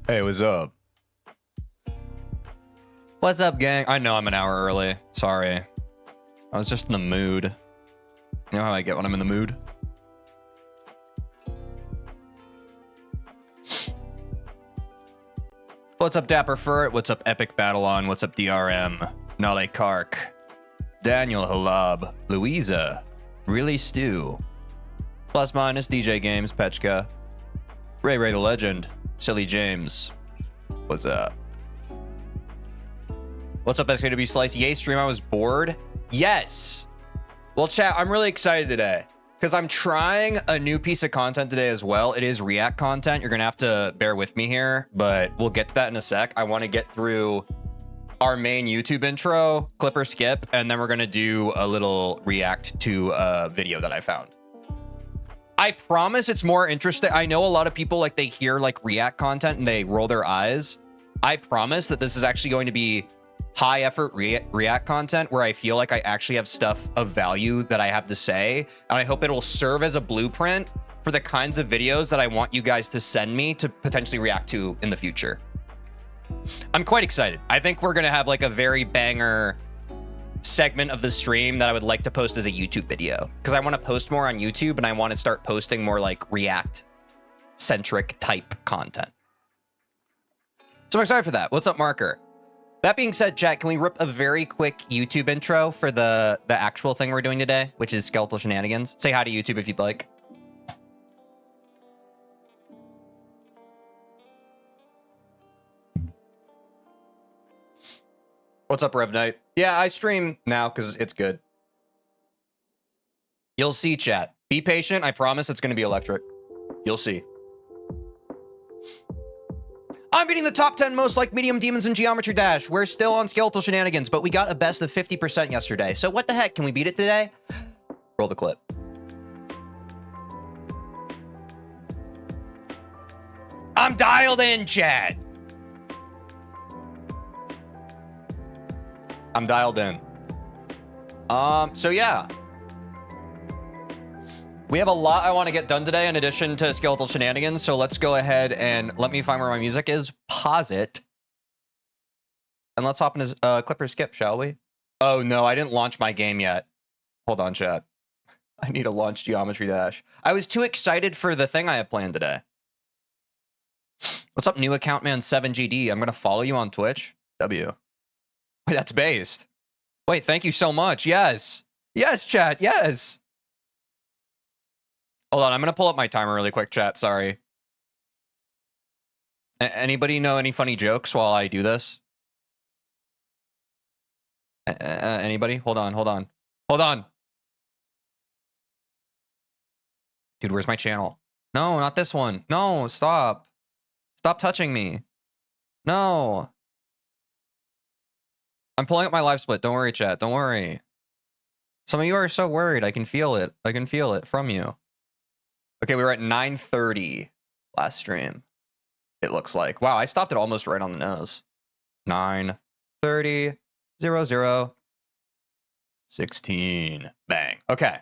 Hey, what's up? What's up, gang? I know I'm an hour early. Sorry. I was just in the mood. You know how I get when I'm in the mood? What's up, Dapper Furt? What's up, Epic Battlon? What's up, DRM? Nale Kark. Daniel Halab. Louisa. Really Stew. Plus Minus DJ Games. Petchka. Ray Ray the Legend. Silly James. What's up? What's up, SKW Slice? Yay, stream, I was bored. Yes. Well, chat, I'm really excited today because I'm trying a new piece of content today as well. It is React content. You're going to have to bear with me here, but we'll get to that in a sec. I want to get through our main YouTube intro, clip or skip, and then we're going to do a little react to a video that I found. I promise it's more interesting. I know a lot of people, like, they hear like React content and they roll their eyes. I promise that this is actually going to be high effort React content where I feel like I actually have stuff of value that I have to say. And I hope it will serve as a blueprint for the kinds of videos that I want you guys to send me to potentially react to in the future. I'm quite excited. I think we're going to have like a very banger segment of the stream that I would like to post as a YouTube video because I want to post more on YouTube and I want to start posting more like React centric type content. So I'm excited for that. What's up, Marker? That being said, chat, can we rip a very quick YouTube intro for the actual thing we're doing today, which is Skeletal Shenanigans? Say hi to YouTube if you'd like. What's up, Rev Knight? Yeah, I stream now because it's good. You'll see, chat. Be patient. I promise it's going to be electric. You'll see. I'm beating the top 10 most like medium demons in Geometry Dash. We're still on Skeletal Shenanigans, but we got a best of 50% yesterday. So what the heck? Can we beat it today? Roll the clip. I'm dialed in, chat. I'm dialed in. So yeah. We have a lot I want to get done today in addition to Skeletal Shenanigans, so let's go ahead and let me find where my music is, pause it, and let's hop into clip or skip, shall we? Oh no, I didn't launch my game yet. Hold on, chat. I need to launch Geometry Dash. I was too excited for the thing I have planned today. What's up, new account man 7GD? I'm going to follow you on Twitch. W. Wait, that's based. Wait, thank you so much. Yes. Yes, chat. Yes. Hold on, I'm going to pull up my timer really quick, chat. Sorry. Anybody know any funny jokes while I do this? Anybody? Hold on, hold on. Hold on. Dude, where's my channel? No, not this one. No, stop. Stop touching me. No. I'm pulling up my live split. Don't worry, chat. Don't worry. Some of you are so worried. I can feel it. I can feel it from you. Okay, we were at 9:30 last stream. It looks like. Wow, I stopped it almost right on the nose. 9:30, 00, 16. Bang. Okay.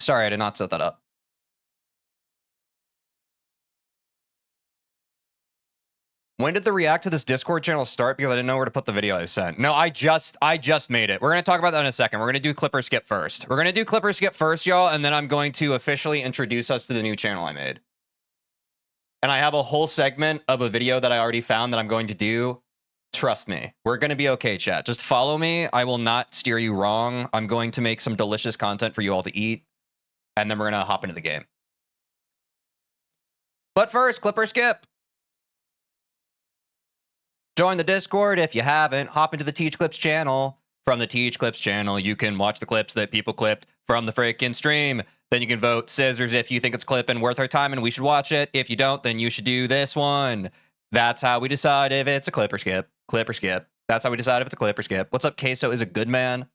Sorry, I did not set that up. When did the react to this Discord channel start? Because I didn't know where to put the video I sent. No, I just made it. We're going to talk about that in a second. We're going to do clip or skip first. We're going to do clip or skip first, y'all, and then I'm going to officially introduce us to the new channel I made. And I have a whole segment of a video that I already found that I'm going to do. Trust me, we're going to be okay, chat. Just follow me. I will not steer you wrong. I'm going to make some delicious content for you all to eat, and then we're going to hop into the game. But first, clip or skip. Join the Discord if you haven't. Hop into the Teej Clips channel. From the Teej Clips channel, you can watch the clips that people clipped from the freaking stream. Then you can vote scissors if you think it's clip and worth our time and we should watch it. If you don't, then you should do this one. That's how we decide if it's a clip or skip. Clip or skip. That's how we decide if it's a clip or skip. What's up, Queso is a good man?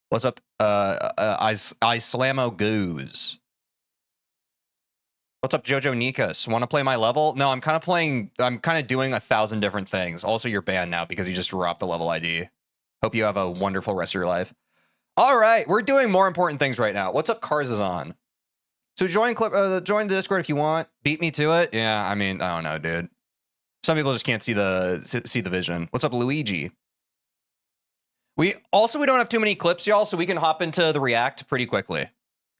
What's up, I Slamo Goose? What's up, Jojo Nikas? Want to play my level? No, I'm kind of doing 1,000 different things. Also, you're banned now because you just dropped the level ID. Hope you have a wonderful rest of your life. All right, we're doing more important things right now. What's up, Cars is on? So join the Discord if you want. Beat me to it. Yeah, I mean, I don't know, dude. Some people just can't see the vision. What's up, Luigi? We don't have too many clips, y'all, so we can hop into the react pretty quickly.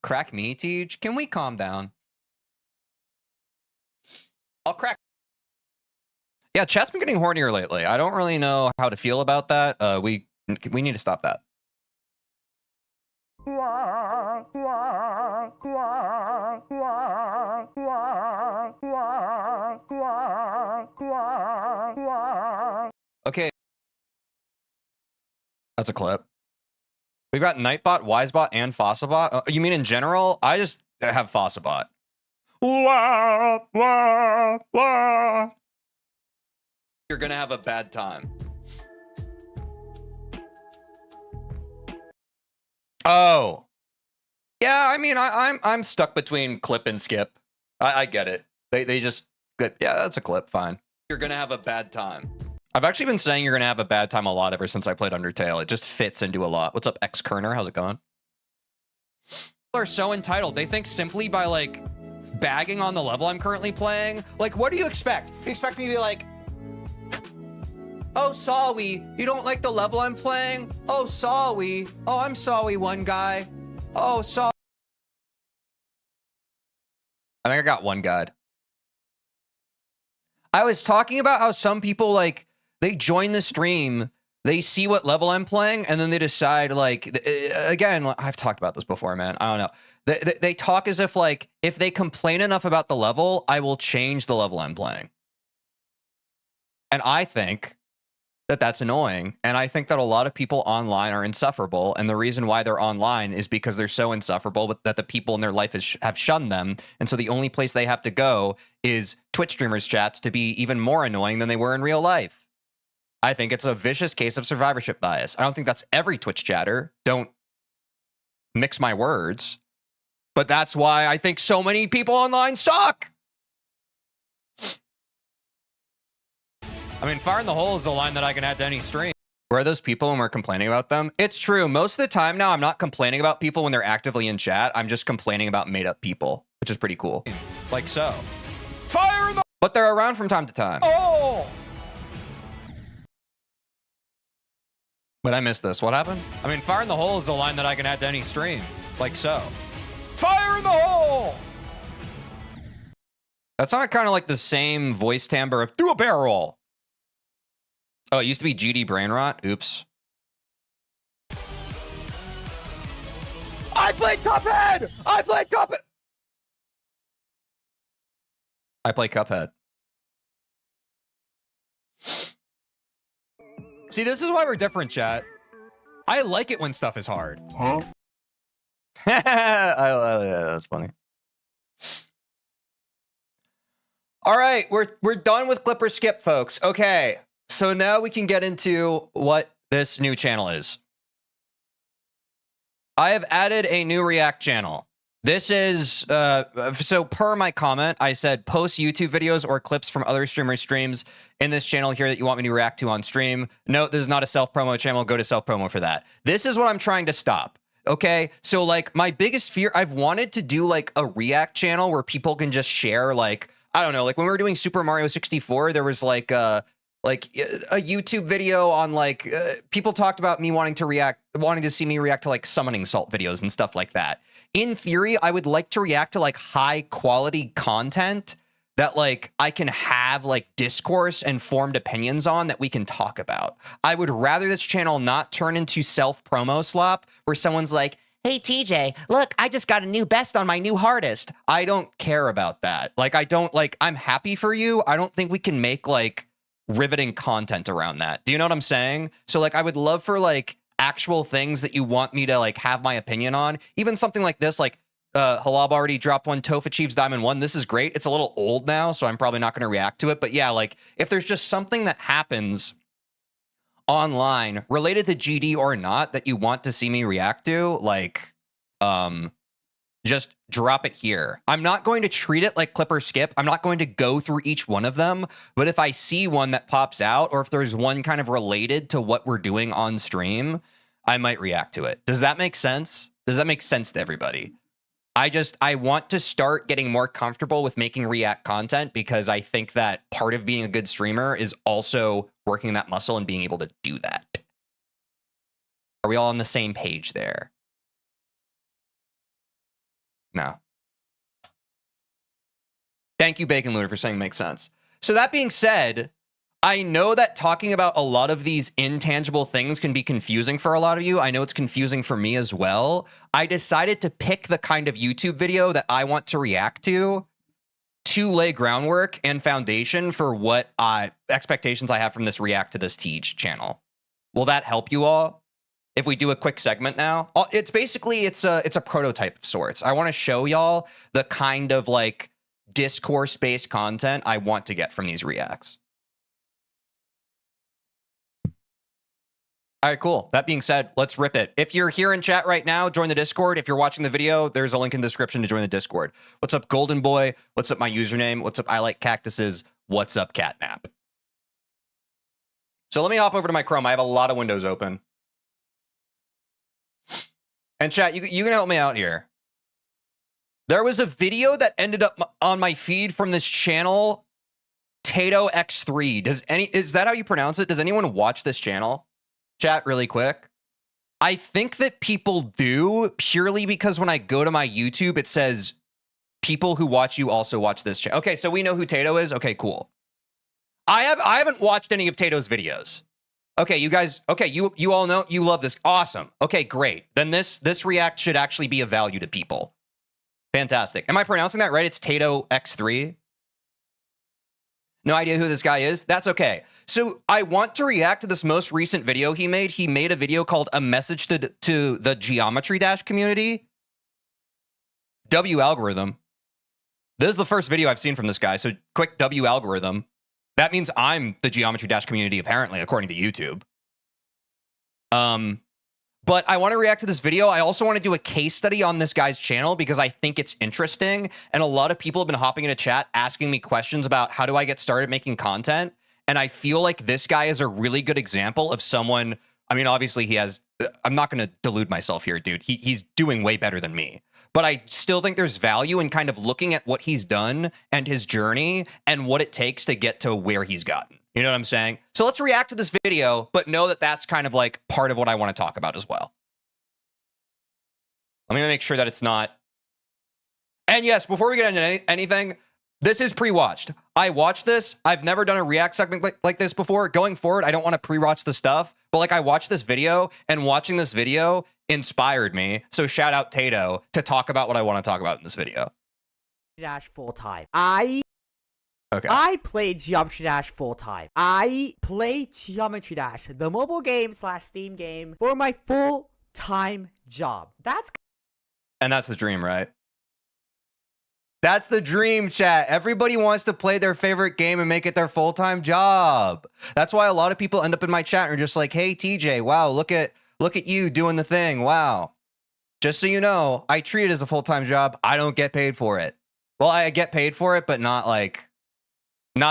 Crack me, Teej. Can we calm down? I'll crack. Yeah, chat's been getting hornier lately. I don't really know how to feel about that. We need to stop that. Okay. That's a clip. We've got Nightbot, Wisebot, and Fossabot. You mean in general? I just have Fossabot. You're gonna have a bad time. Oh. Yeah, I mean, I'm stuck between clip and skip. I get it. They just, yeah, that's a clip, fine. You're gonna have a bad time. I've actually been saying you're gonna have a bad time a lot ever since I played Undertale. It just fits into a lot. What's up, X-Kerner? How's it going? People are so entitled. They think simply by like bagging on the level I'm currently playing. Like, what do you expect? You expect me to be like, oh, sorry, you don't like the level I'm playing? Oh, sorry. Oh, I'm sorry, one guy. Oh, sorry. I think I got one guide. I was talking about how some people, like, they join the stream, they see what level I'm playing, and then they decide, like, again, I've talked about this before, man. I don't know. They talk as if, like, if they complain enough about the level, I will change the level I'm playing. And I think that that's annoying. And I think that a lot of people online are insufferable. And the reason why they're online is because they're so insufferable that the people in their life have shunned them. And so the only place they have to go is Twitch streamers chats to be even more annoying than they were in real life. I think it's a vicious case of survivorship bias. I don't think that's every Twitch chatter. Don't mix my words. But that's why I think so many people online suck. I mean, fire in the hole is a line that I can add to any stream. Where are those people when we're complaining about them? It's true. Most of the time now, I'm not complaining about people when they're actively in chat. I'm just complaining about made-up people, which is pretty cool. Like so. Fire in the... But they're around from time to time. Oh! But I missed this. What happened? I mean, fire in the hole is a line that I can add to any stream. Like so. Fire in the hole! That's not kind of like the same voice timbre of through a barrel. Oh, it used to be GD Brainrot. Oops. I played Cuphead! I played Cuphead! I play Cuphead. See, this is why we're different, chat. I like it when stuff is hard. Huh? Yeah, that's funny. All right, we're done with Clipper Skip, folks. Okay. So now we can get into what this new channel is. I have added a new React channel. This is, so per my comment, I said post YouTube videos or clips from other streamers' streams in this channel here that you want me to react to on stream. Note, this is not a self-promo channel. Go to self-promo for that. This is what I'm trying to stop. Okay, so like my biggest fear, I've wanted to do like a React channel where people can just share like, I don't know, like when we were doing Super Mario 64, there was like a YouTube video on like people talked about me wanting to see me react to like summoning salt videos and stuff like that. In theory, I would like to react to like high quality content that like I can have like discourse and formed opinions on that we can talk about. I would rather this channel not turn into self-promo slop where someone's like, hey, TJ, look, I just got a new best on my new hardest. I don't care about that. Like, I'm happy for you. I don't think we can make like riveting content around that. Do you know what I'm saying? So like, I would love for like actual things that you want me to like have my opinion on. Even something like this, like Halab already dropped one, Toph achieves Diamond 1. This is great. It's a little old now, so I'm probably not going to react to it. But yeah, like if there's just something that happens online related to GD or not that you want to see me react to, like, just drop it here. I'm not going to treat it like Clipper Skip. I'm not going to go through each one of them. But if I see one that pops out, or if there's one kind of related to what we're doing on stream, I might react to it. Does that make sense? Does that make sense to everybody? I want to start getting more comfortable with making React content because I think that part of being a good streamer is also working that muscle and being able to do that. Are we all on the same page there? No. Thank you, Bacon Looter, for saying makes sense. So that being said, I know that talking about a lot of these intangible things can be confusing for a lot of you. I know it's confusing for me as well. I decided to pick the kind of YouTube video that I want to react to lay groundwork and foundation for what expectations I have from this React to this Teej channel. Will that help you all? If we do a quick segment now, it's basically, it's a prototype of sorts. I want to show y'all the kind of like discourse-based content I want to get from these reacts. All right, cool. That being said, let's rip it. If you're here in chat right now, join the Discord. If you're watching the video, there's a link in the description to join the Discord. What's up, Golden Boy? What's up, my username? What's up, I like cactuses? What's up, Catnap? So let me hop over to my Chrome. I have a lot of windows open. And chat, you can help me out here. There was a video that ended up on my feed from this channel, Tato X3. Is that how you pronounce it? Does anyone watch this channel? Chat, really quick. I think that people do, purely because when I go to my YouTube, it says people who watch you also watch this channel. Okay, so we know who Tato is. Okay, cool. I haven't watched any of Tato's videos. Okay, you guys, okay, you all know, you love this. Awesome. Okay, great. Then this react should actually be of value to people. Fantastic. Am I pronouncing that right? It's Tato X3. No idea who this guy is? That's okay. So I want to react to this most recent video he made. He made a video called A Message to the Geometry Dash Community. W algorithm. This is the first video I've seen from this guy. So quick W algorithm. That means I'm the Geometry Dash community, apparently, according to YouTube. But I want to react to this video. I also want to do a case study on this guy's channel because I think it's interesting. And a lot of people have been hopping into chat asking me questions about how do I get started making content. And I feel like this guy is a really good example of someone. I mean, obviously he has, I'm not going to delude myself here, dude. He's doing way better than me. But I still think there's value in kind of looking at what he's done and his journey and what it takes to get to where he's gotten. You know what I'm saying? So let's react to this video, but know that that's kind of like part of what I want to talk about as well. Let me make sure that it's not. And yes, before we get into anything, this is pre-watched. I watched this. I've never done a react segment like this before. Going forward, I don't want to pre-watch the stuff, but like I watched this video and watching this video inspired me. So shout out Tato to talk about what I want to talk about in this video. Dash full time. Okay. I play Geometry Dash full time. I play Geometry Dash, the mobile game / Steam game, for my full time job. And that's the dream, right? That's the dream, chat. Everybody wants to play their favorite game and make it their full-time job. That's why a lot of people end up in my chat and are just like, hey, TJ, wow, look at you doing the thing. Wow. Just so you know, I treat it as a full-time job. I don't get paid for it. Well, I get paid for it, but not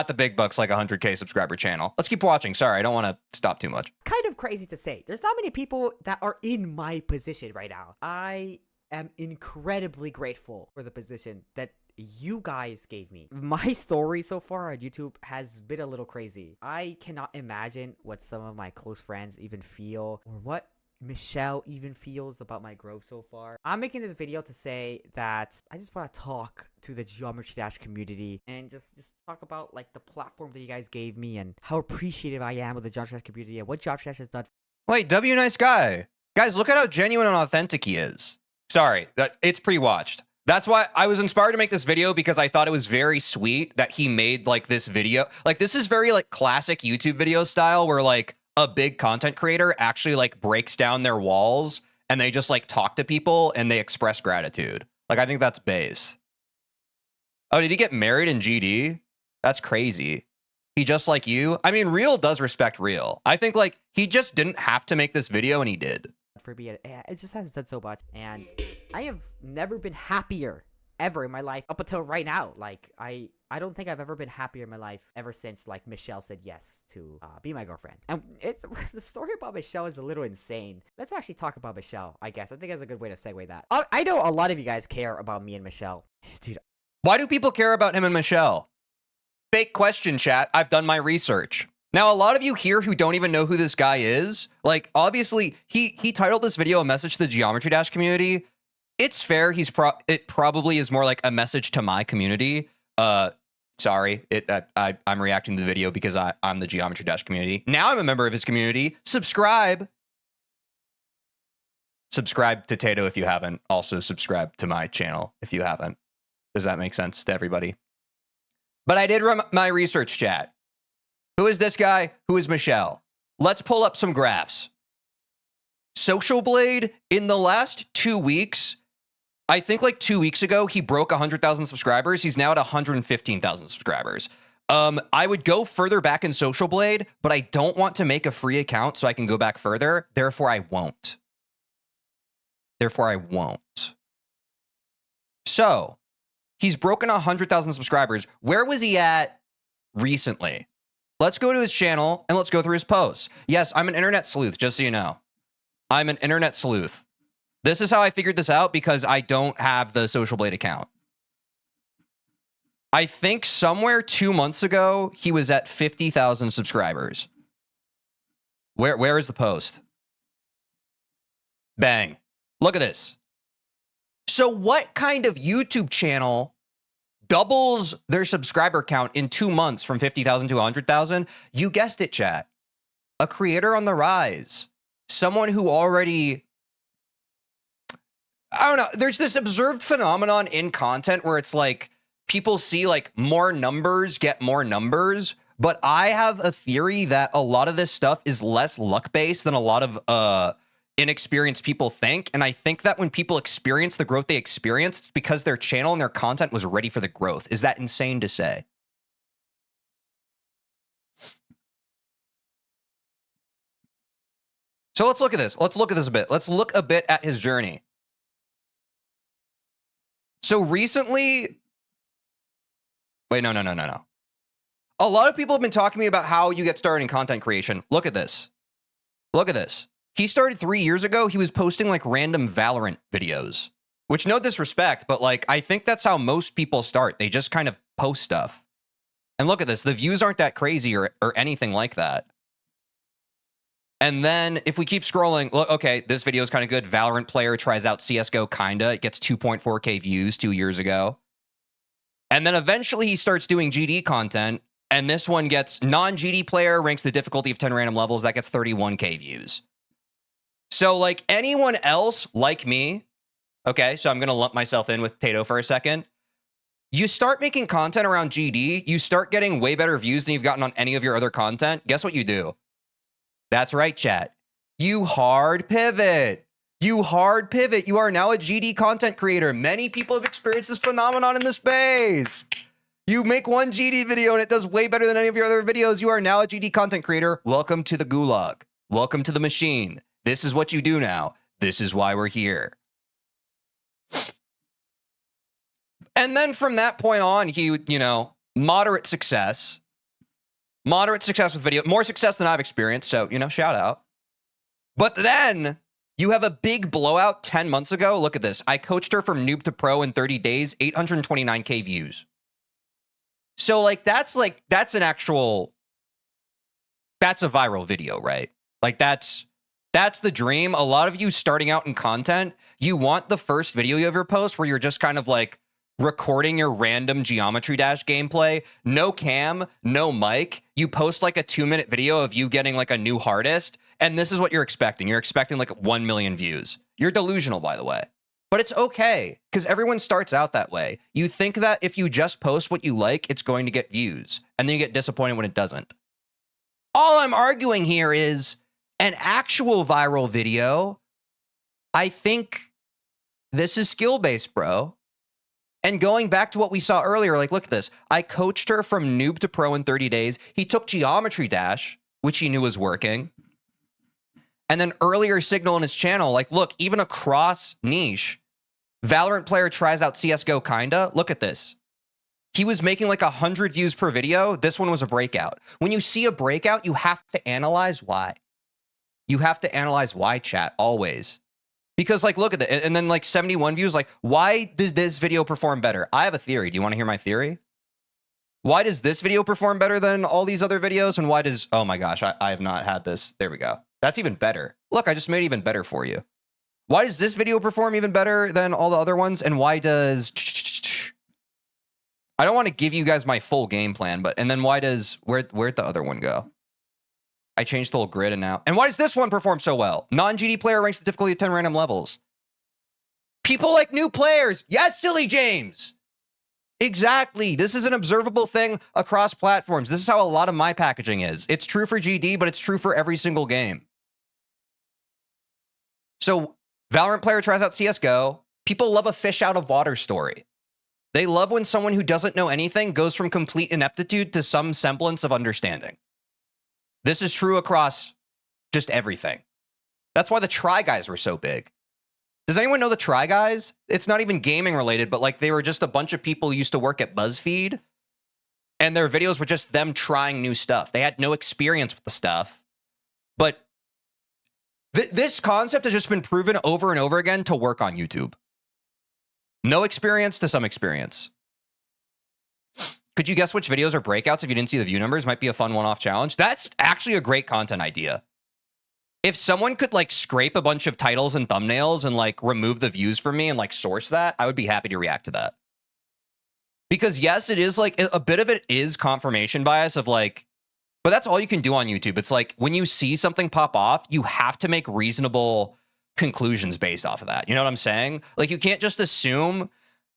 the big bucks like a 100K subscriber channel. Let's keep watching. Sorry, I don't want to stop too much. Kind of crazy to say. There's not many people that are in my position right now. I am incredibly grateful for the position that you guys gave me. My story so far on YouTube has been a little crazy. I cannot imagine what some of my close friends even feel or what Michelle even feels about my growth so far. I'm making this video to say that I just want to talk to the Geometry Dash community and just talk about like the platform that you guys gave me and how appreciative I am with the Geometry Dash community and what Geometry Dash has done. Wait, W nice guy. Guys, look at how genuine and authentic he is. Sorry, it's pre-watched. That's why I was inspired to make this video because I thought it was very sweet that he made like this video. Like this is very like classic YouTube video style where like a big content creator actually like breaks down their walls and they just like talk to people and they express gratitude. Like I think that's base. Oh, did he get married in GD? That's crazy. He just like you. I mean, Real does respect Real. I think like he just didn't have to make this video and he did. For me, it just has done so much, and I have never been happier ever in my life up until right now. Like, I don't think I've ever been happier in my life ever since, like, Michelle said yes to be my girlfriend. And it's the story about Michelle is a little insane. Let's actually talk about Michelle, I guess. I think that's a good way to segue that. I know a lot of you guys care about me and Michelle. Dude. Why do people care about him and Michelle? Fake question, chat. I've done my research. Now, a lot of you here who don't even know who this guy is, like, obviously, he titled this video a message to the Geometry Dash community. It's fair. It probably is more like a message to my community. Sorry, I'm reacting to the video because I'm the Geometry Dash community. Now I'm a member of his community. Subscribe. Subscribe to Tato if you haven't. Also subscribe to my channel if you haven't. Does that make sense to everybody? But I did run my research, chat. Who is this guy? Who is Michelle? Let's pull up some graphs. Social Blade, in the last 2 weeks, I think like 2 weeks ago, he broke 100,000 subscribers. He's now at 115,000 subscribers. I would go further back in Social Blade, but I don't want to make a free account so I can go back further. Therefore, I won't. So, he's broken 100,000 subscribers. Where was he at recently? Let's go to his channel and let's go through his posts. Yes, I'm an internet sleuth, just so you know. I'm an internet sleuth. This is how I figured this out because I don't have the Social Blade account. I think somewhere 2 months ago, he was at 50,000 subscribers. Where is the post? Bang. Look at this. So what kind of YouTube channel doubles their subscriber count in 2 months from 50,000 to 100,000? You guessed it, chat. A creator on the rise. Someone who already... I don't know. There's this observed phenomenon in content where it's like people see like more numbers get more numbers. But I have a theory that a lot of this stuff is less luck-based than a lot of inexperienced people think. And I think that when people experience the growth they experienced, it's because their channel and their content was ready for the growth. Is that insane to say? So let's look at this. Let's look at this a bit. Let's look a bit at his journey. So recently... Wait, no. A lot of people have been talking to me about how you get started in content creation. Look at this. Look at this. He started 3 years ago. He was posting like random Valorant videos, which no disrespect, but like, I think that's how most people start. They just kind of post stuff. And look at this. The views aren't that crazy or anything like that. And then if we keep scrolling, look, okay, this video is kind of good. Valorant player tries out CSGO kinda. It gets 2.4K views 2 years ago. And then eventually he starts doing GD content. And this one gets non-GD player, ranks the difficulty of 10 random levels. That gets 31K views. So like anyone else like me, okay, so I'm going to lump myself in with Tato for a second. You start making content around GD, you start getting way better views than you've gotten on any of your other content. Guess what you do? That's right, chat. You hard pivot. You hard pivot. You are now a GD content creator. Many people have experienced this phenomenon in the space. You make one GD video and it does way better than any of your other videos. You are now a GD content creator. Welcome to the gulag. Welcome to the machine. This is what you do now. This is why we're here. And then from that point on, he, you know, moderate success with video, more success than I've experienced. So, you know, shout out. But then you have a big blowout 10 months ago. Look at this. I coached her from noob to pro in 30 days, 829K views. So that's a viral video, right? Like that's the dream. A lot of you starting out in content, you want the first video you ever post where you're just kind of like recording your random Geometry Dash gameplay, no cam, no mic. You post like a 2-minute video of you getting like a new hardest, and this is what you're expecting. You're expecting like 1 million views. You're delusional, by the way. But it's okay, because everyone starts out that way. You think that if you just post what you like, it's going to get views, and then you get disappointed when it doesn't. All I'm arguing here is an actual viral video. I think this is skill-based, bro. And going back to what we saw earlier, like, look at this. I coached her from noob to pro in 30 days. He took Geometry Dash, which he knew was working. And then earlier signal in his channel, like, look, even across niche, Valorant player tries out CSGO kinda. Look at this. He was making like 100 views per video. This one was a breakout. When you see a breakout, you have to analyze why. You have to analyze why, chat, always. Because like, look at it. And then like 71 views, like, why does this video perform better? I have a theory. Do you want to hear my theory? Why does this video perform better than all these other videos? And why does, oh my gosh, I have not had this. There we go. That's even better. Look, I just made it even better for you. Why does this video perform even better than all the other ones? And why does, I don't want to give you guys my full game plan, but, and then why does, where'd the other one go? I changed the whole grid and now, and why does this one perform so well? Non-GD player ranks the difficulty at 10 random levels. People like new players. Yes, Silly James. Exactly. This is an observable thing across platforms. This is how a lot of my packaging is. It's true for GD, but it's true for every single game. So Valorant player tries out CSGO. People love a fish out of water story. They love when someone who doesn't know anything goes from complete ineptitude to some semblance of understanding. This is true across just everything. That's why the Try Guys were so big. Does anyone know the Try Guys? It's not even gaming related, but like they were just a bunch of people who used to work at BuzzFeed, and their videos were just them trying new stuff. They had no experience with the stuff, but this concept has just been proven over and over again to work on YouTube. No experience to some experience. Could you guess which videos are breakouts if you didn't see the view numbers? Might be a fun one-off challenge. That's actually a great content idea. If someone could like scrape a bunch of titles and thumbnails and like remove the views from me and like source that, I would be happy to react to that. Because yes, it is like a bit of it is confirmation bias of like, but that's all you can do on YouTube. It's like when you see something pop off, you have to make reasonable conclusions based off of that. You know what I'm saying? Like you can't just assume.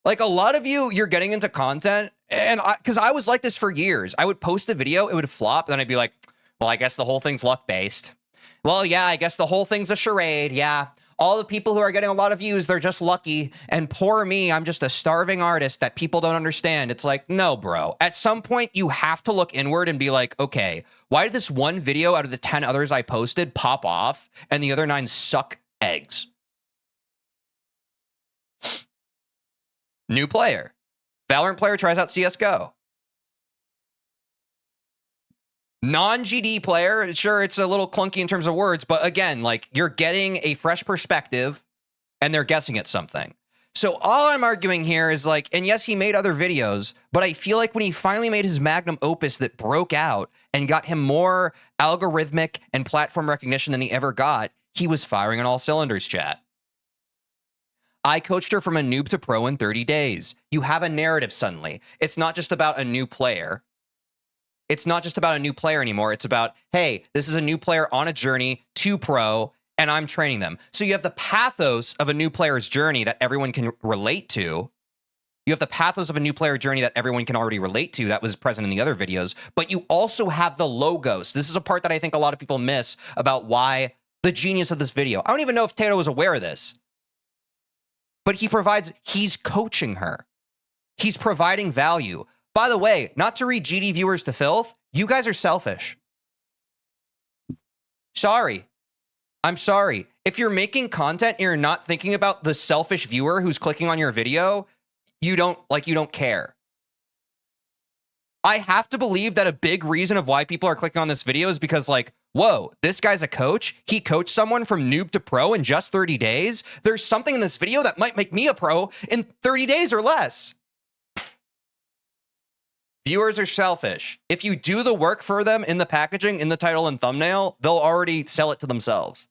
Like a lot of you're getting into content, and because I was like this for years. I would post a video, it would flop, then I'd be like, well, I guess the whole thing's luck-based. Well, yeah, I guess the whole thing's a charade, yeah. All the people who are getting a lot of views, they're just lucky, and poor me, I'm just a starving artist that people don't understand. It's like, no, bro. At some point, you have to look inward and be like, okay, why did this one video out of the 10 others I posted pop off, and the other 9 suck eggs? New player. Valorant player tries out CSGO. Non-GD player, sure, it's a little clunky in terms of words, but again, like you're getting a fresh perspective and they're guessing at something. So all I'm arguing here is like, and yes, he made other videos, but I feel like when he finally made his magnum opus that broke out and got him more algorithmic and platform recognition than he ever got, he was firing on all cylinders, chat. I coached her from a noob to pro in 30 days. You have a narrative suddenly. It's not just about a new player. It's not just about a new player anymore. It's about, hey, this is a new player on a journey to pro, and I'm training them. So you have the pathos of a new player's journey that everyone can relate to. You have the pathos of a new player journey that everyone can already relate to. That was present in the other videos. But you also have the logos. This is a part that I think a lot of people miss about why the genius of this video. I don't even know if Tato was aware of this. But he's coaching her. He's providing value. By the way, not to read GD viewers to filth, you guys are selfish. Sorry. I'm sorry. If you're making content and you're not thinking about the selfish viewer who's clicking on your video, you don't care. I have to believe that a big reason of why people are clicking on this video is because like, whoa, this guy's a coach. He coached someone from noob to pro in just 30 days. There's something in this video that might make me a pro in 30 days or less. Viewers are selfish. If you do the work for them in the packaging, in the title and thumbnail, they'll already sell it to themselves.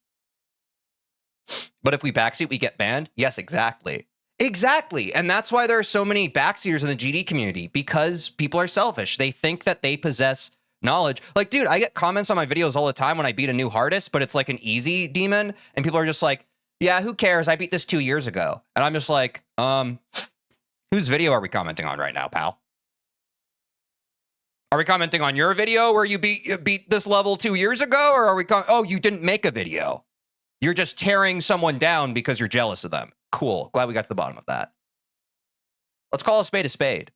But if we backseat, we get banned? Yes, exactly. Exactly. And that's why there are so many backseaters in the GD community, because people are selfish. They think that they possess knowledge. Like, dude, I get comments on my videos all the time when I beat a new hardest, but it's like an easy demon. And people are just like, yeah, who cares? I beat this 2 years ago. And I'm just like, whose video are we commenting on right now, pal? Are we commenting on your video where you beat this level 2 years ago? Or are we, oh, you didn't make a video. You're just tearing someone down because you're jealous of them. Cool. Glad we got to the bottom of that. Let's call a spade a spade.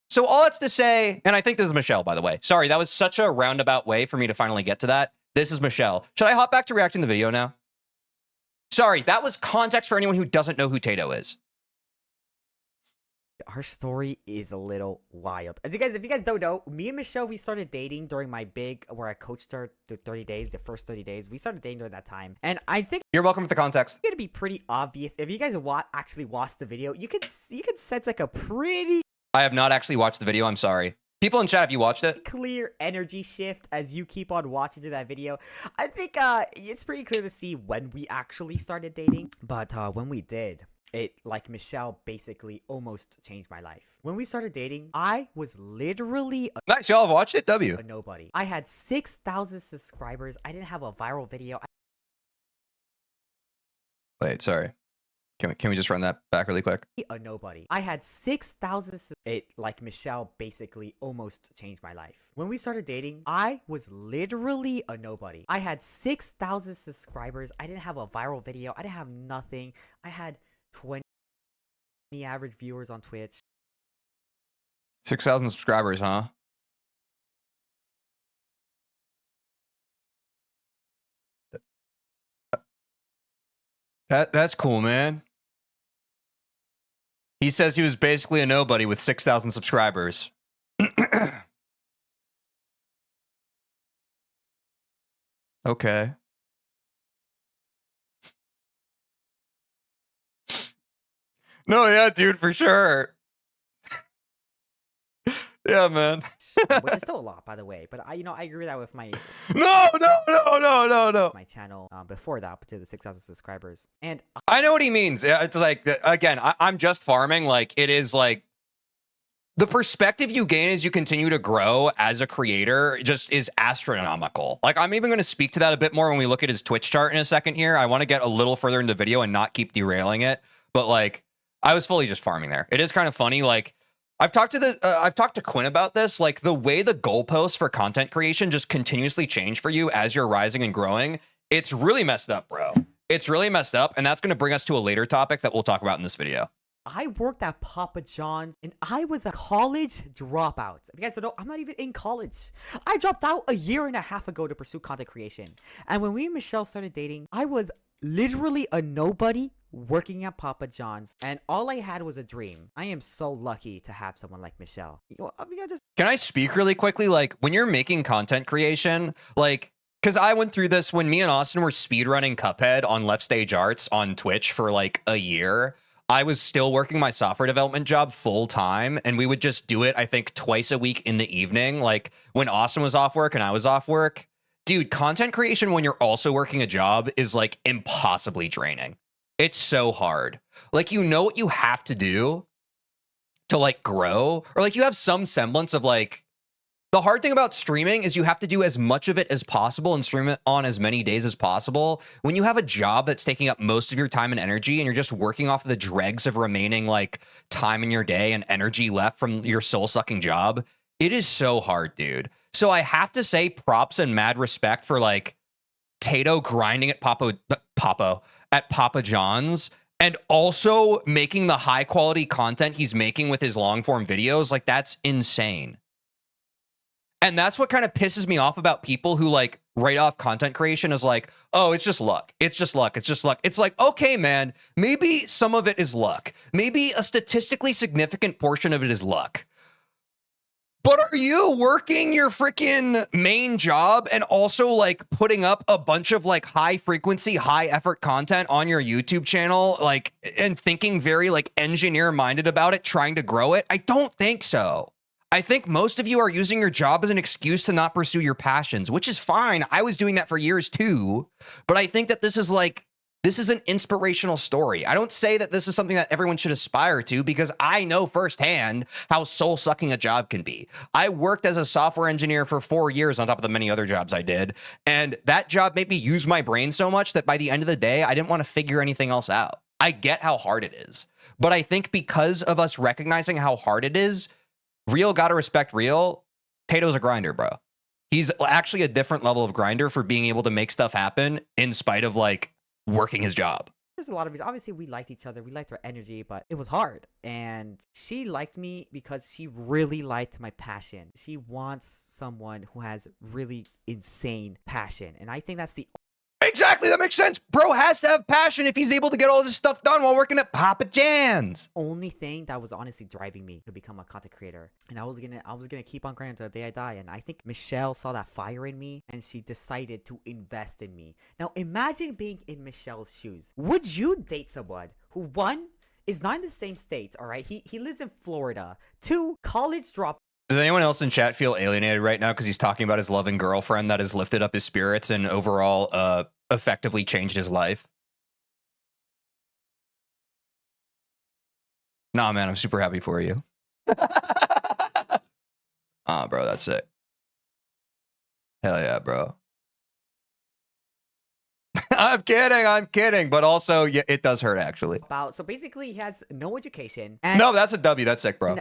So all that's to say, and I think this is Michelle, by the way. Sorry, that was such a roundabout way for me to finally get to that. This is Michelle. Should I hop back to reacting to the video now? Sorry, that was context for anyone who doesn't know who Tato is. Our story is a little wild. If you guys don't know, me and Michelle, we started dating during my where I coached her the 30 days, the first 30 days. We started dating during that time. And I think You're welcome for the context. it's gonna be pretty obvious. If you guys actually watched the video, you could sense like a pretty I have not actually watched the video. I'm sorry. People in chat, have you watched it? clear energy shift as you keep on watching to that video. I think it's pretty clear to see when we actually started dating. But when we did, it, like Michelle, basically almost changed my life. When we started dating, I was literally Nice, y'all have watched it? W. a nobody. I had 6,000 subscribers. I didn't have a viral video. Wait, sorry. Can we just run that back really quick? A nobody. I had 6,000. It, like Michelle, basically almost changed my life. When we started dating, I was literally a nobody. I had 6,000 subscribers. I didn't have a viral video. I didn't have nothing. I had 20 average viewers on Twitch. 6,000 subscribers, huh? That's cool, man. He says he was basically a nobody with 6,000 subscribers. Okay. No, yeah, dude, for sure. Yeah, man. Which is still a lot, by the way. But I agree with that with my No. my channel before that, up to the 6,000 subscribers. And I know what he means. It's like, again, I'm just farming. Like, it is like the perspective you gain as you continue to grow as a creator just is astronomical. Like, I'm even going to speak to that a bit more when we look at his Twitch chart in a second here. I want to get a little further into the video and not keep derailing it. But like, I was fully just farming there. It is kind of funny. Like, I've talked to Quinn about this. Like, the way the goalposts for content creation just continuously change for you as you're rising and growing. It's really messed up, bro. It's really messed up. And that's going to bring us to a later topic that we'll talk about in this video. I worked at Papa John's, and I was a college dropout. If you guys don't know, I'm not even in college. I dropped out a year and a half ago to pursue content creation. And when we and Michelle started dating, I was literally a nobody working at Papa John's, and all I had was a dream. I am so lucky to have someone like Michelle. Can I speak really quickly? Like, when you're making content creation, like, because I went through this when me and Austin were speedrunning Cuphead on Left Stage Arts on Twitch for like a year. I was still working my software development job full time, and we would just do it, I think, twice a week in the evening, like when Austin was off work and I was off work. Dude, content creation when you're also working a job is like impossibly draining. It's so hard. Like, you know what you have to do to like grow, or like you have some semblance of like, the hard thing about streaming is you have to do as much of it as possible and stream it on as many days as possible. When you have a job that's taking up most of your time and energy, and you're just working off the dregs of remaining like time in your day and energy left from your soul sucking job, it is so hard, dude. So I have to say props and mad respect for like Tato grinding at Papa John's, and also making the high quality content he's making with his long form videos. Like, that's insane. And that's what kind of pisses me off about people who like write off content creation as like, oh, it's just luck. It's just luck. It's just luck. It's like, okay, man, maybe some of it is luck. Maybe a statistically significant portion of it is luck. But are you working your freaking main job and also like putting up a bunch of like high frequency, high effort content on your YouTube channel, like, and thinking very like engineer minded about it, trying to grow it? I don't think so. I think most of you are using your job as an excuse to not pursue your passions, which is fine. I was doing that for years too. But I think that this is an inspirational story. I don't say that this is something that everyone should aspire to, because I know firsthand how soul-sucking a job can be. I worked as a software engineer for 4 years on top of the many other jobs I did. And that job made me use my brain so much that by the end of the day, I didn't want to figure anything else out. I get how hard it is. But I think because of us recognizing how hard it is, real gotta respect real. Tato's a grinder, bro. He's actually a different level of grinder for being able to make stuff happen in spite of like working his job. There's a lot of reasons. Obviously, we liked each other. We liked our energy, but it was hard. And she liked me because she really liked my passion. She wants someone who has really insane passion. And I think that's the Exactly, that makes sense. Bro has to have passion if he's able to get all this stuff done while working at Papa Jan's. Only thing that was honestly driving me to become a content creator, and I was gonna keep on grinding until the day I die. And I think Michelle saw that fire in me, and she decided to invest in me. Now imagine being in Michelle's shoes. Would you date someone who, one, is not in the same state? All right, he lives in Florida. Two, college drop. Does anyone else in chat feel alienated right now because he's talking about his loving girlfriend that has lifted up his spirits and overall effectively changed his life? Nah, man, I'm super happy for you. Ah, bro, that's it. Hell yeah, bro. I'm kidding. But also, yeah, it does hurt, actually. So basically, he has no education. No, that's a W. That's sick, bro.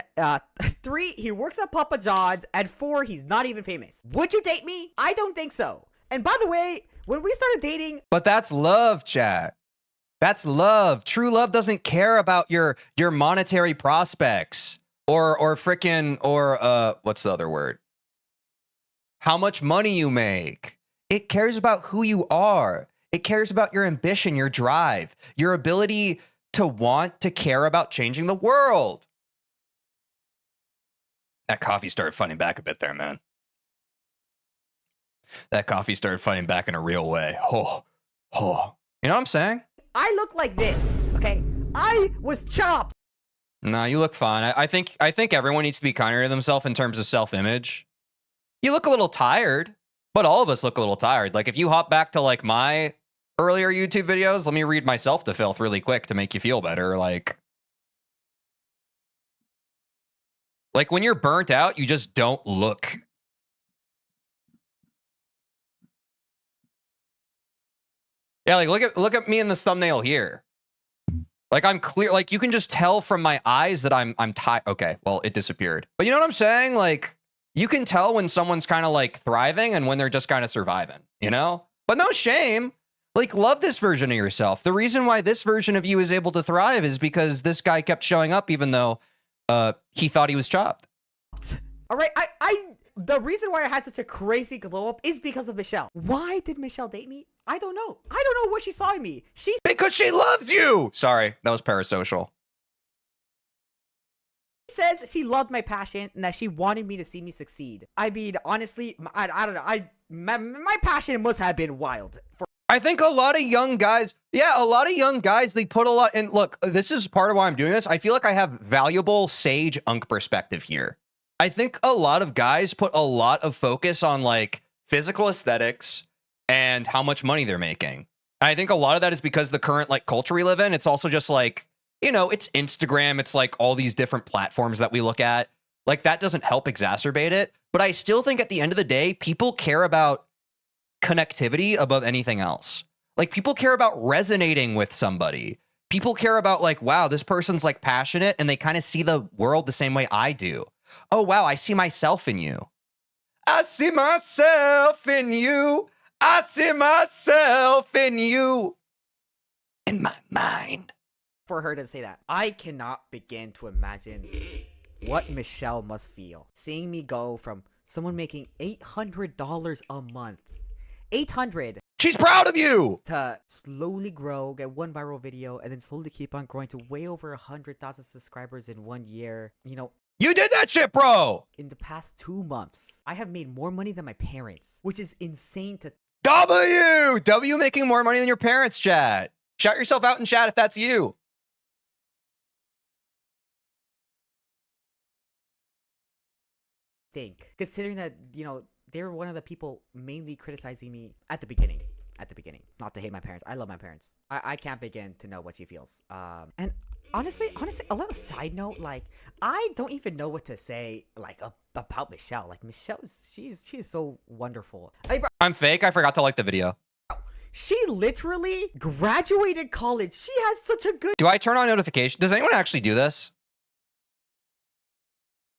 3, he works at Papa John's. And 4, he's not even famous. Would you date me? I don't think so. And by the way, when we started dating... But that's love, chat. That's love. True love doesn't care about your monetary prospects or what's the other word? How much money you make. It cares about who you are. It cares about your ambition, your drive, your ability to want to care about changing the world. That coffee started fighting back a bit there, man. That coffee started fighting back in a real way. Oh. You know what I'm saying? I look like this, okay? I was chopped. Nah, you look fine. I think everyone needs to be kinder to themselves in terms of self-image. You look a little tired, but all of us look a little tired. Like if you hop back to like my earlier YouTube videos, let me read myself to filth really quick to make you feel better. Like when you're burnt out, you just don't look. Yeah, like look at me in this thumbnail here. Like I'm clear, like you can just tell from my eyes that I'm tired. Okay, well, it disappeared. But you know what I'm saying? Like you can tell when someone's kind of like thriving and when they're just kind of surviving, you know? But no shame. Like love this version of yourself. The reason why this version of you is able to thrive is because this guy kept showing up even though he thought he was chopped. All right, the reason why I had such a crazy glow up is because of Michelle. Why did Michelle date me? I don't know. I don't know what she saw in me. Because she loves you. Sorry, that was parasocial. Says she loved my passion and that she wanted me to see me succeed. I mean, honestly, I don't know. My passion must have been wild. I think a lot of young guys, they put a lot in. Look, this is part of why I'm doing this. I feel like I have valuable sage unk perspective here. I think a lot of guys put a lot of focus on like physical aesthetics and how much money they're making. I think a lot of that is because the current like culture we live in, it's also just like, you know, it's Instagram. It's like all these different platforms that we look at. Like that doesn't help exacerbate it. But I still think at the end of the day, people care about connectivity above anything else. Like people care about resonating with somebody. People care about like, wow, this person's like passionate and they kind of see the world the same way I do. Oh, wow, I see myself in you. I see myself in you. I see myself in you. In my mind. For her to say that, I cannot begin to imagine what Michelle must feel. Seeing me go from someone making $800 a month, 800. She's proud of you. To slowly grow, get one viral video, and then slowly keep on growing to way over 100,000 subscribers in 1 year. You know, you did that shit, bro. In the past 2 months, I have made more money than my parents, which is insane to... W making more money than your parents, chat. Shout yourself out in chat if that's you. Considering that, you know, they were one of the people mainly criticizing me at the beginning. Not to hate my parents. I love my parents. I can't begin to know what she feels. And honestly, a little side note, like, I don't even know what to say, like, about Michelle. Like, Michelle, she's so wonderful. I'm fake. I forgot to like the video. She literally graduated college. She has such a good... Do I turn on notifications? Does anyone actually do this?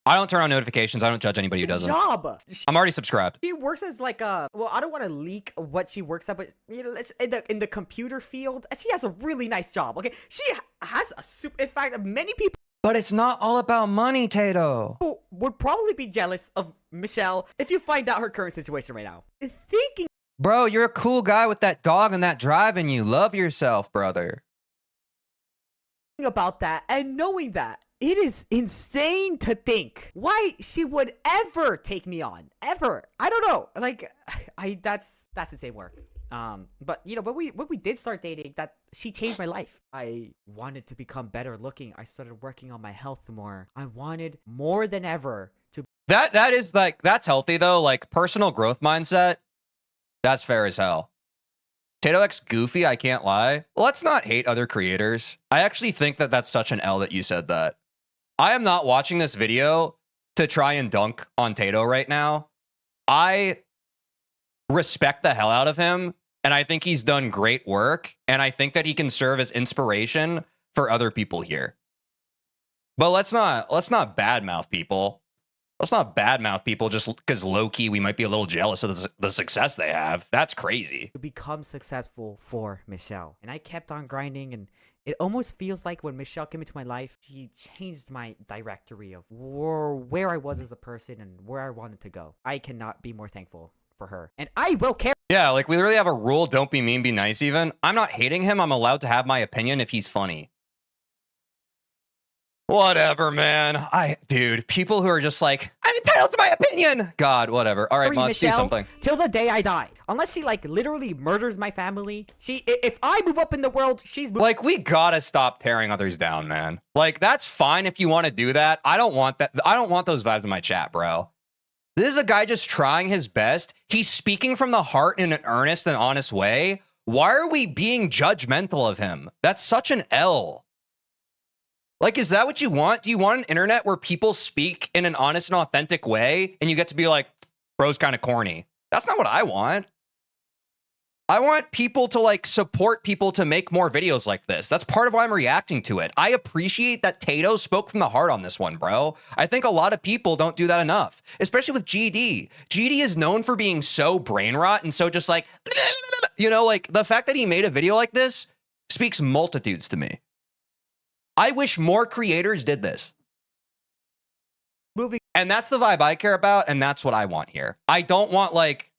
I don't turn on notifications. I don't judge anybody who doesn't. Job. I'm already subscribed. She works as like a... Well, I don't want to leak what she works at, but you know, it's in the computer field. She has a really nice job. Okay, she has a super... In fact, many people... But it's not all about money, Tato. Would probably be jealous of Michelle if you find out her current situation right now. Thinking... Bro, you're a cool guy with that dog and that drive, and you love yourself, brother. About that and knowing that it is insane to think why she would ever take me on ever. I don't know, like that's insane work. But you know, when we did start dating, that she changed my life. I wanted to become better looking. I started working on my health more. I wanted more than ever to That is like, that's healthy though. Like personal growth mindset. That's fair as hell. Tato X goofy, I can't lie. Let's not hate other creators. I actually think that that's such an L that you said that. I am not watching this video to try and dunk on Tato right now. I respect the hell out of him, and I think he's done great work, and I think that he can serve as inspiration for other people here. But let's not badmouth people. Let's not badmouth people just because low-key we might be a little jealous of the success they have. That's crazy. become successful for Michelle. And I kept on grinding, and it almost feels like when Michelle came into my life, she changed my directory of where I was as a person and where I wanted to go. I cannot be more thankful for her. And I will care. Yeah, like we literally have a rule, don't be mean, be nice even. I'm not hating him. I'm allowed to have my opinion if he's funny. Whatever, man. Dude, people who are just like, I'm entitled to my opinion. God, whatever. All right, mods, do something. Till the day I die. Unless she like literally murders my family. If I move up in the world, she's like, we gotta stop tearing others down, man. Like, that's fine if you want to do that. I don't want that. I don't want those vibes in my chat, bro. This is a guy just trying his best. He's speaking from the heart in an earnest and honest way. Why are we being judgmental of him? That's such an L. Like, is that what you want? Do you want an internet where people speak in an honest and authentic way and you get to be like, bro's kind of corny? That's not what I want. I want people to like support people to make more videos like this. That's part of why I'm reacting to it. I appreciate that Tato spoke from the heart on this one, bro. I think a lot of people don't do that enough, especially with GD. GD is known for being so brain rot and so just like, you know, like the fact that he made a video like this speaks multitudes to me. I wish more creators did this. And that's the vibe I care about, and that's what I want here. I don't want, like,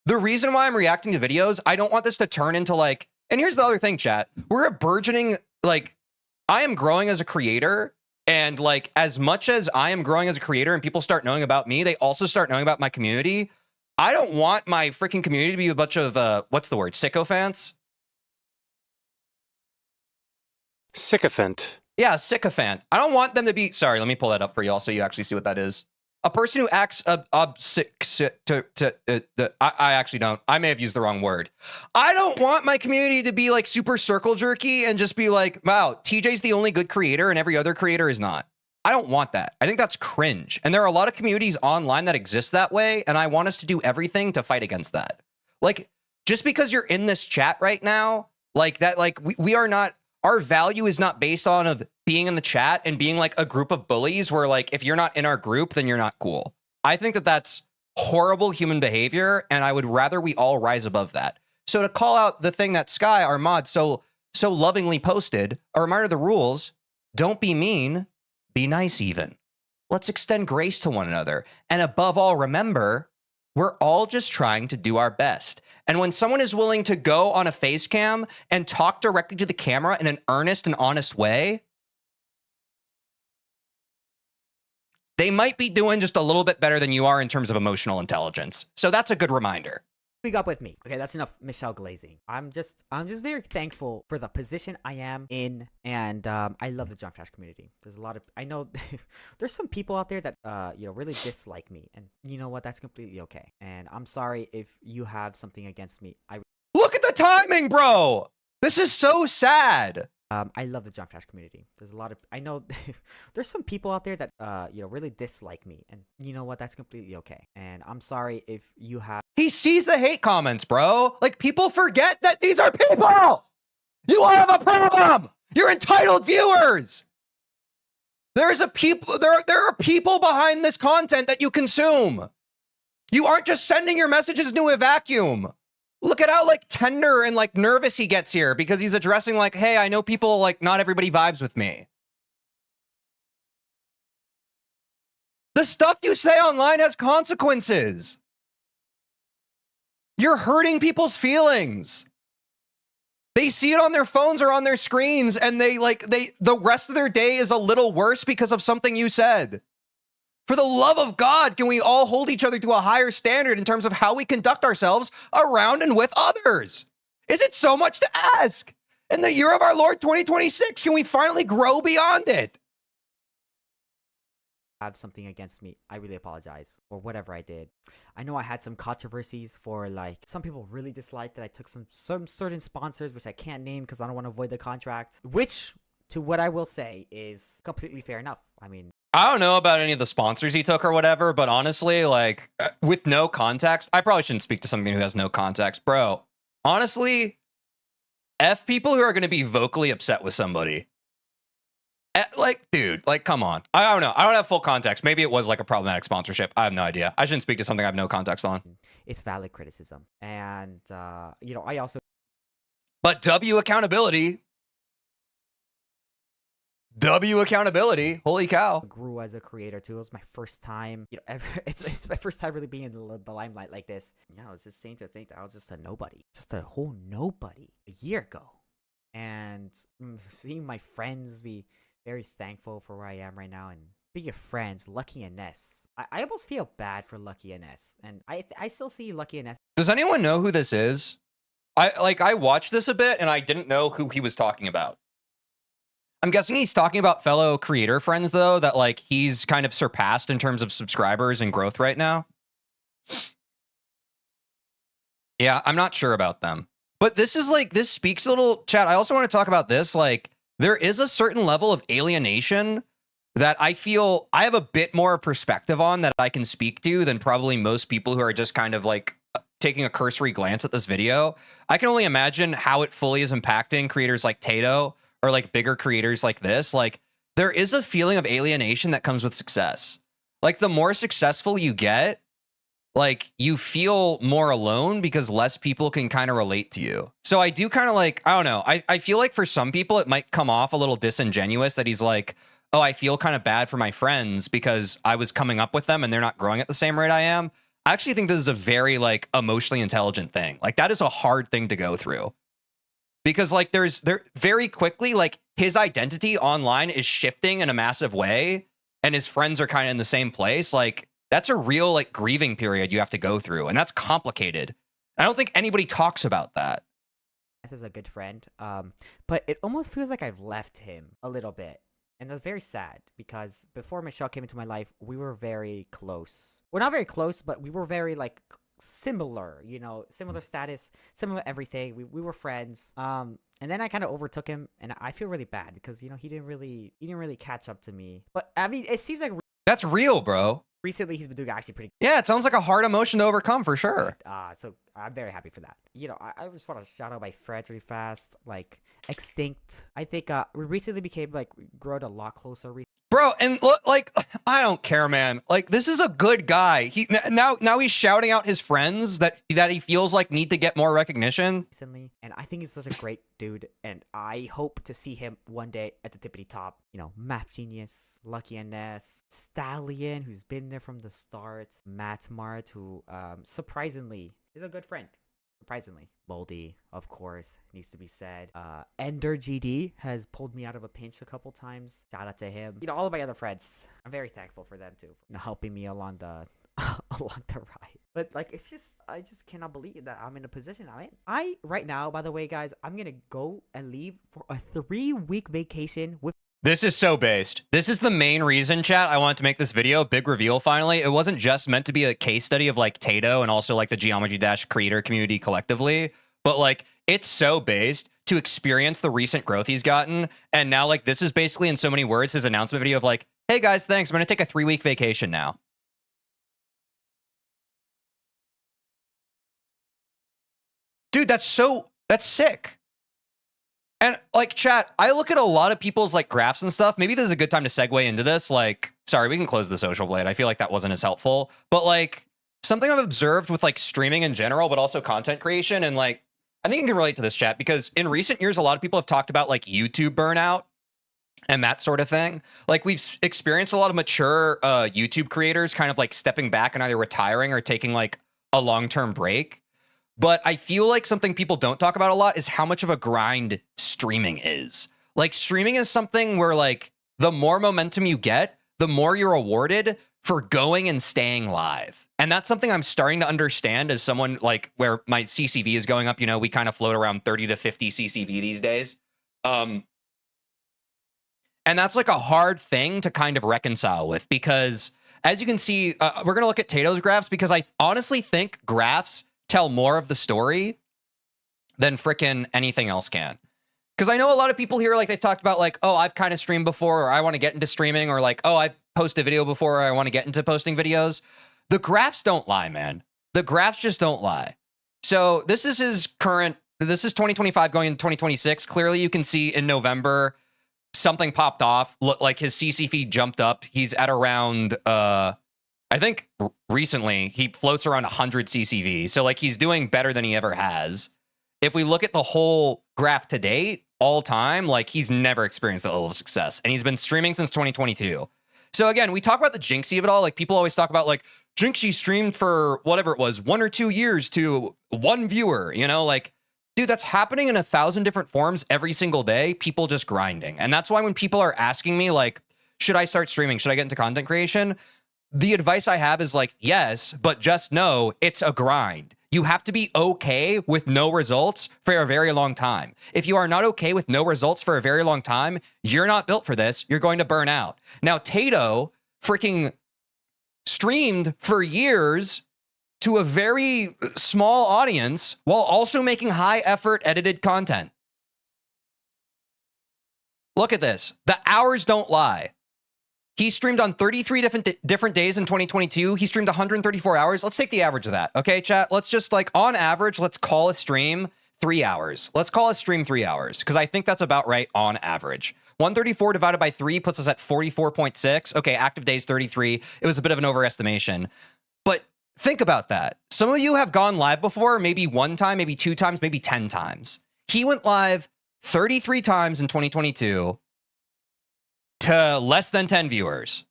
the reason why I'm reacting to videos, I don't want this to turn into, like, and here's the other thing, chat. We're a burgeoning, like, I am growing as a creator, and, like, as much as I am growing as a creator and people start knowing about me, they also start knowing about my community. I don't want my freaking community to be a bunch of, what's the word, sycophants? Sycophant. Yeah, sycophant. I don't want them to be... Sorry, let me pull that up for y'all so you actually see what that is. A person who acts... I actually don't. I may have used the wrong word. I don't want my community to be like super circle jerky and just be like, wow, TJ's the only good creator and every other creator is not. I don't want that. I think that's cringe. And there are a lot of communities online that exist that way, and I want us to do everything to fight against that. Like, just because you're in this chat right now, like that, like we are not... Our value is not based on of being in the chat and being like a group of bullies where like, if you're not in our group, then you're not cool. I think that that's horrible human behavior, and I would rather we all rise above that. So to call out the thing that Sky, our mod, so lovingly posted, a reminder of the rules: don't be mean, be nice even. Let's extend grace to one another. And above all, remember, we're all just trying to do our best. And when someone is willing to go on a face cam and talk directly to the camera in an earnest and honest way, they might be doing just a little bit better than you are in terms of emotional intelligence. So that's a good reminder. Speak up with me. Okay, that's enough Michelle glazing. I'm just very thankful for the position I am in, and I love the Jump Trash community. There's a lot of... I know there's some people out there that you know, really dislike me, and you know what? That's completely okay. And I'm sorry if you have something against me. Look at the timing, bro. This is so sad. I love the Jump Trash community. There's a lot of... I know there's some people out there that you know, really dislike me, and you know what? That's completely okay. And I'm sorry if you have... He sees the hate comments, bro. Like, people forget that these are people. You all have a problem. You're entitled viewers. There are people behind this content that you consume. You aren't just sending your messages into a vacuum. Look at how like tender and like nervous he gets here because he's addressing like, hey, I know people, like, not everybody vibes with me. The stuff you say online has consequences. You're hurting people's feelings. They see it on their phones or on their screens, and the rest of their day is a little worse because of something you said. For the love of God, can we all hold each other to a higher standard in terms of how we conduct ourselves around and with others? Is it so much to ask? In the year of our Lord 2026, can we finally grow beyond it? Have something against me, I really apologize for whatever I did. I know I had some controversies for like some people really disliked that I took some certain sponsors, which I can't name because I don't want to avoid the contract, which to what I will say is completely fair enough. I mean, I don't know about any of the sponsors he took or whatever, but honestly, like with no context, I probably shouldn't speak to somebody who has no context, bro. Honestly, F people who are going to be vocally upset with somebody. Like, dude, like, come on. I don't know. I don't have full context. Maybe it was like a problematic sponsorship. I have no idea. I shouldn't speak to something I have no context on. it's valid criticism. And, you know, I also... But W accountability. W accountability. Holy cow. grew as a creator too. It was my first time, you know, ever. It's my first time really being in the limelight like this. Yeah, I was just saying to think that I was just a nobody, just a whole nobody a year ago. And seeing my friends be very thankful for where I am right now, and speaking of friends, Lucky and Ness, I almost feel bad for Lucky and Ness, and I still see Lucky and Ness. Does anyone know who this is? I watched this a bit and I didn't know who he was talking about. I'm guessing he's talking about fellow creator friends though, that like he's kind of surpassed in terms of subscribers and growth right now. Yeah, I'm not sure about them. But this is like, this speaks a little, chat. I also want to talk about this. Like, there is a certain level of alienation that I feel I have a bit more perspective on that I can speak to than probably most people who are just kind of like taking a cursory glance at this video. I can only imagine how it fully is impacting creators like Tato or like bigger creators like this. Like, there is a feeling of alienation that comes with success. Like, the more successful you get, like, you feel more alone because less people can kind of relate to you. So I do kind of like, I don't know. I feel like for some people, it might come off a little disingenuous that he's like, oh, I feel kind of bad for my friends because I was coming up with them and they're not growing at the same rate I am. I actually think this is a very like emotionally intelligent thing. Like, that is a hard thing to go through because like there very quickly, like his identity online is shifting in a massive way and his friends are kind of in the same place. Like, that's a real like grieving period you have to go through, and that's complicated. I don't think anybody talks about that. Ness is a good friend, but it almost feels like I've left him a little bit. And that's very sad because before Michelle came into my life, we were very close. We're not very close, but we were very like similar, you know, similar status, similar everything. We were friends. And then I kind of overtook him, and I feel really bad because, you know, he didn't really catch up to me. But I mean, it seems like That's real, bro. recently he's been doing actually pretty Yeah, it sounds like a hard emotion to overcome for sure. good. So I'm very happy for that. You know, I just want to shout out my friends really fast, like Extinct. I think we recently became like grown a lot closer. Bro, and look, like, I don't care, man. Like, this is a good guy. He now he's shouting out his friends that he feels like need to get more recognition. Recently, and I think he's such a great dude, and I hope to see him one day at the tippity top. You know, Math Genius, Lucky and Ness, Stallion, who's been there from the start, Matt Mart, who surprisingly is a good friend. Surprisingly, Moldy, of course, needs to be said. Ender GD has pulled me out of a pinch a couple times. Shout out to him. You know, all of my other friends, I'm very thankful for them too, for, you know, helping me along the along the ride. But like, it's just, I just cannot believe that I'm in a position I'm in. Right now, by the way, guys, I'm gonna go and leave for a 3-week vacation with. This is so based. This is the main reason, chat, I wanted to make this video. Big reveal, finally. It wasn't just meant to be a case study of, like, Tato and also, like, the Geometry Dash creator community collectively. But, like, it's so based to experience the recent growth he's gotten. And now, like, this is basically, in so many words, his announcement video of, like, hey, guys, thanks. I'm going to take a 3-week vacation now. Dude, that's sick. And like, chat, I look at a lot of people's like graphs and stuff. Maybe this is a good time to segue into this. Like, sorry, we can close the social blade. I feel like that wasn't as helpful. But like, something I've observed with like streaming in general, but also content creation. And like, I think you can relate to this, chat, because in recent years, a lot of people have talked about like YouTube burnout and that sort of thing. Like, we've experienced a lot of mature YouTube creators kind of like stepping back and either retiring or taking like a long-term break. But I feel like something people don't talk about a lot is how much of a grind streaming is. Like, streaming is something where, like, the more momentum you get, the more you're awarded for going and staying live. And that's something I'm starting to understand as someone, like, where my CCV is going up. You know, we kind of float around 30 to 50 CCV these days. And that's, like, a hard thing to kind of reconcile with, because as you can see, we're going to look at Tato's graphs, because I honestly think graphs tell more of the story than frickin' anything else can. Because I know a lot of people here, like, they talked about, like, oh, I've kind of streamed before, or I want to get into streaming, or like, oh, I've posted a video before, or I want to get into posting videos. The graphs don't lie, man. The graphs just don't lie. So this is his current, this is 2025 going into 2026. Clearly you can see in November, something popped off. Look, like his CC feed jumped up. He's at around, I think recently he floats around 100 CCV. So like he's doing better than he ever has. If we look at the whole graph to date, all time, like he's never experienced that level of success. And he's been streaming since 2022. So again, we talk about the jinxie of it all. Like people always talk about like Jinxie streamed for whatever it was, 1 or 2 years to 1 viewer, you know, like, dude, that's happening in 1,000 different forms every single day. People just grinding. And that's why when people are asking me like, should I start streaming? Should I get into content creation? The advice I have is like, yes, but just know it's a grind. You have to be okay with no results for a very long time. If you are not okay with no results for a very long time, you're not built for this. You're going to burn out. Now, Tato freaking streamed for years to a very small audience while also making high effort edited content. Look at this. The hours don't lie. He streamed on 33 different days in 2022. He streamed 134 hours. Let's take the average of that. Okay, chat? Let's just like on average, let's call a stream 3 hours. Let's call a stream 3 hours because I think that's about right on average. 134 divided by 3 puts us at 44.6. Okay, active days 33. It was a bit of an overestimation. But think about that. Some of you have gone live before, maybe 1 time, maybe 2 times, maybe 10 times. He went live 33 times in 2022 to less than 10 viewers.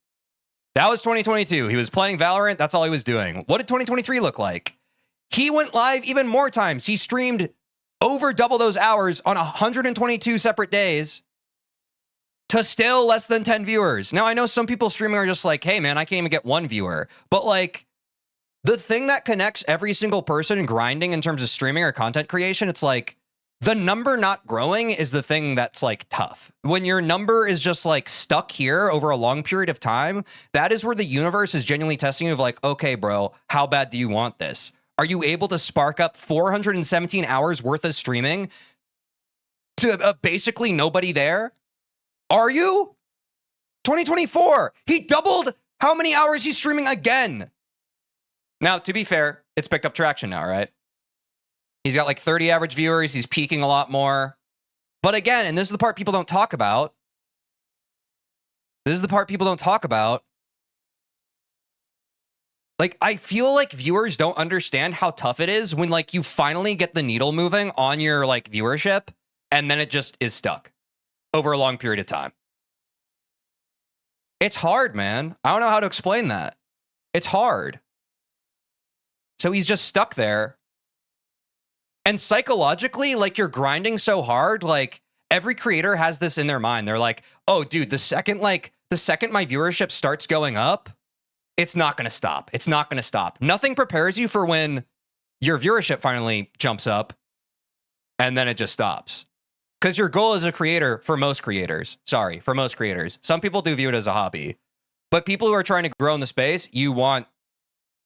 That was 2022. He was playing Valorant. That's all he was doing. What did 2023 look like? He went live even more times. He streamed over double those hours on 122 separate days to still less than 10 viewers. Now, I know some people streaming are just like, hey, man, I can't even get 1 viewer. But like, the thing that connects every single person grinding in terms of streaming or content creation, it's like, the number not growing is the thing that's like tough. When your number is just like stuck here over a long period of time, that is where the universe is genuinely testing you of like, okay, bro, how bad do you want this? Are you able to spark up 417 hours worth of streaming to basically nobody there? Are you? 2024, he doubled how many hours he's streaming again. Now, to be fair, it's picked up traction now, right? He's got like 30 average viewers. He's peaking a lot more. But again, and this is the part people don't talk about. This is the part people don't talk about. Like, I feel like viewers don't understand how tough it is when like you finally get the needle moving on your like viewership and then it just is stuck over a long period of time. It's hard, man. I don't know how to explain that. It's hard. So he's just stuck there. And psychologically, like you're grinding so hard, like every creator has this in their mind. They're like, oh, dude, the second my viewership starts going up, it's not going to stop. It's not going to stop. Nothing prepares you for when your viewership finally jumps up and then it just stops. Because your goal as a creator, for most creators, some people do view it as a hobby, but people who are trying to grow in the space,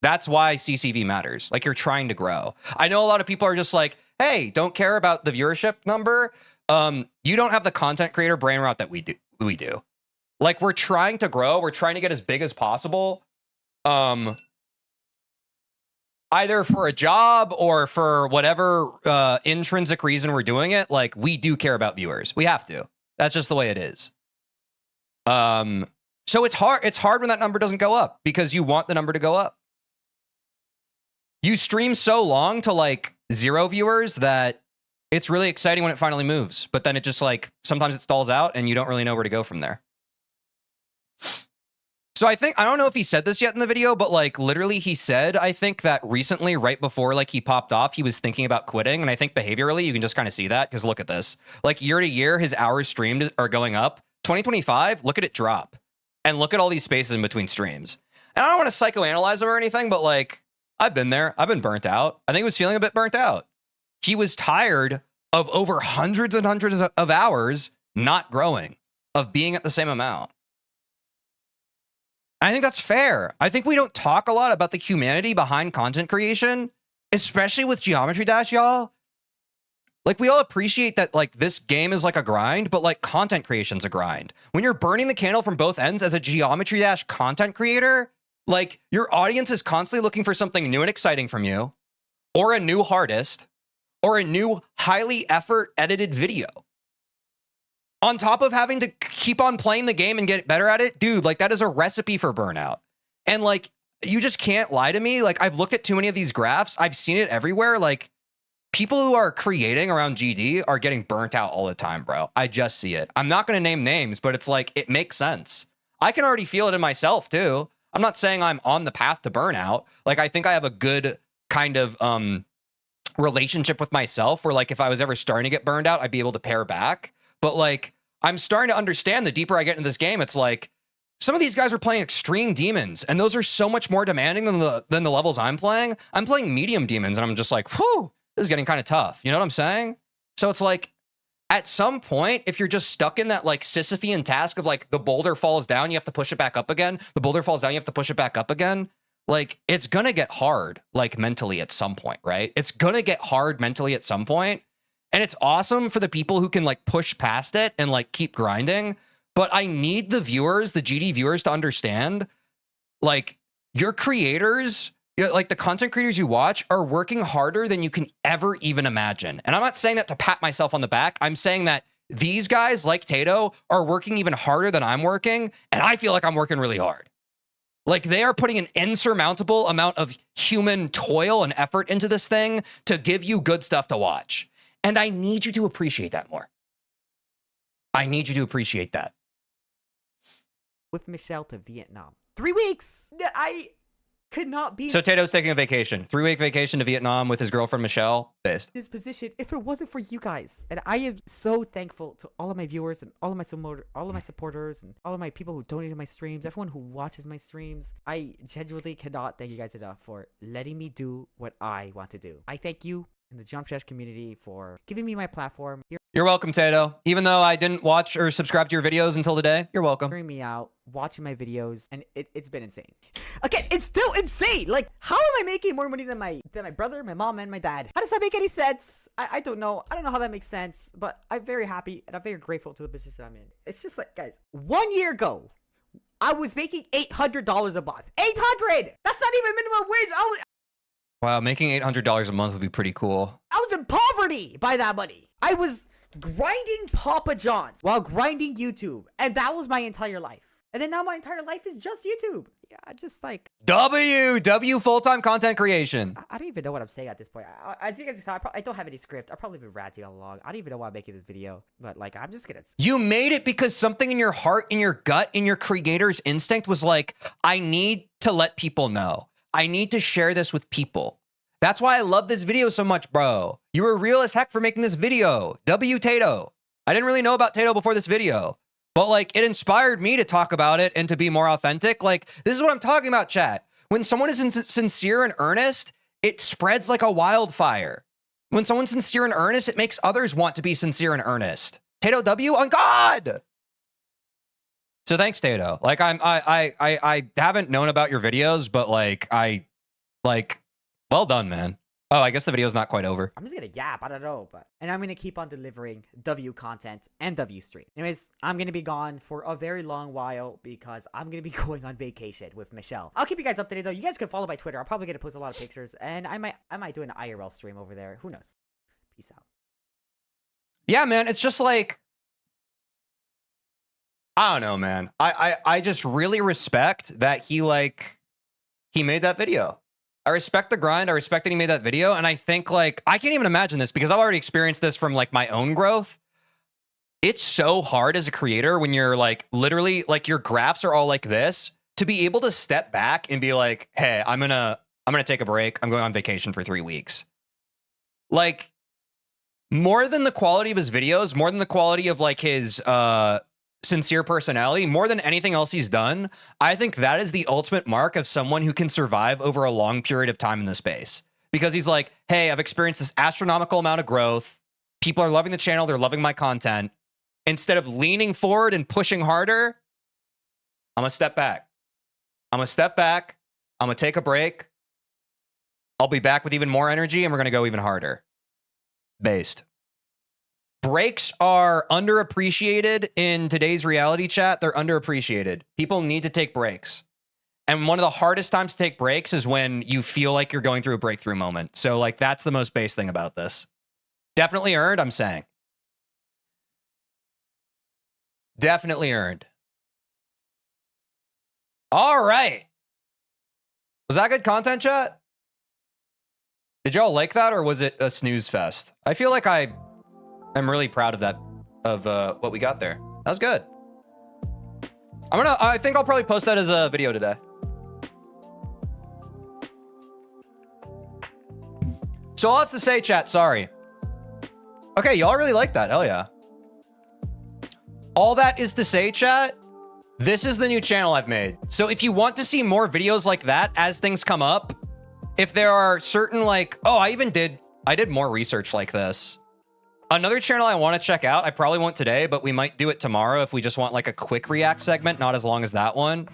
that's why CCV matters. Like you're trying to grow. I know a lot of people are just like, hey, don't care about the viewership number. You don't have the content creator brain rot that we do. Like we're trying to grow. We're trying to get as big as possible. Either for a job or for whatever intrinsic reason we're doing it. Like we do care about viewers. We have to. That's just the way it is. So it's hard. It's hard when that number doesn't go up because you want the number to go up. You stream so long to like 0 viewers that it's really exciting when it finally moves, but then it just like, sometimes it stalls out and you don't really know where to go from there. So I think, I don't know if he said this yet in the video, but like literally he said, I think that recently, right before like he popped off, he was thinking about quitting. And I think behaviorally, you can just kind of see that because look at this. Like year to year, his hours streamed are going up. 2025, look at it drop. And look at all these spaces in between streams. And I don't want to psychoanalyze him or anything, but like, I've been there. I've been burnt out. I think he was feeling a bit burnt out. He was tired of over hundreds and hundreds of hours not growing, of being at the same amount. I think that's fair. I think we don't talk a lot about the humanity behind content creation, especially with Geometry Dash, y'all. Like, we all appreciate that, like, this game is like a grind, but like content creation's a grind. When you're burning the candle from both ends as a Geometry Dash content creator, like, your audience is constantly looking for something new and exciting from you, or a new hardest, or a new highly effort edited video. On top of having to keep on playing the game and get better at it, dude, like that is a recipe for burnout. And like, you just can't lie to me. Like, I've looked at too many of these graphs. I've seen it everywhere. Like, people who are creating around GD are getting burnt out all the time, bro. I just see it. I'm not going to name names, but it's like, it makes sense. I can already feel it in myself too. I'm not saying I'm on the path to burnout. Like, I think I have a good kind of relationship with myself where like, if I was ever starting to get burned out, I'd be able to pare back. But like, I'm starting to understand the deeper I get into this game, it's like some of these guys are playing extreme demons, and those are so much more demanding than the levels I'm playing. I'm playing medium demons, and I'm just like, whew, this is getting kind of tough. You know what I'm saying? So it's like, at some point, if you're just stuck in that like Sisyphean task of like the boulder falls down, you have to push it back up again. The boulder falls down, you have to push it back up again. Like, it's gonna get hard, like mentally at some point, right? It's gonna get hard mentally at some point. And it's awesome for the people who can like push past it and like keep grinding. But I need the viewers, the GD viewers, to understand, like, your creators, like the content creators you watch are working harder than you can ever even imagine. And I'm not saying that to pat myself on the back. I'm saying that these guys like Tato are working even harder than I'm working. And I feel like I'm working really hard. Like, they are putting an insurmountable amount of human toil and effort into this thing to give you good stuff to watch. And I need you to appreciate that more. I need you to appreciate that. With Michelle to Vietnam. 3 weeks! I could not be So Tato's taking a vacation. 3-week vacation to Vietnam with his girlfriend, Michelle. Based. in this position if it wasn't for you guys. And I am so thankful to all of my viewers and all of my supporters and all of my people who donate to my streams, everyone who watches my streams. I genuinely cannot thank you guys enough for letting me do what I want to do. I thank you in the Jump Dash community for giving me my platform, You're welcome, Tato. Even though I didn't watch or subscribe to your videos until today, you're welcome. hearing me out, watching my videos, and it's been insane. Okay, it's still insane. Like, how am I making more money than my brother, my mom, and my dad? How does that make any sense? I don't know. I don't know how that makes sense, but I'm very happy and I'm very grateful to the position I'm in. It's just like, guys, 1 year ago, I was making $800 a month. 800! That's not even minimum wage. Wow, making $800 a month would be pretty cool. I was in poverty by that money. I was grinding Papa John's while grinding YouTube, and that was my entire life. And then now my entire life is just YouTube. Yeah, just like W full-time content creation. I don't even know what I'm saying at this point. As you guys can tell, I don't have any script. I've probably been ranting all along. I don't even know why I'm making this video, but like, I'm just gonna. You made it because something in your heart, in your gut, in your creator's instinct was like, I need to let people know. I need to share this with people. That's why I love this video so much, bro. You were real as heck for making this video. W Tato. I didn't really know about Tato before this video, but like, it inspired me to talk about it and to be more authentic. Like, this is what I'm talking about, chat. When someone is sincere and earnest, it spreads like a wildfire. When someone's sincere and earnest, it makes others want to be sincere and earnest. Tato W on God. So thanks, Tato. Like, I haven't known about your videos, but like, well done, man. Oh, I guess the video's not quite over. I'm just gonna yap. I don't know, and I'm gonna keep on delivering W content and W stream. Anyways, I'm gonna be gone for a very long while because I'm gonna be going on vacation with Michelle. I'll keep you guys updated though. You guys can follow my Twitter. I'm probably gonna post a lot of pictures, and I might do an IRL stream over there. Who knows? Peace out. Yeah, man. It's just like, I don't know, man. I just really respect that he made that video. I respect the grind. I respect that he made that video. And I think like, I can't even imagine this because I've already experienced this from like my own growth. It's so hard as a creator when you're like, literally like your graphs are all like this to be able to step back and be like, hey, I'm gonna take a break. I'm going on vacation for 3 weeks. Like, more than the quality of his videos, more than the quality of like his sincere personality, more than anything else he's done, I think that is the ultimate mark of someone who can survive over a long period of time in the space. Because he's like, hey, I've experienced this astronomical amount of growth. People are loving the channel. They're loving my content. Instead of leaning forward and pushing harder, I'm going to step back. I'm going to step back. I'm going to take a break. I'll be back with even more energy, and we're going to go even harder. Based. Breaks are underappreciated in today's reality chat. They're underappreciated. People need to take breaks. And one of the hardest times to take breaks is when you feel like you're going through a breakthrough moment. So, like, that's the most base thing about this. Definitely earned, I'm saying. Definitely earned. All right. Was that good content, chat? Did y'all like that, or was it a snooze fest? I feel like I'm really proud of that, of what we got there. That was good. I think I'll probably post that as a video today. So lots to say, chat. Sorry. Okay, y'all really like that. Hell yeah. All that is to say, chat, this is the new channel I've made. So if you want to see more videos like that as things come up, if there are certain like, oh, I did more research like this. Another channel I want to check out, I probably won't today, but we might do it tomorrow if we just want like a quick react segment, not as long as that one.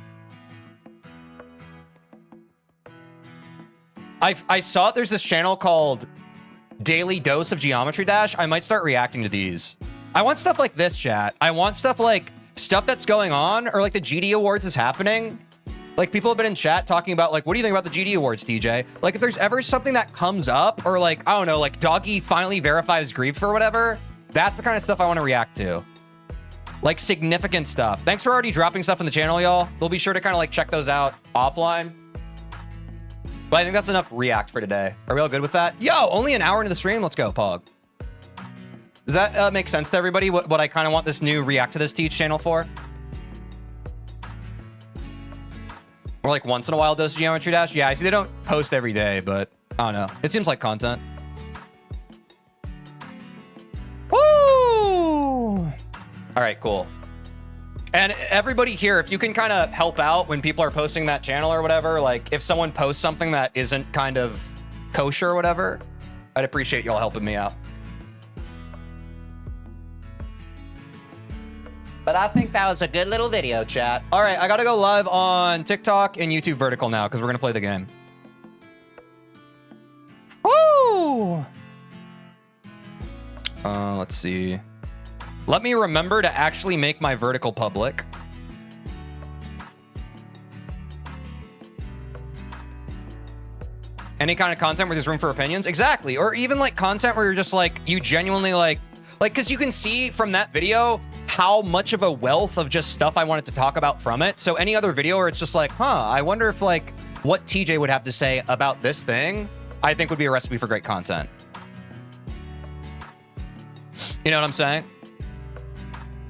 I saw there's this channel called Daily Dose of Geometry Dash. I might start reacting to these. I want stuff like this, chat. I want stuff like stuff that's going on, or like the GD Awards is happening. Like, people have been in chat talking about, like, what do you think about the GD Awards, TJ? Like, if there's ever something that comes up, or like, I don't know, like Doggy finally verifies grief or whatever, that's the kind of stuff I want to react to. Like, significant stuff. Thanks for already dropping stuff in the channel, y'all. We'll be sure to kind of like check those out offline. But I think that's enough react for today. Are we all good with that? Yo, only an hour into the stream? Let's go, Pog. Does that make sense to everybody? What I kind of want this new react to this Teej channel for? Or like once in a while dose of Geometry Dash? Yeah, I see they don't post every day, but I don't know. It seems like content. Woo! All right, cool. And everybody here, if you can kind of help out when people are posting that channel or whatever, like if someone posts something that isn't kind of kosher or whatever, I'd appreciate y'all helping me out. But I think that was a good little video, chat. All right, I gotta go live on TikTok and YouTube Vertical now because we're gonna play the game. Woo! Let's see. Let me remember to actually make my Vertical public. Any kind of content where there's room for opinions? Exactly. Or even like content where you're just like, you genuinely like, because you can see from that video how much of a wealth of just stuff I wanted to talk about from it. So any other video where it's just like, huh, I wonder if like what TJ would have to say about this thing, I think would be a recipe for great content. You know what I'm saying?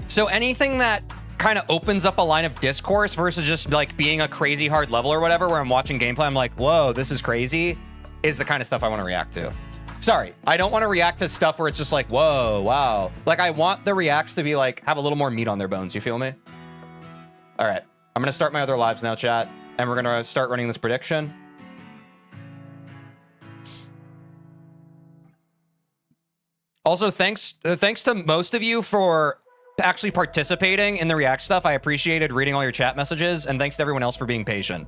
So anything that kind of opens up a line of discourse versus just like being a crazy hard level or whatever, where I'm watching gameplay, I'm like, whoa, this is crazy, is the kind of stuff I want to react to. Sorry, I don't want to react to stuff where it's just like, whoa, wow. Like, I want the reacts to be like, have a little more meat on their bones. You feel me? All right, I'm going to start my other lives now, chat. And we're going to start running this prediction. Also, thanks to most of you for actually participating in the react stuff. I appreciated reading all your chat messages. And thanks to everyone else for being patient.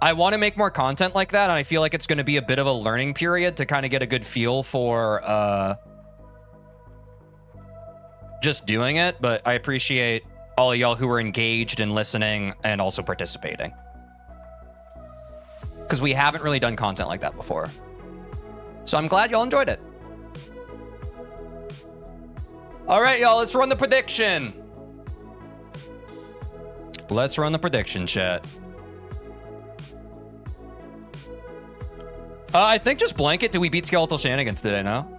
I want to make more content like that, and I feel like it's going to be a bit of a learning period to kind of get a good feel for just doing it, but I appreciate all of y'all who were engaged and listening and also participating. Because we haven't really done content like that before. So I'm glad y'all enjoyed it. All right, y'all, let's run the prediction. Let's run the prediction, chat. I think just blanket, do we beat Skeletal Shenanigans today, no?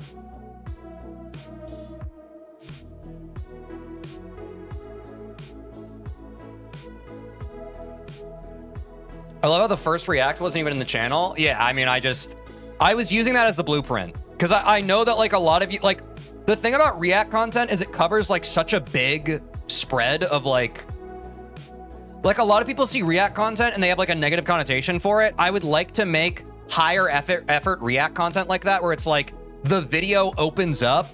I love how the first react wasn't even in the channel. Yeah, I mean, I was using that as the blueprint because I know that like a lot of you, like the thing about react content is it covers like such a big spread of like a lot of people see react content and they have like a negative connotation for it. I would like to make higher effort react content like that, where it's like the video opens up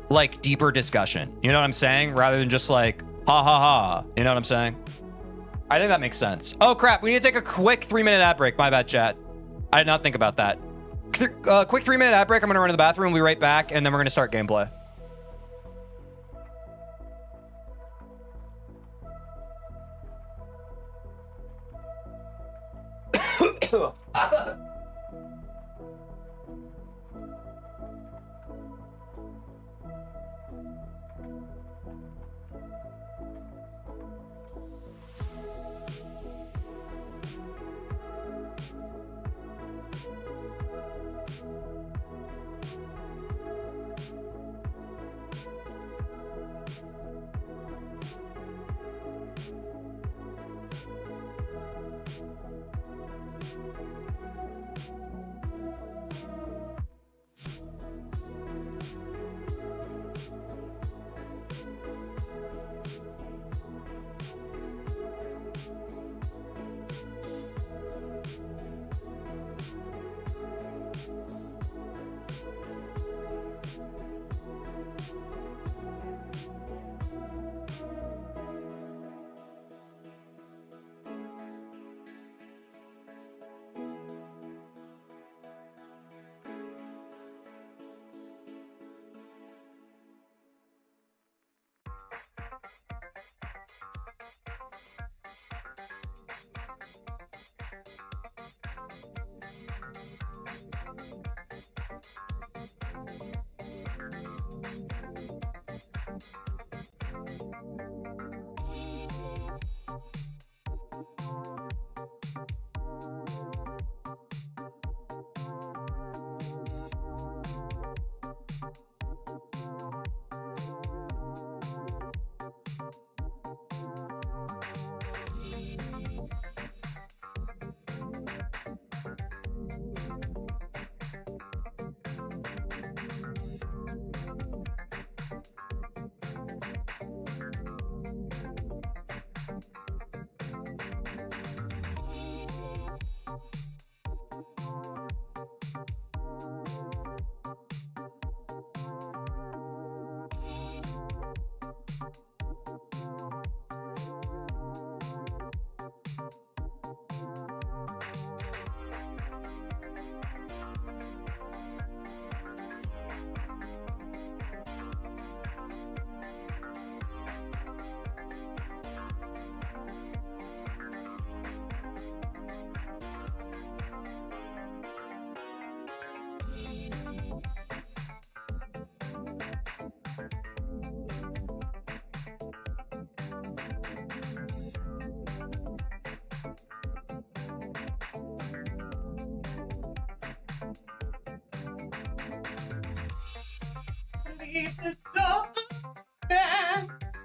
like deeper discussion. You know what I'm saying? Rather than just like, ha ha ha. You know what I'm saying? I think that makes sense. Oh crap, we need to take a quick 3-minute ad break. My bad, chat. I did not think about that. Quick 3-minute ad break. I'm gonna run to the bathroom. We'll be right back, and then we're gonna start gameplay.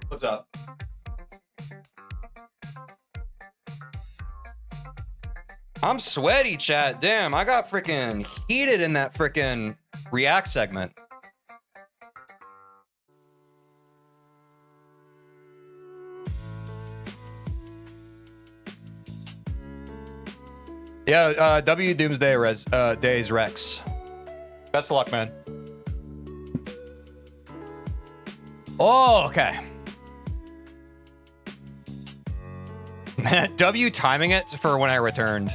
What's up? I'm sweaty, chat. Damn, I got freaking heated in that freaking React segment. Yeah, W Doomsday Days Rex. Best of luck, man. Oh, okay. W timing it for when I returned.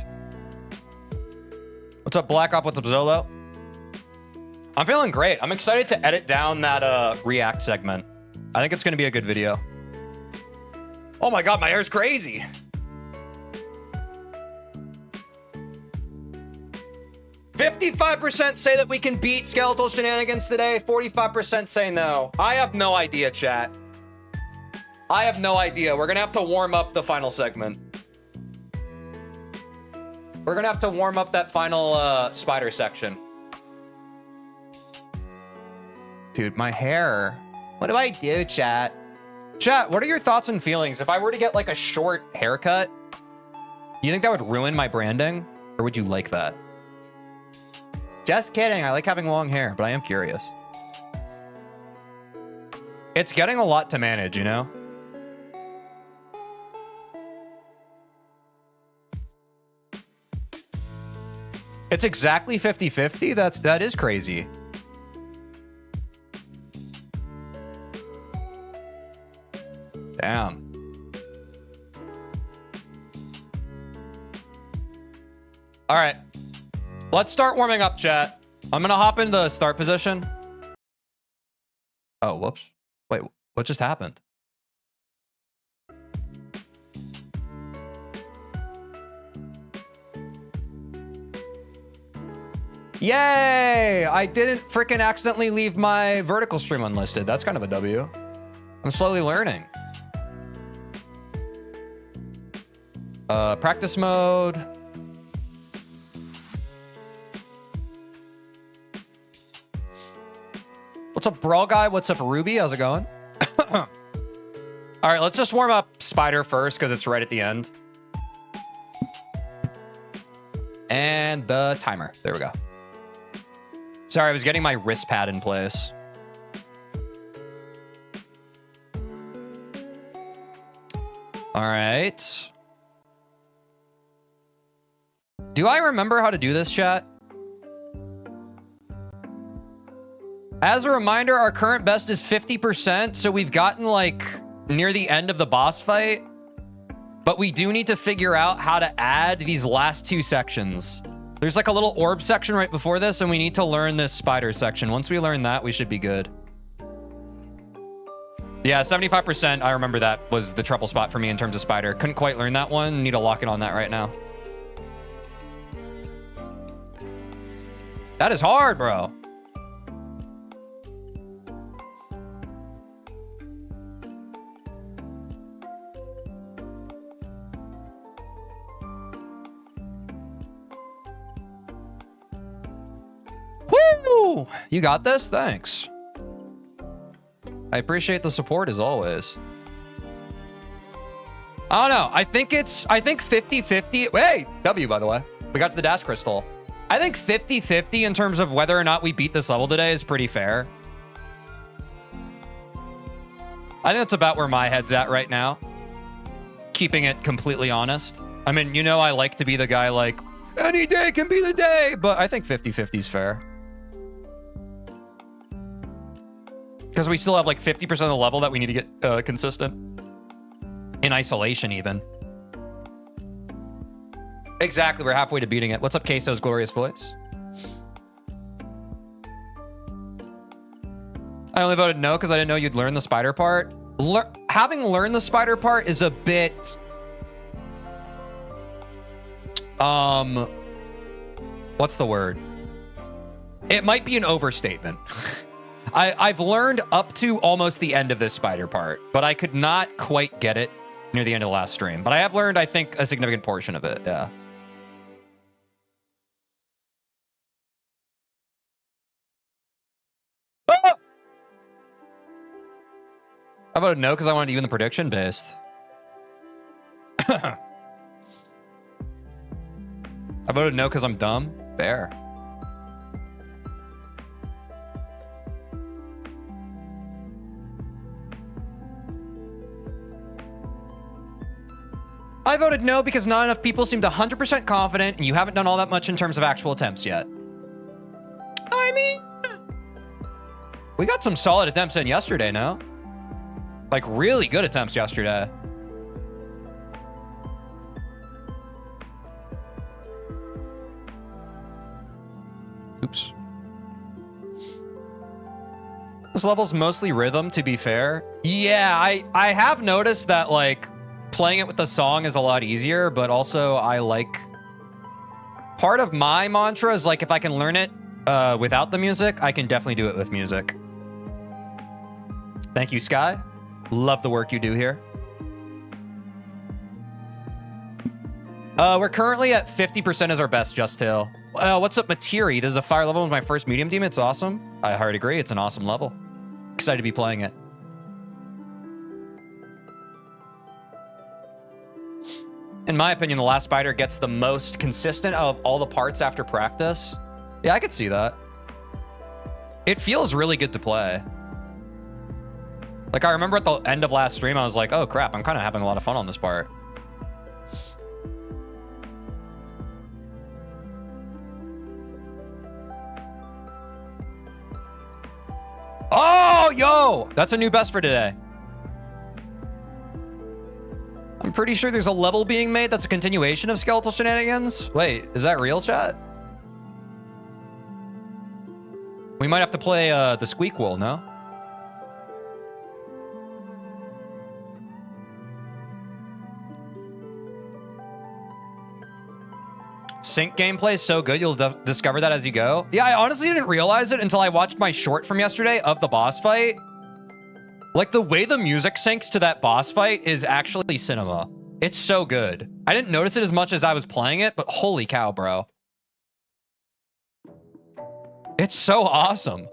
What's up, Black Op? What's up, Zolo? I'm feeling great. I'm excited to edit down that React segment. I think it's going to be a good video. Oh my God, my hair's crazy. "55% say that we can beat Skeletal Shenanigans today. 45% say no. I have no idea, chat. I have no idea. We're going to have to warm up the final segment. We're going to have to warm up that final spider section. Dude, my hair. What do I do, chat? Chat, what are your thoughts and feelings? If I were to get like a short haircut, Do you think that would ruin my branding? Or would you like that? Just kidding. I like having long hair, but I am curious. It's getting a lot to manage, you know? It's exactly 50-50. That is crazy. Damn. All right. Let's start warming up, chat. I'm gonna hop into the start position. Oh, whoops. Wait, what just happened? Yay! I didn't freaking accidentally leave my vertical stream unlisted. That's kind of a W. I'm slowly learning. Practice mode. What's up, Brawl Guy? What's up, Ruby? How's it going? All right, let's just warm up Spider first because it's right at the end. And the timer. There we go. Sorry, I was getting my wrist pad in place. All right. Do I remember how to do this, chat? As a reminder, our current best is 50%, so we've gotten like near the end of the boss fight, but we do need to figure out how to add these last two sections. There's like a little orb section right before this, and we need to learn this spider section. Once we learn that, we should be good. Yeah, 75%, I remember that was the trouble spot for me in terms of spider. Couldn't quite learn that one. Need to lock in on that right now. That is hard, bro. Woo! You got this? Thanks. I appreciate the support as always. I don't know. I think 50-50. Hey, W, by the way. We got the dash crystal. I think 50-50 in terms of whether or not we beat this level today is pretty fair. I think that's about where my head's at right now. Keeping it completely honest. I mean, you know, I like to be the guy like, any day can be the day, but I think 50-50 is fair. Because we still have like 50% of the level that we need to get consistent. In isolation, even. Exactly, we're halfway to beating it. What's up, Queso's glorious voice? I only voted no because I didn't know you'd learn the spider part. Having learned the spider part is a bit... What's the word? It might be an overstatement. I've learned up to almost the end of this spider part, but I could not quite get it near the end of the last stream. But I have learned, I think, a significant portion of it, yeah. Ah! I voted no because I wanted to even the prediction based. I voted no because I'm dumb. Fair. I voted no because not enough people seemed 100% confident and you haven't done all that much in terms of actual attempts yet. I mean, we got some solid attempts in yesterday, no? Like really good attempts yesterday. Oops. This level's mostly rhythm, to be fair. Yeah, I have noticed that, like, playing it with the song is a lot easier, but also I like... Part of my mantra is, like, if I can learn it without the music, I can definitely do it with music. Thank you, Sky. Love the work you do here. We're currently at 50% as our best, Just Hill. What's up, Materi? This is a fire level with my first medium team. It's awesome. I hard agree. It's an awesome level. Excited to be playing it. In my opinion, the last spider gets the most consistent of all the parts after practice. Yeah, I could see that. It feels really good to play. Like, I remember at the end of last stream, I was like, oh crap, I'm kind of having a lot of fun on this part. Oh, yo! That's a new best for today. I'm pretty sure there's a level being made that's a continuation of Skeletal Shenanigans. Wait, is that real, chat? We might have to play the Squeak Wool, no? Sync gameplay is so good, you'll discover that as you go. Yeah, I honestly didn't realize it until I watched my short from yesterday of the boss fight. Like, the way the music syncs to that boss fight is actually cinema. It's so good. I didn't notice it as much as I was playing it, but holy cow, bro. It's so awesome.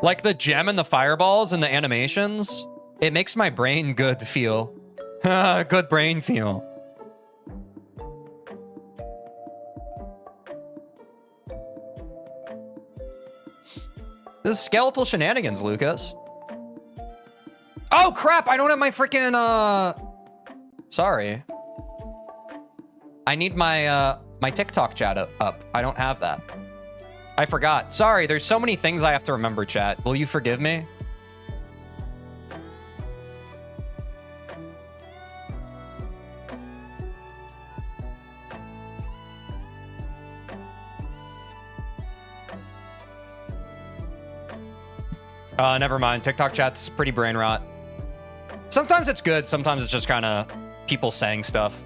Like, the gem and the fireballs and the animations, it makes my brain good feel. Good brain feel. This is Skeletal Shenanigans, Lucas. Oh, crap! I don't have my freaking, Sorry. I need my, my TikTok chat up. I don't have that. I forgot. Sorry, there's so many things I have to remember, chat. Will you forgive me? Never mind. TikTok chat's pretty brain rot. Sometimes it's good. Sometimes it's just kind of people saying stuff.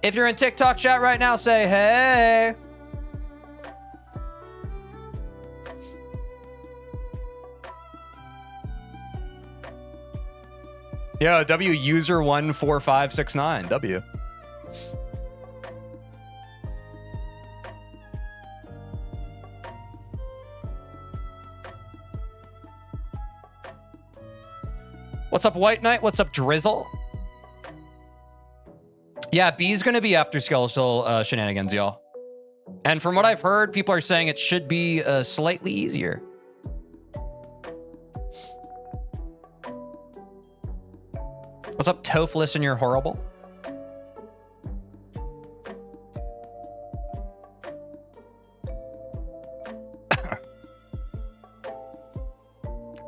If you're in TikTok chat right now, say hey. Yeah, W user 14569. W. What's up, White Knight? What's up, Drizzle? Yeah, B's gonna be after Skeletal Shenanigans, y'all. And from what I've heard, people are saying it should be slightly easier. What's up, Tophless, and you're horrible?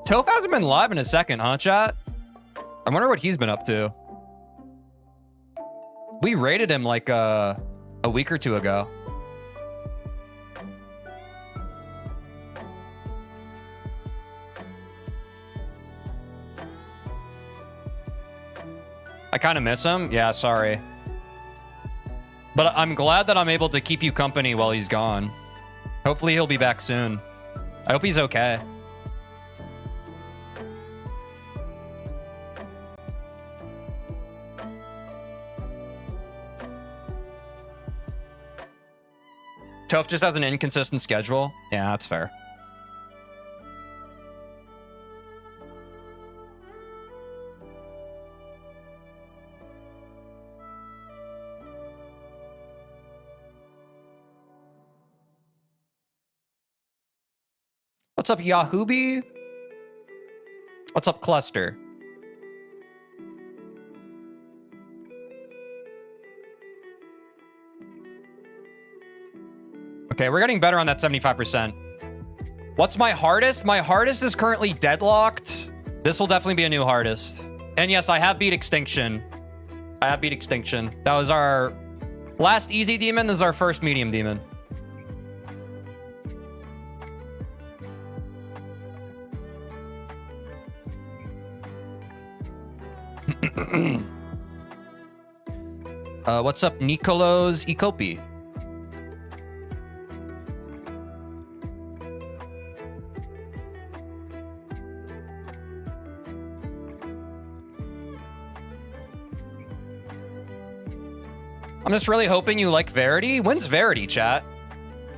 Toph hasn't been live in a second, huh, chat? I wonder what he's been up to. We raided him like a week or two ago. I kind of miss him. Yeah, sorry. But I'm glad that I'm able to keep you company while he's gone. Hopefully he'll be back soon. I hope he's okay. Toph just has an inconsistent schedule. Yeah, that's fair. What's up, Yahoobi? What's up, Cluster? Okay, we're getting better on that 75%. What's my hardest? My hardest is currently deadlocked. This will definitely be a new hardest. And yes, I have beat Extinction. I have beat Extinction. That was our last easy demon. This is our first medium demon. What's up, Nikolos Ikopi? I'm just really hoping you like Verity. When's Verity, chat?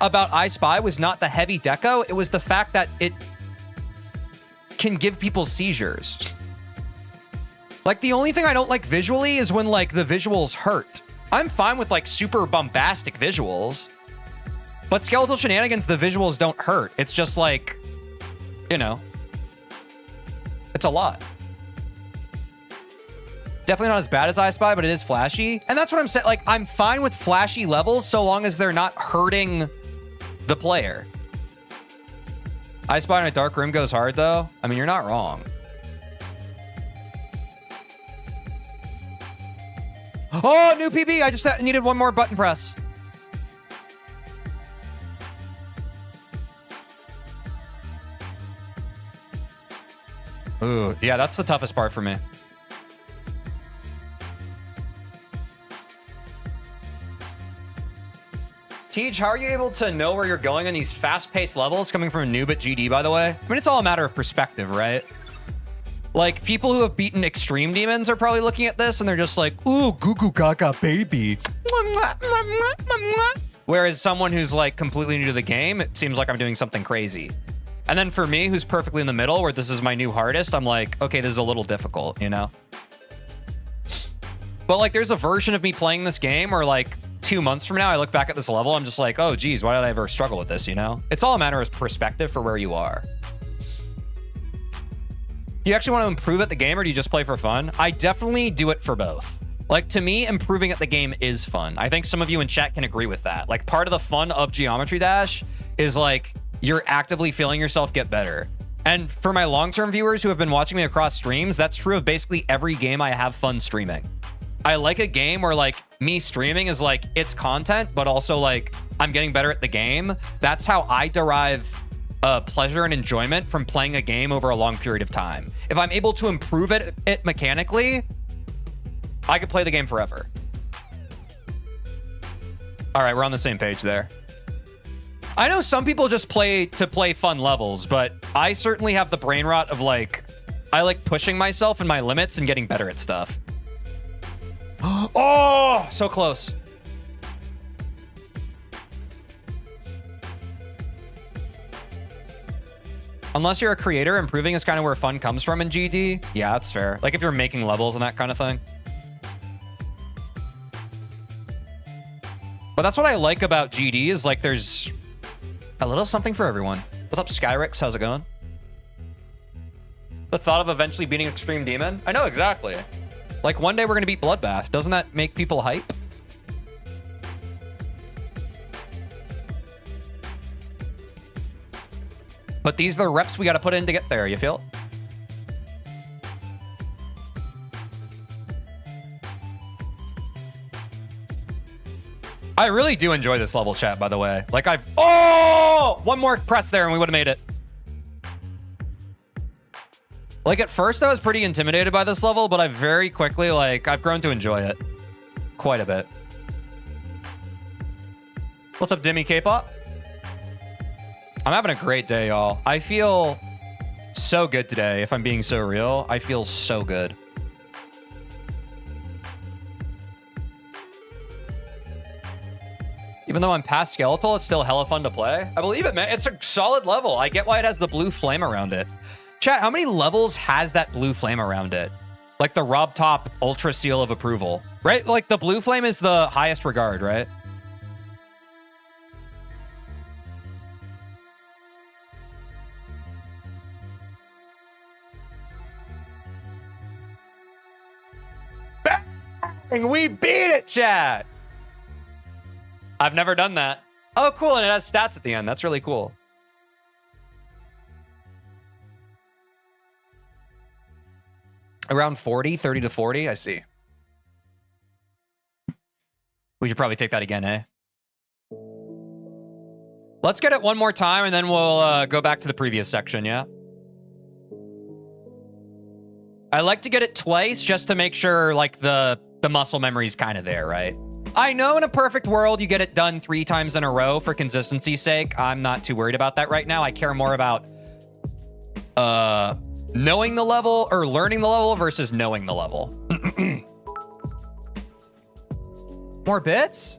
about I Spy was not the heavy deco. It was the fact that it can give people seizures. Like, the only thing I don't like visually is when, like, the visuals hurt. I'm fine with, like, super bombastic visuals. But Skeletal Shenanigans, the visuals don't hurt. It's just, like, you know, it's a lot. Definitely not as bad as I Spy, but it is flashy. And that's what I'm saying. Like, I'm fine with flashy levels so long as they're not hurting the player. I Spy in a dark room goes hard, though. I mean, you're not wrong. Oh, new PB. I just needed one more button press. Ooh, yeah, that's the toughest part for me. Teej, how are you able to know where you're going in these fast-paced levels coming from a noob at GD, by the way? I mean, it's all a matter of perspective, right? Like, people who have beaten extreme demons are probably looking at this and they're just like, ooh, goo goo gaga baby. Whereas someone who's like completely new to the game, it seems like I'm doing something crazy. And then for me, who's perfectly in the middle, where this is my new hardest, I'm like, okay, this is a little difficult, you know? But like, there's a version of me playing this game where like 2 months from now, I look back at this level, I'm just like, oh geez, why did I ever struggle with this, you know? It's all a matter of perspective for where you are. Do you actually want to improve at the game or do you just play for fun? I definitely do it for both. Like, to me, improving at the game is fun. I think some of you in chat can agree with that. Like, part of the fun of Geometry Dash is like, you're actively feeling yourself get better. And for my long-term viewers who have been watching me across streams, that's true of basically every game I have fun streaming. I like a game where like me streaming is like, it's content, but also like I'm getting better at the game. That's how I derive pleasure and enjoyment from playing a game over a long period of time. If I'm able to improve it mechanically, I could play the game forever. All right, we're on the same page there. I know some people just play to play fun levels, but I certainly have the brain rot of like, I like pushing myself and my limits and getting better at stuff. Oh, so close. Unless you're a creator, improving is kind of where fun comes from in GD. Yeah, that's fair. Like if you're making levels and that kind of thing. But that's what I like about GD is like there's a little something for everyone. What's up, Skyrix? How's it going? The thought of eventually beating Extreme Demon? I know exactly. Like one day we're going to beat Bloodbath. Doesn't that make people hype? But these are the reps we got to put in to get there. You feel? I really do enjoy this level, chat, by the way. Like oh, one more press there and we would have made it. Like at first I was pretty intimidated by this level, but I very quickly, like, I've grown to enjoy it quite a bit. What's up, Dimmy K-pop? I'm having a great day, y'all. I feel so good today, if I'm being so real. I feel so good. Even though I'm past Skeletal, it's still hella fun to play. I believe it, man. It's a solid level. I get why it has the blue flame around it. Chat, how many levels has that blue flame around it? Like the Rob Top Ultra Seal of Approval, right? Like the blue flame is the highest regard, right? Bang! We beat it, chat! I've never done that. Oh, cool, and it has stats at the end. That's really cool. Around 40, 30 to 40, I see. We should probably take that again, eh? Let's get it one more time, and then we'll go back to the previous section, yeah? I like to get it twice just to make sure, like, the muscle memory is kind of there, right? I know in a perfect world, you get it done 3 times in a row for consistency's sake. I'm not too worried about that right now. I care more about knowing the level or learning the level versus knowing the level. More bits?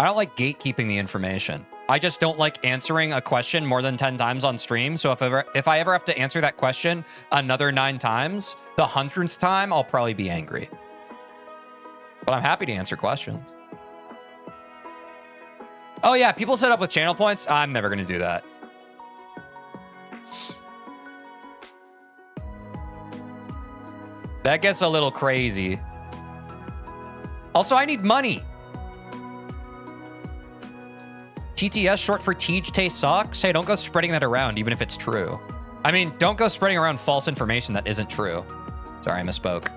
I don't like gatekeeping the information. I just don't like answering a question more than 10 times on stream. So if I ever have to answer that question another 9 times, the 100th time, I'll probably be angry. But I'm happy to answer questions. Oh yeah, people set up with channel points. I'm never going to do that. That gets a little crazy. Also, I need money. TTS short for Teej Taste Sucks? Hey, don't go spreading that around, even if it's true. I mean, don't go spreading around false information that isn't true. Sorry, I misspoke.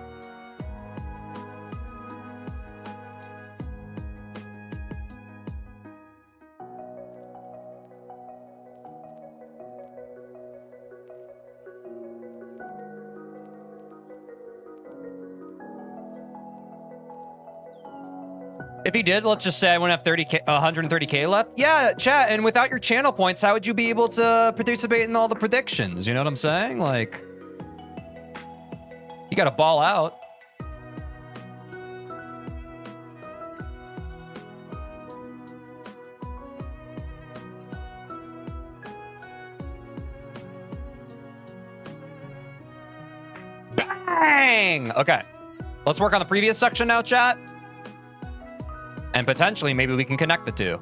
If he did, let's just say I wouldn't have 130K left. Yeah, chat, and without your channel points, how would you be able to participate in all the predictions? You know what I'm saying? Like, you gotta ball out. Bang! Okay, let's work on the previous section now, chat. And potentially, maybe we can connect the two.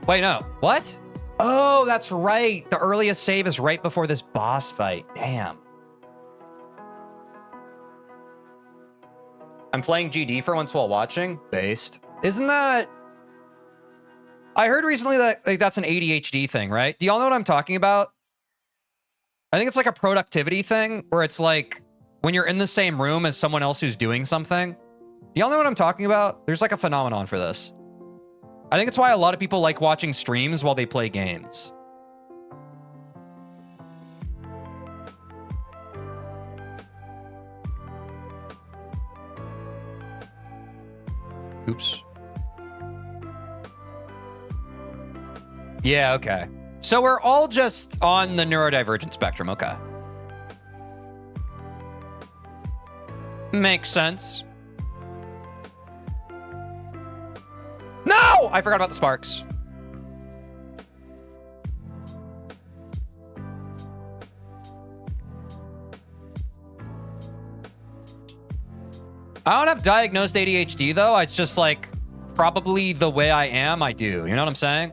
Wait, no. What? Oh, that's right. The earliest save is right before this boss fight. Damn. I'm playing GD for once while watching. Based. Isn't that... I heard recently that like, that's an ADHD thing, right? Do y'all know what I'm talking about? I think it's like a productivity thing where it's like when you're in the same room as someone else who's doing something. Y'all know what I'm talking about? There's like a phenomenon for this. I think it's why a lot of people like watching streams while they play games. Oops. Yeah, okay. So we're all just on the neurodivergent spectrum, okay. Makes sense. No! I forgot about the sparks. I don't have diagnosed ADHD though. It's just like probably the way I am, I do. You know what I'm saying?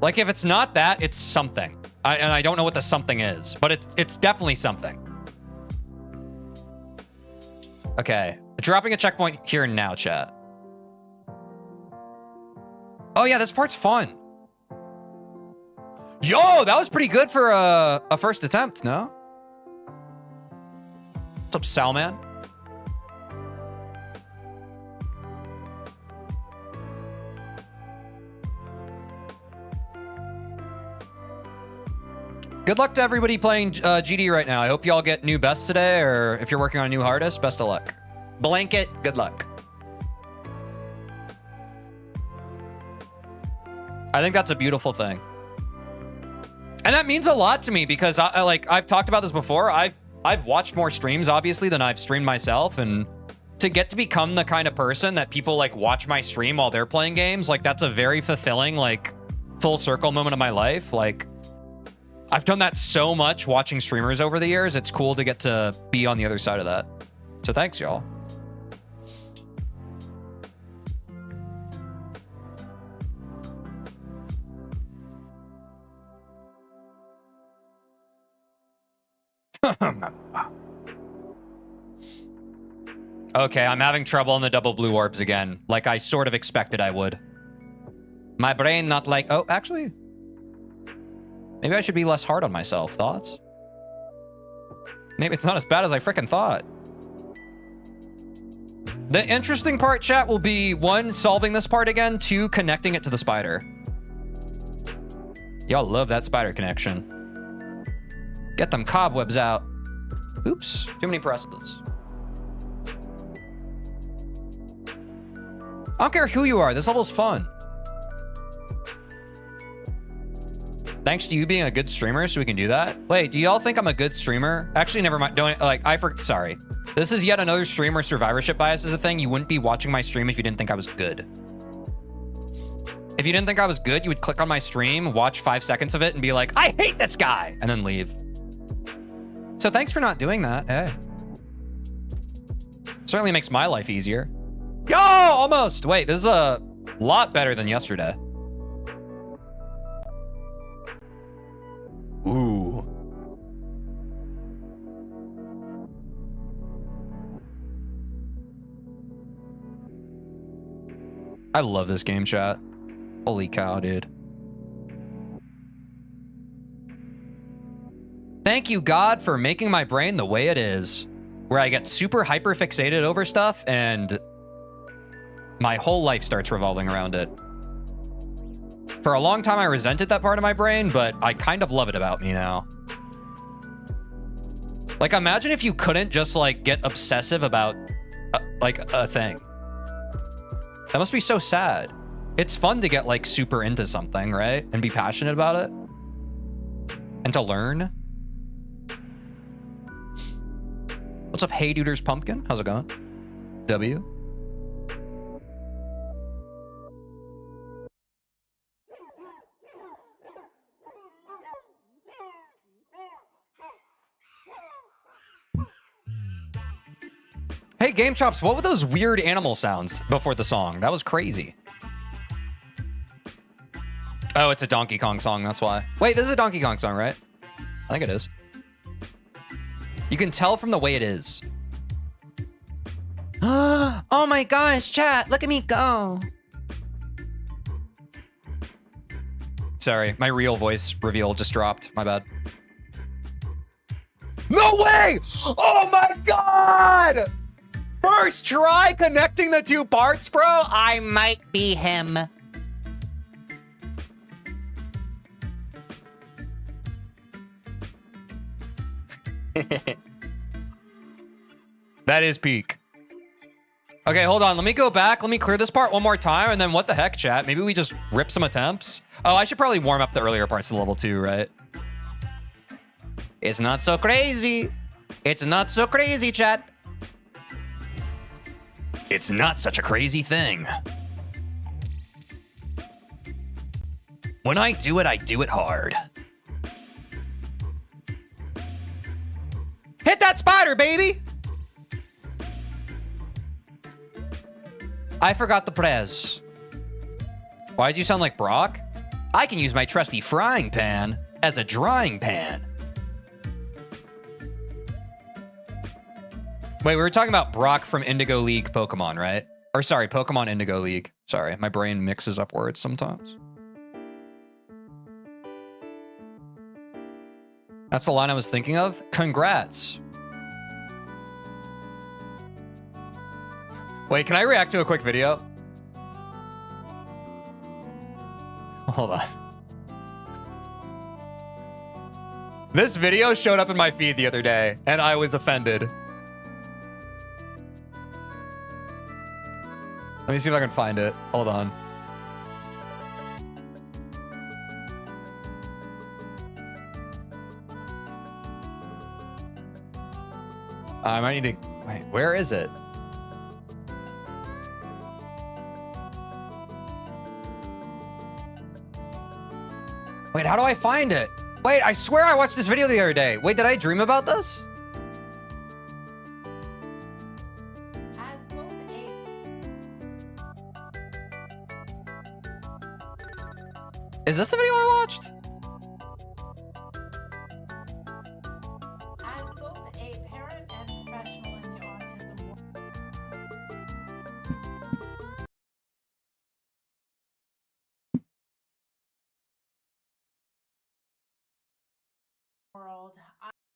Like if it's not that, it's something. And I don't know what the something is, but it's definitely something. Okay, dropping a checkpoint here now, chat. Oh yeah, this part's fun. Yo, that was pretty good for a first attempt, no? What's up, Salman? Good luck to everybody playing GD right now. I hope you all get new bests today, or if you're working on a new hardest, best of luck. Blanket, good luck. I think that's a beautiful thing. And that means a lot to me because I've talked about this before. I've watched more streams, obviously, than I've streamed myself. And to get to become the kind of person that people like watch my stream while they're playing games, like that's a very fulfilling, like full circle moment of my life. Like, I've done that so much watching streamers over the years. It's cool to get to be on the other side of that. So thanks, y'all. Okay, I'm having trouble on the double blue orbs again, like I sort of expected I would. My brain not like, oh, actually... Maybe I should be less hard on myself. Thoughts? Maybe it's not as bad as I freaking thought. The interesting part, chat, will be 1, solving this part again, 2, connecting it to the spider. Y'all love that spider connection. Get them cobwebs out. Oops, too many precedents. I don't care who you are. This level's fun. Thanks to you being a good streamer, so we can do that. Wait, do y'all think I'm a good streamer? Actually, never mind. Don't, like, sorry. This is yet another stream where survivorship bias is a thing. You wouldn't be watching my stream if you didn't think I was good. If you didn't think I was good, you would click on my stream, watch 5 seconds of it, and be like, I hate this guy, and then leave. So thanks for not doing that. Hey. Certainly makes my life easier. Yo, almost. Wait, this is a lot better than yesterday. Ooh. I love this game, chat. Holy cow, dude. Thank you, God, for making my brain the way it is, where I get super hyper fixated over stuff and my whole life starts revolving around it. For a long time, I resented that part of my brain, but I kind of love it about me now. Like, imagine if you couldn't just, like, get obsessive about, like, a thing. That must be so sad. It's fun to get, like, super into something, right? And be passionate about it. And to learn. What's up, Hey Duder's Pumpkin? How's it going? W. Hey, Game Chops, what were those weird animal sounds before the song? That was crazy. Oh, it's a Donkey Kong song, that's why. Wait, this is a Donkey Kong song, right? I think it is. You can tell from the way it is. Oh my gosh, chat, look at me go. Sorry, my real voice reveal just dropped. My bad. No way! Oh my god! First try connecting the two parts, bro. I might be him. That is peak. Okay, hold on. Let me go back. Let me clear this part one more time. And then what the heck, chat? Maybe we just rip some attempts. Oh, I should probably warm up the earlier parts of level 2, right? It's not so crazy. It's not so crazy, chat. It's not such a crazy thing. When I do it hard. Hit that spider, baby! I forgot the prez. Why did you sound like Brock? I can use my trusty frying pan as a drying pan. Wait, we were talking about Brock from Indigo League Pokemon, right? Or sorry, Pokemon Indigo League. Sorry, my brain mixes up words sometimes. That's the line I was thinking of. Congrats. Wait, can I react to a quick video? Hold on. This video showed up in my feed the other day, and I was offended. Let me see if I can find it. Hold on. I might need to... Wait, where is it? Wait, how do I find it? Wait, I swear I watched this video the other day. Wait, did I dream about this? As both Is this the video I watched? a parent and professional in the autism world.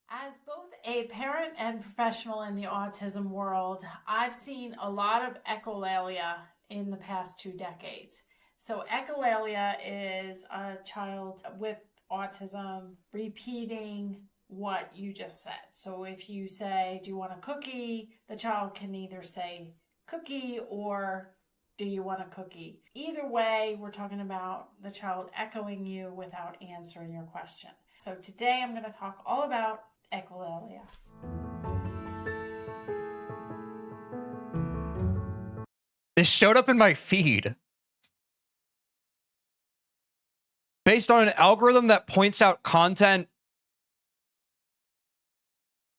As both a parent and professional in the autism world, I've seen a lot of echolalia in the past 2 decades. So echolalia is a child with autism repeating what you just said. So if you say, do you want a cookie? The child can either say cookie or do you want a cookie? Either way, we're talking about the child echoing you without answering your question. So today I'm going to talk all about echolalia. It showed up in my feed. Based on an algorithm that points out content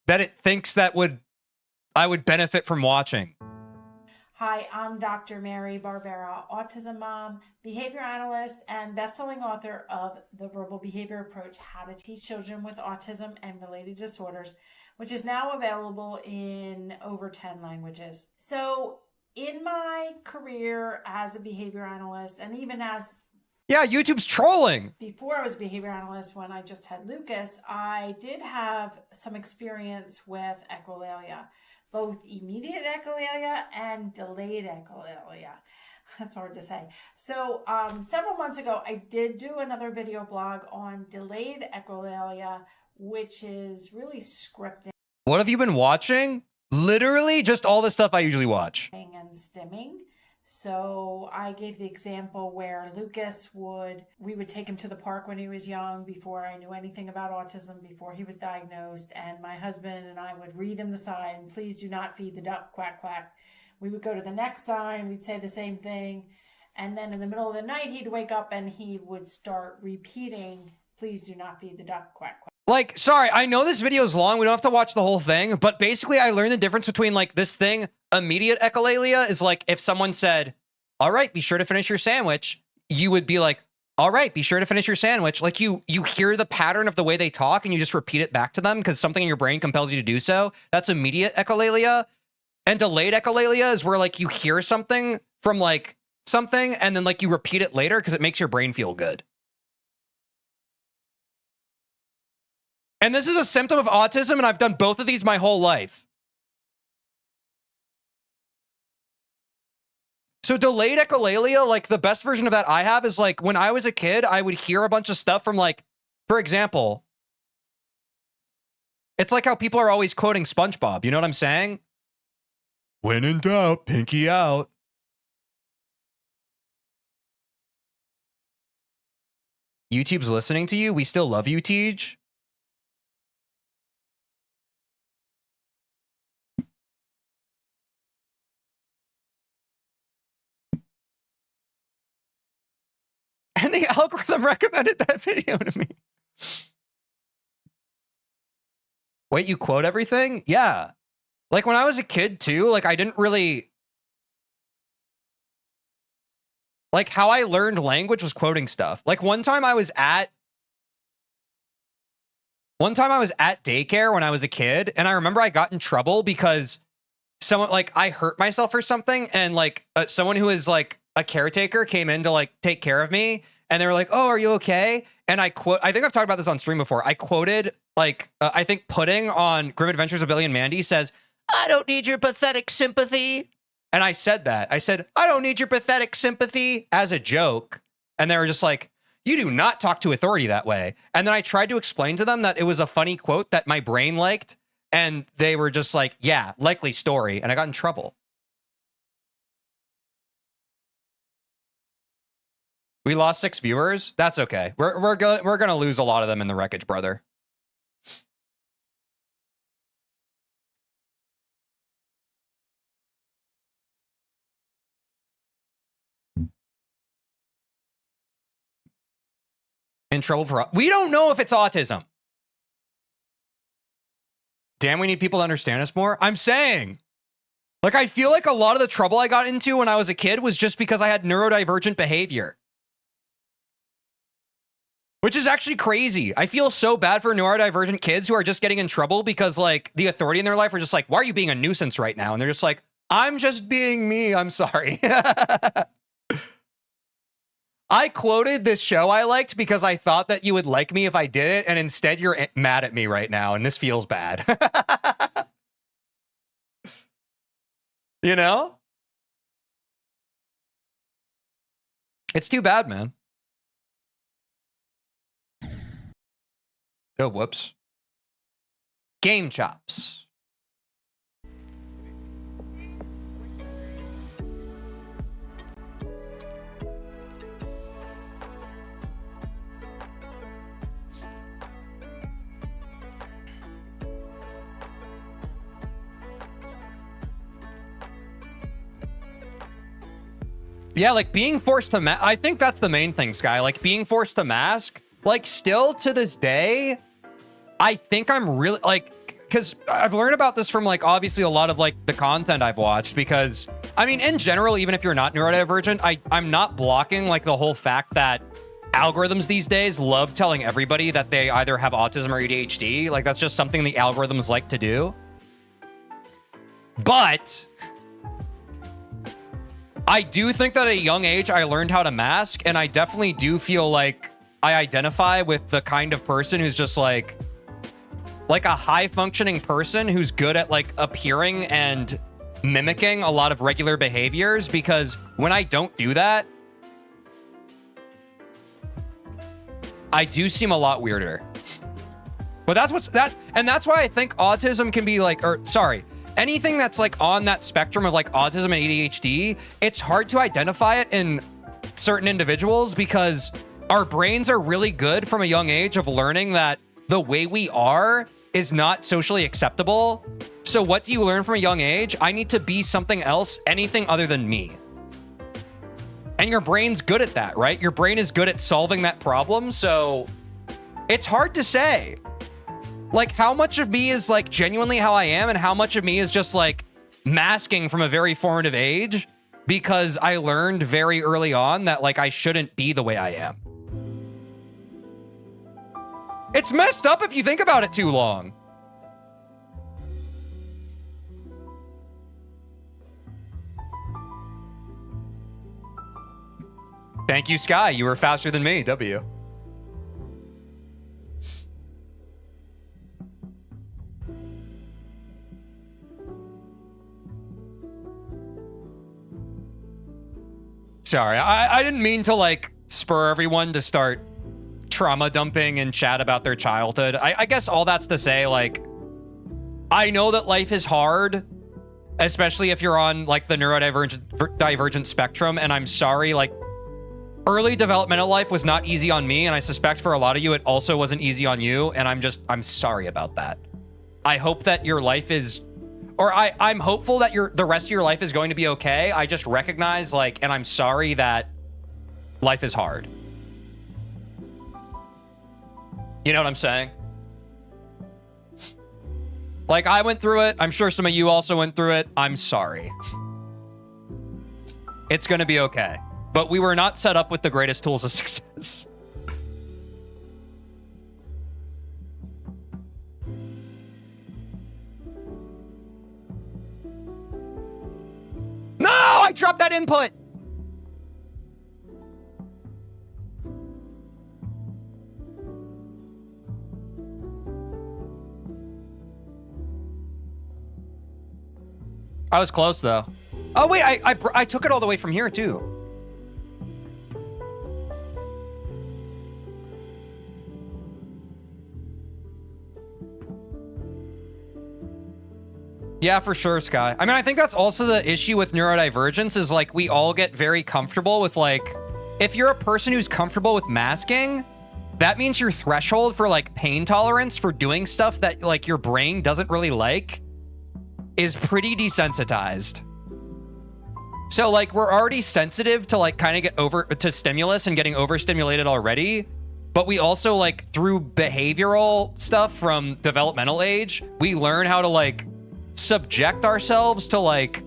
that it thinks that I would benefit from watching. Hi, I'm Dr. Mary Barbera, autism mom, behavior analyst, and best-selling author of The Verbal Behavior Approach, How to Teach Children with Autism and Related Disorders, which is now available in over 10 languages. So in my career as a behavior analyst, and even as Yeah, YouTube's trolling. before I was a behavior analyst, when I just had Lucas, I did have some experience with echolalia, both immediate echolalia and delayed echolalia. That's hard to say. So several months ago, I did do another video blog on delayed echolalia, which is really scripting What have you been watching? Literally just all the stuff I usually watch. and stimming. So I gave the example where Lucas we would take him to the park when he was young, before I knew anything about autism, before he was diagnosed, and my husband and I would read him the sign, please do not feed the duck, quack, quack. We would go to the next sign, we'd say the same thing, and then in the middle of the night, he'd wake up and he would start repeating, please do not feed the duck, quack, quack. Like, sorry, I know this video is long. We don't have to watch the whole thing, but basically I learned the difference between like this thing. Immediate echolalia is like if someone said, all right, be sure to finish your sandwich. You would be like, all right, be sure to finish your sandwich. Like you hear the pattern of the way they talk and you just repeat it back to them because something in your brain compels you to do so. That's immediate echolalia. And delayed echolalia is where like you hear something from like something and then like you repeat it later because it makes your brain feel good. And this is a symptom of autism, and I've done both of these my whole life. So delayed echolalia, like the best version of that I have is like when I was a kid, I would hear a bunch of stuff from like, for example, it's like how people are always quoting SpongeBob. You know what I'm saying? When in doubt, pinky out. YouTube's listening to you. We still love you, Teej. And the algorithm recommended that video to me. Wait, you quote everything? Yeah. Like when I was a kid too, like I didn't really... Like how I learned language was quoting stuff. Like one time I was at daycare when I was a kid, and I remember I got in trouble because someone, like I hurt myself or something, and like someone who is like a caretaker came in to like take care of me, and they were like, oh, are you okay? And I think I've talked about this on stream before. I quoted like, I think Pudding on Grim Adventures of Billy and Mandy says, I don't need your pathetic sympathy. And I said that. I said, I don't need your pathetic sympathy as a joke. And they were just like, you do not talk to authority that way. And then I tried to explain to them that it was a funny quote that my brain liked. And they were just like, yeah, likely story. And I got in trouble. We lost 6 viewers. That's okay. We're gonna lose a lot of them in the wreckage, brother. In trouble for... We don't know if it's autism. Damn, we need people to understand us more. I'm saying, like, I feel like a lot of the trouble I got into when I was a kid was just because I had neurodivergent behavior. Which is actually crazy. I feel so bad for neurodivergent kids who are just getting in trouble because, like, the authority in their life are just like, why are you being a nuisance right now? And they're just like, I'm just being me. I'm sorry. I quoted this show I liked because I thought that you would like me if I did it, and instead you're mad at me right now, and this feels bad. You know? It's too bad, man. Oh, whoops. Game chops. Yeah, like being forced to I think that's the main thing, Sky. Like being forced to mask, like still to this day, I think I'm really like, because I've learned about this from like obviously a lot of like the content I've watched, because I mean, in general, even if you're not neurodivergent, I'm not blocking like the whole fact that algorithms these days love telling everybody that they either have autism or ADHD. Like that's just something the algorithms like to do. But I do think that at a young age, I learned how to mask, and I definitely do feel like I identify with the kind of person who's just like a high functioning person who's good at like appearing and mimicking a lot of regular behaviors, because when I don't do that, I do seem a lot weirder. But that's why I think autism can be like, or sorry, anything that's like on that spectrum of like autism and ADHD, it's hard to identify it in certain individuals because our brains are really good from a young age of learning that the way we are is not socially acceptable. So what do you learn from a young age? I need to be something else, anything other than me. And your brain's good at that, right? Your brain is good at solving that problem. So it's hard to say. Like, how much of me is like genuinely how I am, and how much of me is just like masking from a very formative age because I learned very early on that like I shouldn't be the way I am. It's messed up if you think about it too long. Thank you, Sky. You were faster than me, W. Sorry, I didn't mean to like spur everyone to start trauma dumping and chat about their childhood. I guess all that's to say, like, I know that life is hard, especially if you're on like the neurodivergent spectrum. And I'm sorry, like early developmental life was not easy on me. And I suspect for a lot of you, it also wasn't easy on you. And I'm sorry about that. I hope that your life is, or I'm hopeful that the rest of your life is going to be okay. I just recognize like, and I'm sorry that life is hard. You know what I'm saying? Like, I went through it. I'm sure some of you also went through it. I'm sorry. It's going to be okay. But we were not set up with the greatest tools of success. No, I dropped that input. I was close though. Oh wait, I took it all the way from here too. Yeah, for sure, Sky. I mean, I think that's also the issue with neurodivergence is like we all get very comfortable with like, if you're a person who's comfortable with masking, that means your threshold for like pain tolerance for doing stuff that like your brain doesn't really like is pretty desensitized. So like we're already sensitive to like kind of get over to stimulus and getting overstimulated already. But we also like through behavioral stuff from developmental age, we learn how to like subject ourselves to like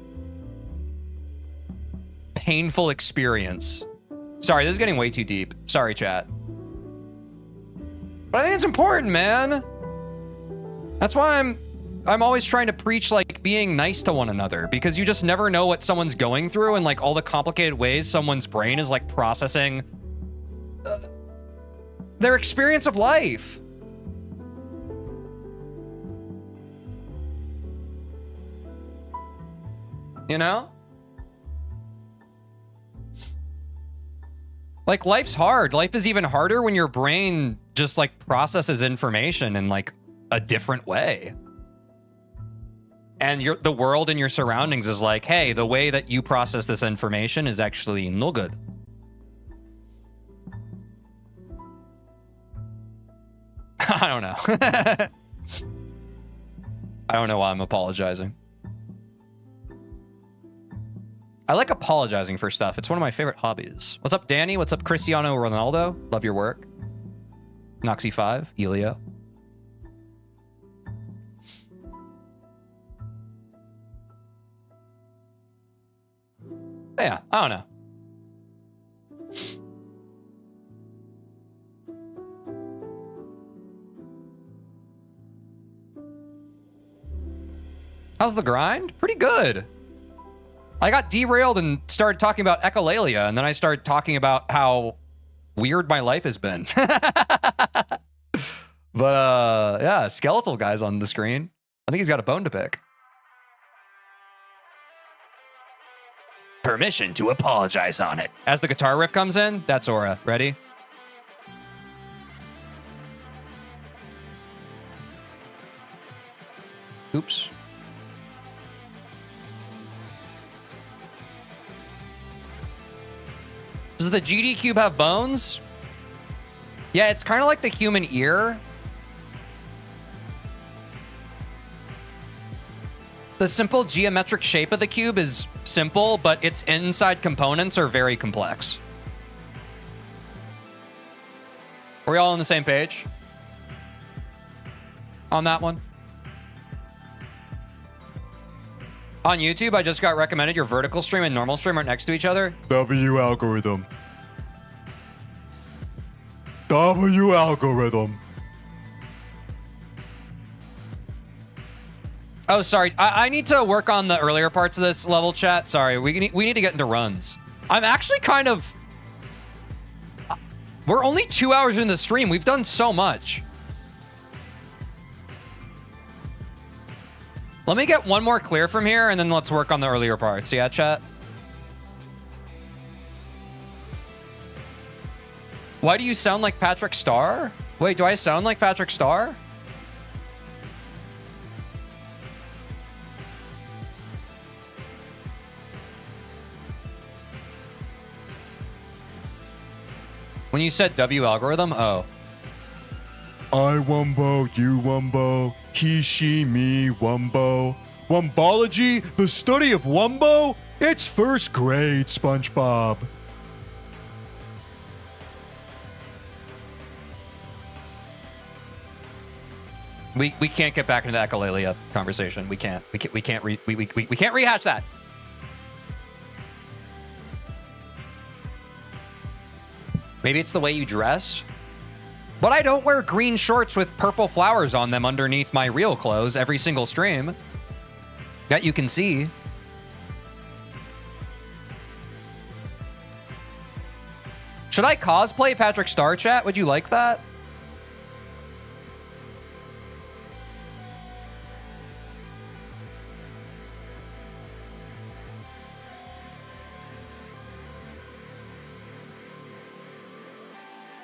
painful experience. Sorry, this is getting way too deep. Sorry, chat. But I think it's important, man. That's why I'm always trying to preach like being nice to one another, because you just never know what someone's going through and like all the complicated ways someone's brain is like processing their experience of life. You know? Like life's hard. Life is even harder when your brain just like processes information in like a different way. And the world and your surroundings is like, hey, the way that you process this information is actually no good. I don't know. I don't know why I'm apologizing. I like apologizing for stuff. It's one of my favorite hobbies. What's up, Danny? What's up, Cristiano Ronaldo? Love your work. Noxy5, Elio. Yeah, I don't know. How's the grind? Pretty good. I got derailed and started talking about echolalia, and then I started talking about how weird my life has been. But yeah, skeletal guy's on the screen. I think he's got a bone to pick. Permission to apologize on it. As the guitar riff comes in, that's Aura. Ready? Oops. Does the GD cube have bones? Yeah, it's kind of like the human ear. The simple geometric shape of the cube is simple, but its inside components are very complex. Are we all on the same page on that one? On YouTube, I just got recommended your vertical stream and normal stream are next to each other. W algorithm. W algorithm. Oh, sorry. I need to work on the earlier parts of this level, chat. Sorry, we need to get into runs. I'm actually kind of... We're only 2 hours into the stream. We've done so much. Let me get one more clear from here, and then let's work on the earlier parts. Yeah, chat? Why do you sound like Patrick Star? Wait, do I sound like Patrick Star? When you said W algorithm, oh. I wumbo, you wumbo, he, she, me, wumbo. Wumbology, the study of wumbo? It's first grade, SpongeBob. We can't get back into the echolalia conversation. We can't rehash that. Maybe it's the way you dress. But I don't wear green shorts with purple flowers on them underneath my real clothes every single stream that you can see. Should I cosplay Patrick Star, chat? Would you like that?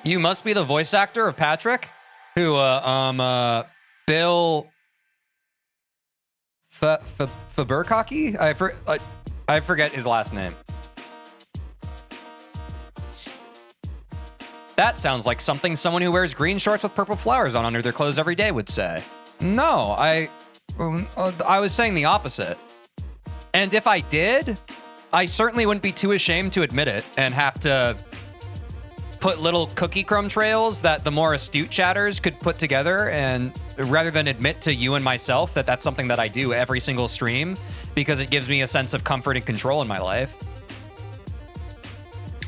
You must be the voice actor of Patrick, who, Bill Faberkaki? I forget his last name. That sounds like something someone who wears green shorts with purple flowers on under their clothes every day would say. No, I was saying the opposite. And if I did, I certainly wouldn't be too ashamed to admit it and have to put little cookie crumb trails that the more astute chatters could put together, and rather than admit to you and myself that that's something that I do every single stream because it gives me a sense of comfort and control in my life.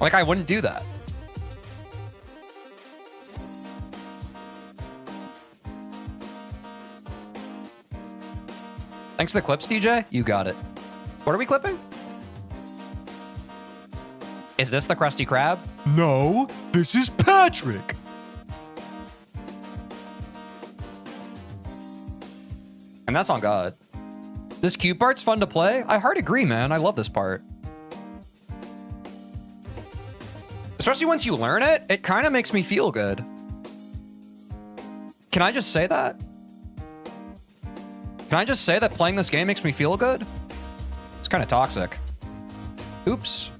Like, I wouldn't do that. Thanks for the clips, DJ. You got it. What are we clipping? Is this the Krusty Krab? No, this is Patrick. And that's on God. This cube part's fun to play. I hard agree, man. I love this part. Especially once you learn it, it kind of makes me feel good. Can I just say that? Can I just say that playing this game makes me feel good? It's kind of toxic. Oops.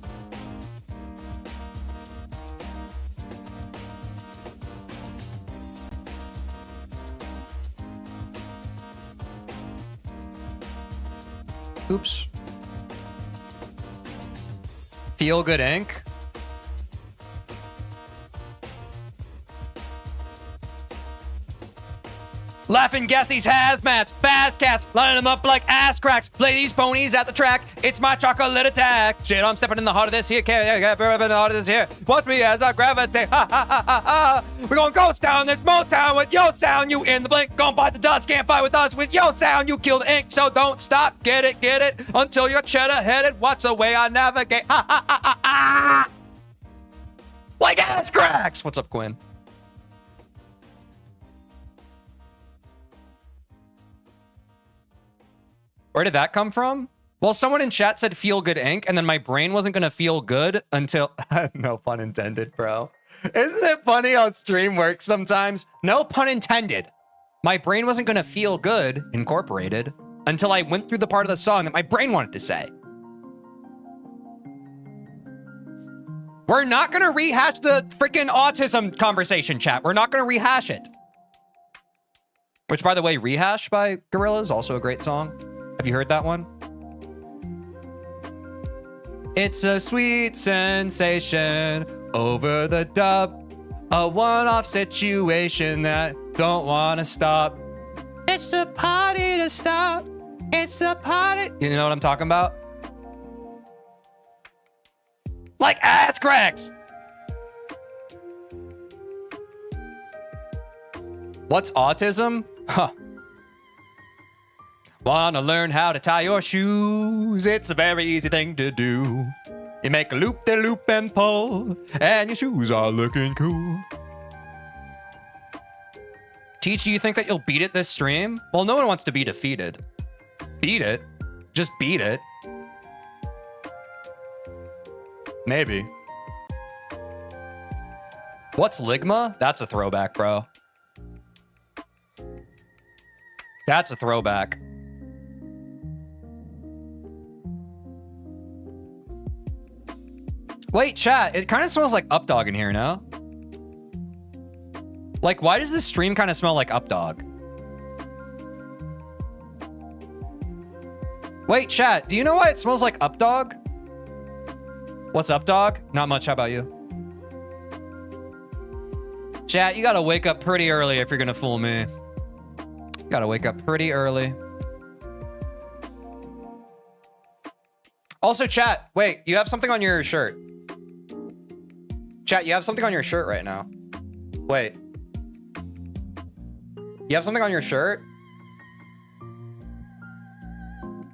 Oops. Feel Good Inc. Laughing gas these hazmats, fast cats, lining them up like ass cracks. Play these ponies at the track. It's my chocolate attack. Shit, I'm stepping in the heart of this here. Can't in the heart of this here. Watch me as I gravitate. Ha ha ha ha ha. We're gonna ghost down this Motown with your sound. You in the blink, gonna bite the dust. Can't fight with us with your sound. You kill the ink, so don't stop. Get it until you're cheddar headed. Watch the way I navigate. Ha ha ha ha ha. Like ass cracks. What's up, Quinn? Where did that come from? Well, someone in chat said Feel Good Inc. and then my brain wasn't going to feel good until... No pun intended, bro. Isn't it funny how stream works sometimes? No pun intended. My brain wasn't going to feel good, incorporated, until I went through the part of the song that my brain wanted to say. We're not going to rehash the freaking autism conversation, chat. We're not going to rehash it. Which, by the way, Rehash by Gorillaz, also a great song. Have you heard that one? It's a sweet sensation over the dub. A one-off situation that don't want to stop. It's the party to stop. It's the party. You know what I'm talking about? Like ass cracks. What's autism? Huh. Wanna learn how to tie your shoes? It's a very easy thing to do. You make a loop-de-loop and pull, and your shoes are looking cool. Teach, do you think that you'll beat it this stream? Well, no one wants to be defeated. Beat it. Just beat it. Maybe. What's Ligma? That's a throwback, bro. That's a throwback. Wait, chat, it kind of smells like Updog in here, no? Like, why does this stream kind of smell like Updog? Wait, chat, do you know why it smells like Updog? What's up, dog? Not much, how about you? Chat, you gotta wake up pretty early if you're gonna fool me. You gotta wake up pretty early. Also, chat, wait, you have something on your shirt. Chat, you have something on your shirt right now. Wait. You have something on your shirt?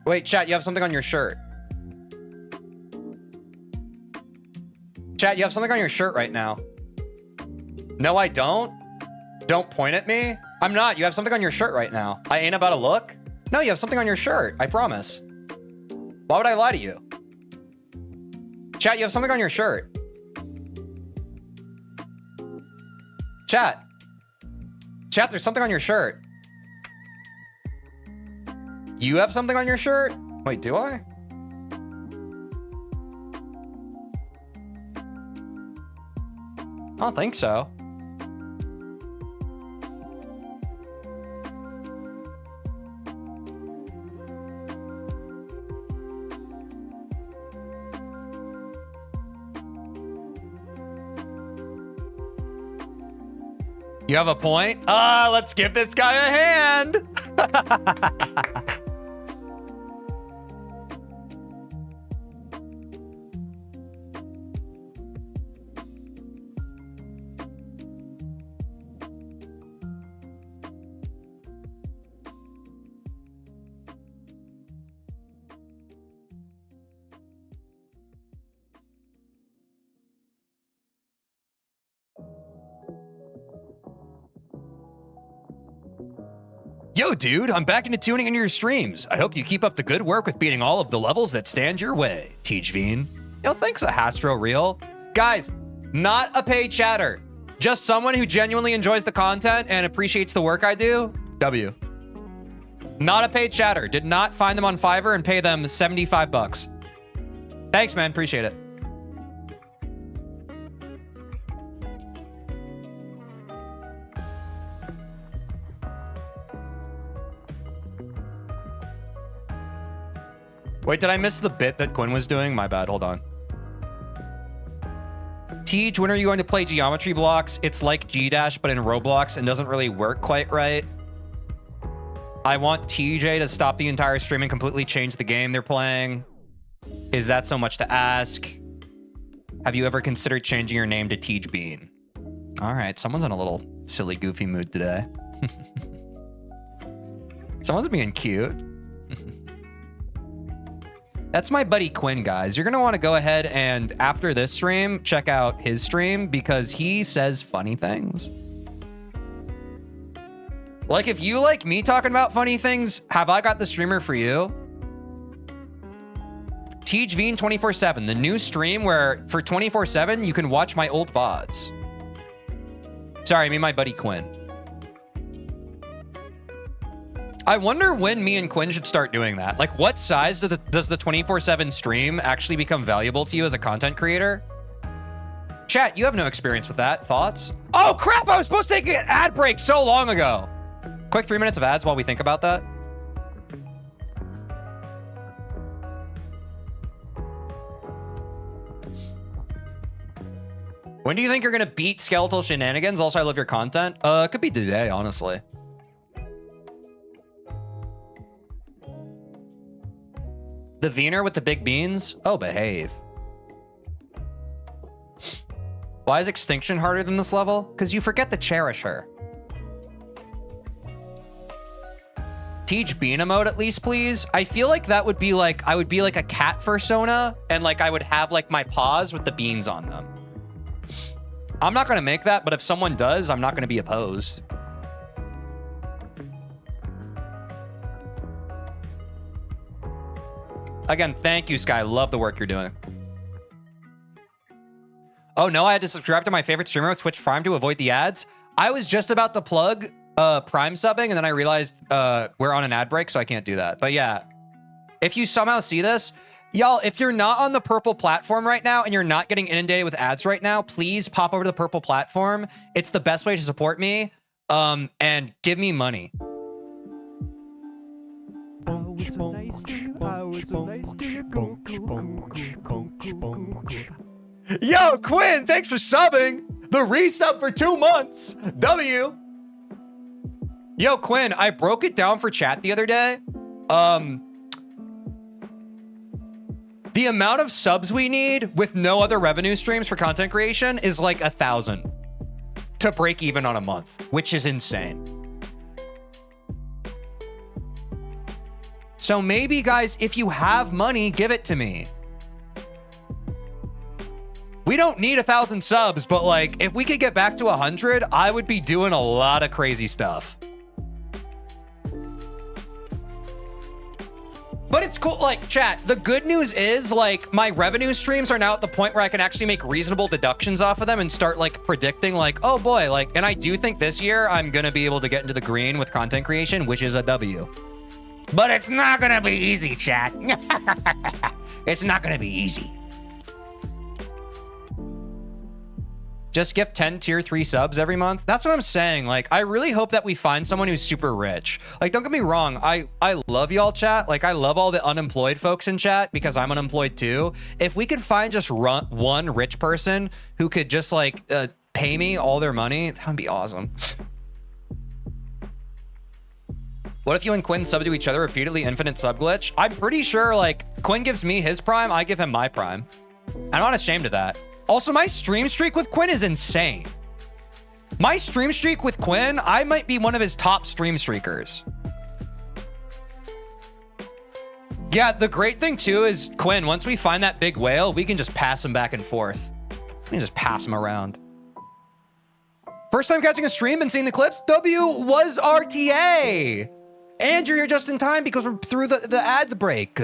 Wait, chat, you have something on your shirt. Chat, you have something on your shirt right now. No, I don't. Don't point at me. I'm not. You have something on your shirt right now. I ain't about to look. No, you have something on your shirt. I promise. Why would I lie to you? Chat, you have something on your shirt. Chat. Chat, there's something on your shirt. You have something on your shirt? Wait, do I? I don't think so. You have a point? Let's give this guy a hand. Yo, dude, I'm back into tuning into your streams. I hope you keep up the good work with beating all of the levels that stand your way, TeejVeen. Yo, thanks, Ahastro Real. Guys, not a paid chatter. Just someone who genuinely enjoys the content and appreciates the work I do. W. Not a paid chatter. Did not find them on Fiverr and pay them 75 bucks. Thanks, man. Appreciate it. Wait, did I miss the bit that Quinn was doing? My bad. Hold on. Teej, when are you going to play geometry blocks? It's like G-Dash, but in Roblox and doesn't really work quite right. I want TJ to stop the entire stream and completely change the game they're playing. Is that so much to ask? Have you ever considered changing your name to TeejVeen? All right, someone's in a little silly, goofy mood today. Someone's being cute. That's my buddy Quinn, guys. You're going to want to go ahead and, after this stream, check out his stream because he says funny things. Like, if you like me talking about funny things, have I got the streamer for you? TeejVeen 24/7, the new stream where for 24/7 you can watch my old VODs. Sorry, I mean my buddy Quinn. I wonder when me and Quinn should start doing that. Like, what size does the 24/7 stream actually become valuable to you as a content creator? Chat, you have no experience with that. Thoughts? Oh, crap! I was supposed to take an ad break so long ago. Quick 3 minutes of ads while we think about that. When do you think you're going to beat Skeletal Shenanigans? Also, I love your content. It could be today, honestly. The Wiener with the big beans? Oh, behave. Why is Extinction harder than this level? Because you forget to cherish her. TeejVeen emote at least, please. I feel like that would be like, I would be like a cat fursona, and like I would have like my paws with the beans on them. I'm not going to make that, but if someone does, I'm not going to be opposed. Again, thank you, Sky. Love the work you're doing. Oh, no, I had to subscribe to my favorite streamer with Twitch Prime to avoid the ads. I was just about to plug Prime subbing, and then I realized we're on an ad break, so I can't do that. But yeah, if you somehow see this, y'all, if you're not on the purple platform right now and you're not getting inundated with ads right now, please pop over to the purple platform. It's the best way to support me and give me money. Yo, Quinn, thanks for subbing. The resub for 2 months. W. Yo, Quinn, I broke it down for chat the other day. The amount of subs we need with no other revenue streams for content creation is like 1,000 to break even on a month, which is insane. So maybe, guys, if you have money, give it to me. We don't need 1,000 subs, but like, if we could get back to 100, I would be doing a lot of crazy stuff. But it's cool, like, chat, the good news is, like, my revenue streams are now at the point where I can actually make reasonable deductions off of them and start, like, predicting, like, oh boy, like, and I do think this year I'm gonna be able to get into the green with content creation, which is a W. But it's not gonna be easy, chat. It's not gonna be easy. Just gift 10 tier 3 subs every month. That's what I'm saying. Like, I really hope that we find someone who's super rich. Like, don't get me wrong. I love y'all, chat. Like, I love all the unemployed folks in chat because I'm unemployed too. If we could find just one rich person who could just like pay me all their money, that would be awesome. What if you and Quinn sub to each other repeatedly, infinite sub glitch? I'm pretty sure like Quinn gives me his prime, I give him my prime. I'm not ashamed of that. Also, my stream streak with Quinn is insane. My stream streak with Quinn, I might be one of his top stream streakers. Yeah, the great thing too is Quinn, once we find that big whale, we can just pass him back and forth. We can just pass him around. First time catching a stream and seeing the clips, W was RTA. And you're here just in time because we're through the ad break.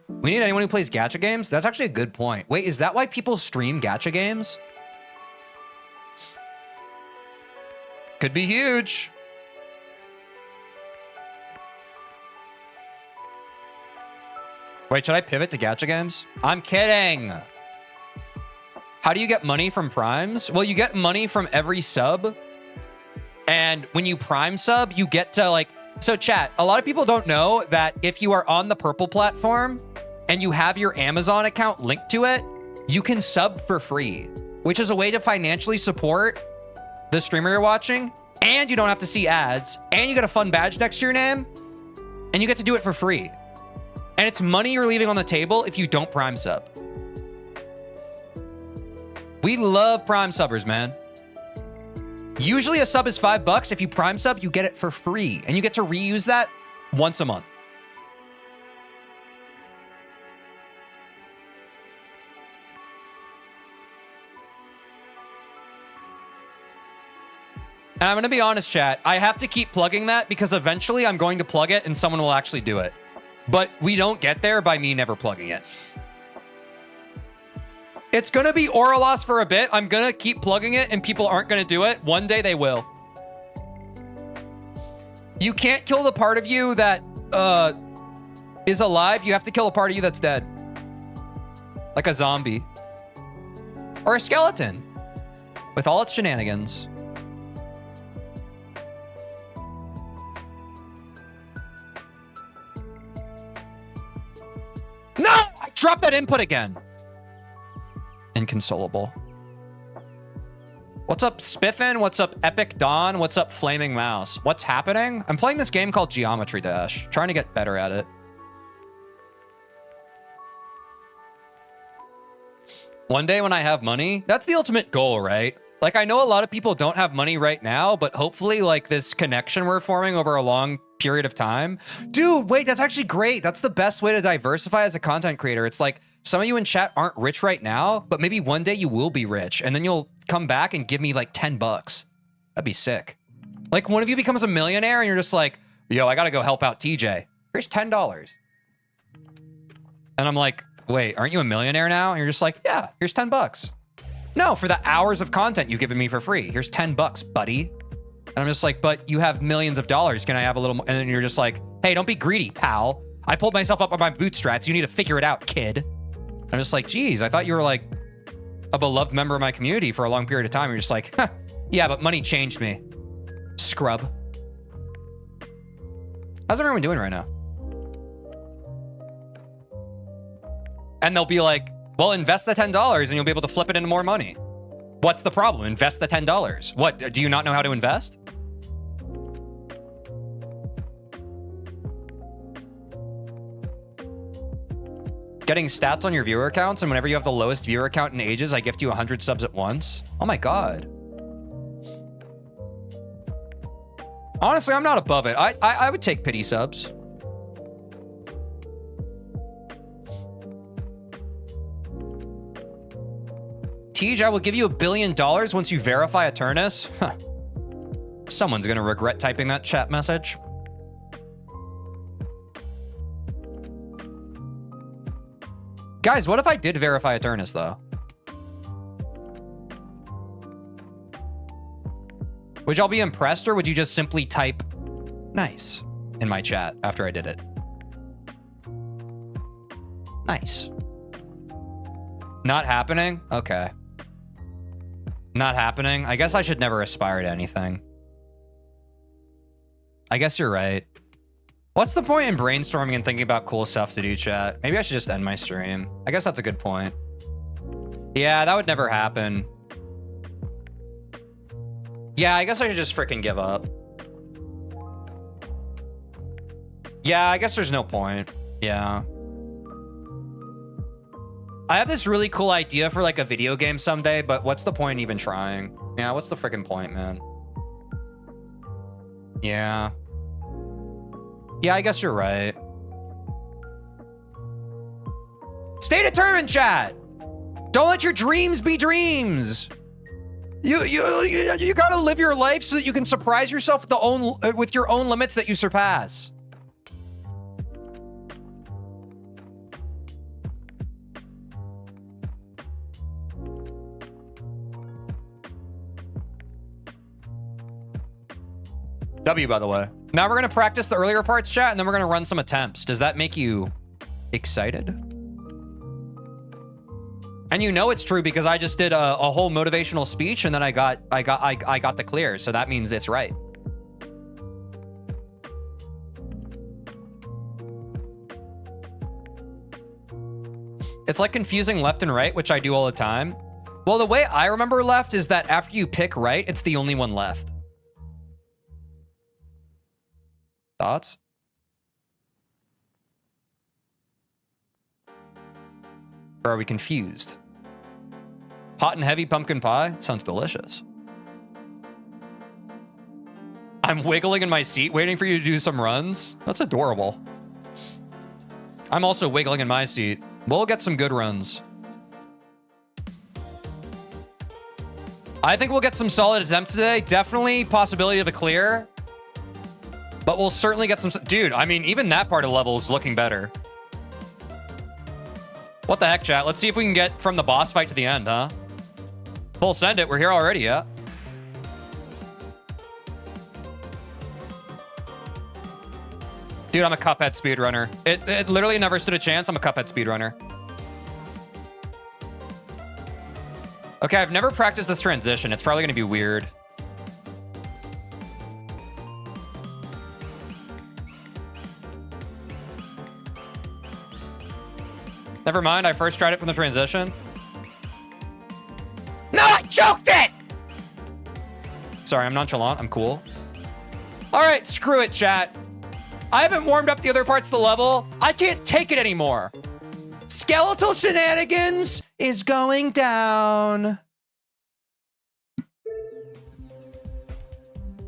We need anyone who plays gacha games? That's actually a good point. Wait, is that why people stream gacha games? Could be huge. Wait, should I pivot to gacha games? I'm kidding. How do you get money from primes? Well, you get money from every sub. And when you prime sub, you get to like... So chat, a lot of people don't know that if you are on the purple platform and you have your Amazon account linked to it, you can sub for free, which is a way to financially support the streamer you're watching, and you don't have to see ads, and you get a fun badge next to your name, and you get to do it for free. And it's money you're leaving on the table if you don't Prime sub. We love Prime subbers, man. Usually a sub is $5. If you Prime sub, you get it for free, and you get to reuse that once a month. And I'm going to be honest, chat. I have to keep plugging that because eventually I'm going to plug it and someone will actually do it. But we don't get there by me never plugging it. It's going to be Oralos for a bit. I'm going to keep plugging it and people aren't going to do it. One day they will. You can't kill the part of you that is alive. You have to kill a part of you that's dead. Like a zombie. Or a skeleton. With all its shenanigans. No! I dropped that input again. Inconsolable. What's up, Spiffin? What's up, Epic Dawn? What's up, Flaming Mouse? What's happening? I'm playing this game called Geometry Dash. Trying to get better at it. One day when I have money, that's the ultimate goal, right? Like, I know a lot of people don't have money right now, but hopefully, like, this connection we're forming over a long period of time. Dude, wait, that's actually great. That's the best way to diversify as a content creator. It's like, some of you in chat aren't rich right now, but maybe one day you will be rich, and then you'll come back and give me, like, $10. That'd be sick. Like, one of you becomes a millionaire, and you're just like, yo, I gotta go help out TJ. Here's $10. And I'm like, wait, aren't you a millionaire now? And you're just like, yeah, here's $10. No, for the hours of content you've given me for free. Here's $10, buddy. And I'm just like, but you have millions of dollars. Can I have a little more? And then you're just like, hey, don't be greedy, pal. I pulled myself up on my bootstraps. You need to figure it out, kid. I'm just like, geez, I thought you were like a beloved member of my community for a long period of time. You're just like, huh, yeah, but money changed me. Scrub. How's everyone doing right now? And they'll be like, well, invest the $10 and you'll be able to flip it into more money. What's the problem? Invest the $10. What, do you not know how to invest? Getting stats on your viewer accounts, and whenever you have the lowest viewer account in ages, I gift you 100 subs at once. Oh my God. Honestly, I'm not above it. I would take pity subs. Tej, I will give you $1 billion once you verify Eternus. Huh. Someone's gonna regret typing that chat message. Guys, what if I did verify Eternus, though? Would y'all be impressed, or would you just simply type nice in my chat after I did it? Nice. Not happening? Okay. Not happening? I guess I should never aspire to anything. I guess you're right. What's the point in brainstorming and thinking about cool stuff to do, chat? Maybe I should just end my stream. I guess that's a good point. Yeah, that would never happen. Yeah, I guess I should just freaking give up. Yeah, I guess there's no point. Yeah. I have this really cool idea for like a video game someday, but what's the point even trying? Yeah, what's the freaking point, man? Yeah. Yeah, I guess you're right. Stay determined, chat. Don't let your dreams be dreams. You gotta live your life so that you can surprise yourself with your own limits that you surpass. W, by the way. Now we're going to practice the earlier parts, chat, and then we're going to run some attempts. Does that make you excited? And you know it's true because I just did a whole motivational speech and then I got the clear. So that means it's right. It's like confusing left and right, which I do all the time. Well, the way I remember left is that after you pick right, it's the only one left. Thoughts? Or are we confused? Hot and heavy pumpkin pie? Sounds delicious. I'm wiggling in my seat waiting for you to do some runs. That's adorable. I'm also wiggling in my seat. We'll get some good runs. I think we'll get some solid attempts today. Definitely possibility of a clear. But we'll certainly get some... Dude, I mean, even that part of the level is looking better. What the heck, chat? Let's see if we can get from the boss fight to the end, huh? Full send it. We're here already, yeah? Dude, I'm a Cuphead speedrunner. It literally never stood a chance. I'm a Cuphead speedrunner. Okay, I've never practiced this transition. It's probably going to be weird. Never mind, I first tried it from the transition. No, I choked it! Sorry, I'm nonchalant. I'm cool. All right, screw it, chat. I haven't warmed up the other parts of the level. I can't take it anymore. Skeletal shenanigans is going down.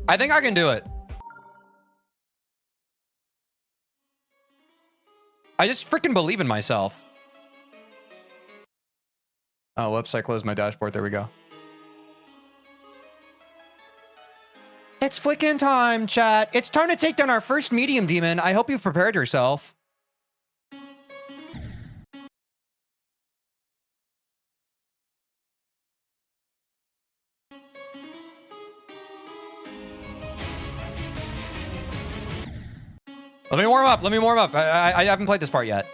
I think I can do it. I just freaking believe in myself. Oh, whoops, I closed my dashboard. There we go. It's freaking time, chat. It's time to take down our first medium demon. I hope you've prepared yourself. Let me warm up. Let me warm up. I haven't played this part yet.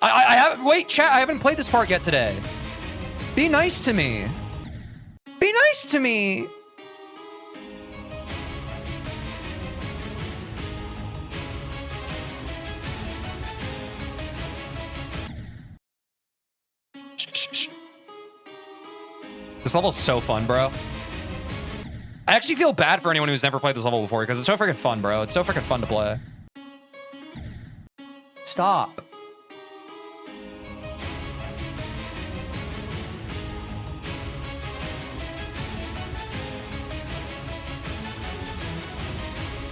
I haven't... Wait, chat. I haven't played this part yet today. Be nice to me. Be nice to me. Shh. This level's so fun, bro. I actually feel bad for anyone who's never played this level before because it's so freaking fun, bro. It's so freaking fun to play. Stop.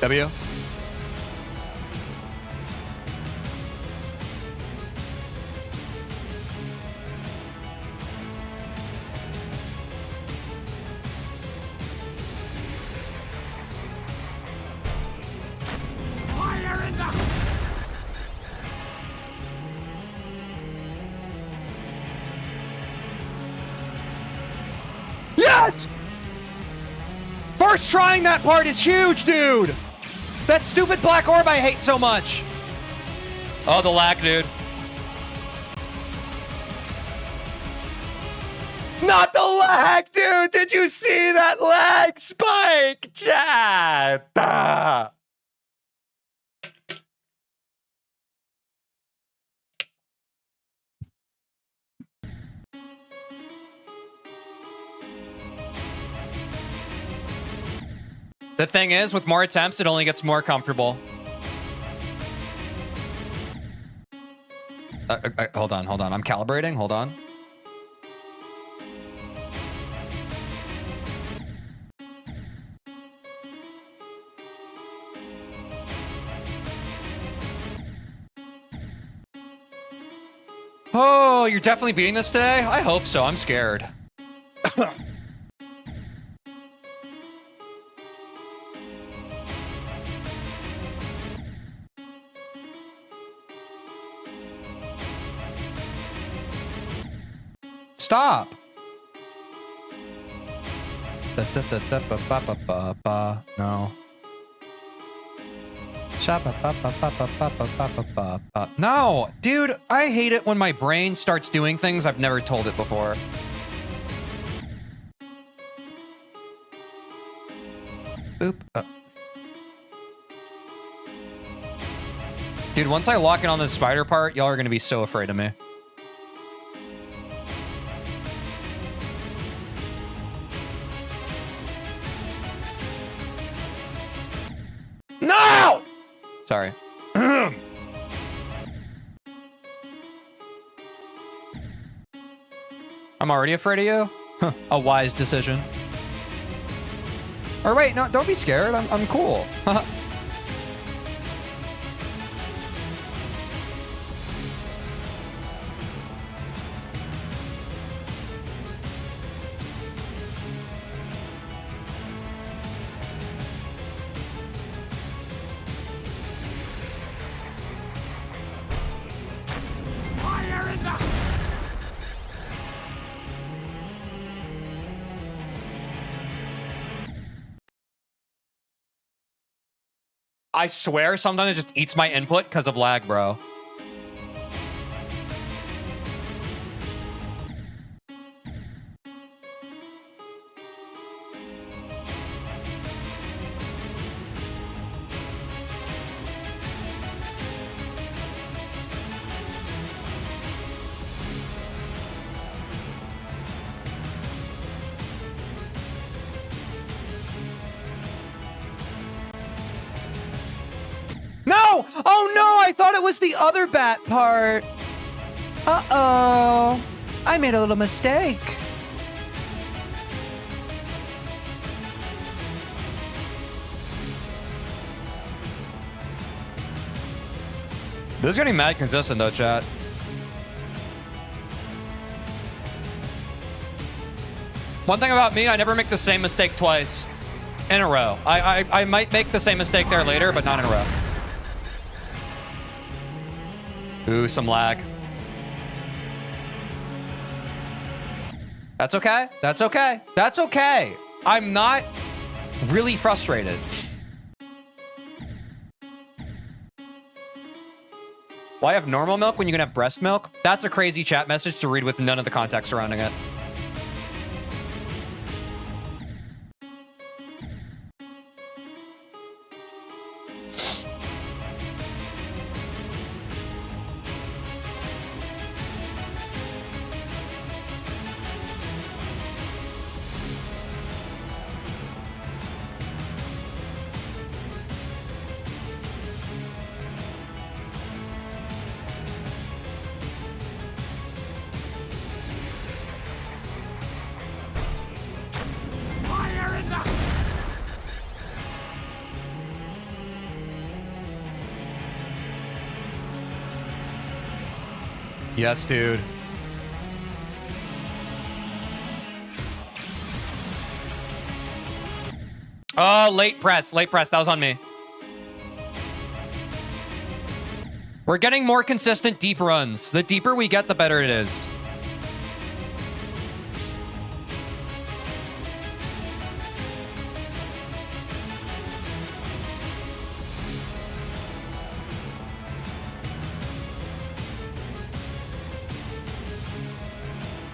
W. Fire in the... Yes! First trying that part is huge, dude! That stupid black orb I hate so much! Oh, the lag, dude. Not the lag, dude! Did you see that lag spike? Chat! Ah. The thing is, with more attempts, it only gets more comfortable. Hold on. I'm calibrating. Hold on. Oh, you're definitely beating this today? I hope so. I'm scared. Stop. No. No, dude, I hate it when my brain starts doing things I've never told it before. Boop. Dude, once I lock in on this spider part, y'all are gonna be so afraid of me. No! Sorry. I'm already afraid of you? Huh, a wise decision. Or wait, no, don't be scared. I'm cool. I swear sometimes it just eats my input because of lag, bro. No! Oh no, I thought it was the other bat part. Uh-oh. I made a little mistake. This is getting mad consistent though, chat. One thing about me, I never make the same mistake twice in a row. I might make the same mistake there later, but not in a row. Ooh, some lag. That's okay. That's okay. That's okay. I'm not really frustrated. Why have normal milk when you can have breast milk? That's a crazy chat message to read with none of the context surrounding it. Yes, dude. Oh, late press. Late press. That was on me. We're getting more consistent deep runs. The deeper we get, the better it is.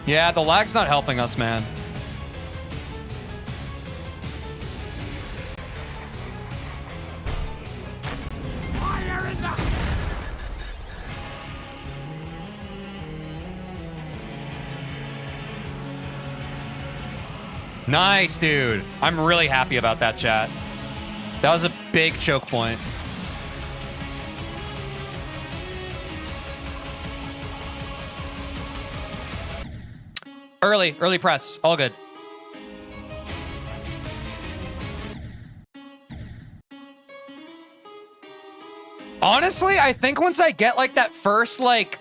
Yeah, the lag's not helping us, man. Fire in the... Nice, dude. I'm really happy about that, chat. That was a big choke point. Early press. All good. Honestly, I think once I get like that first, like,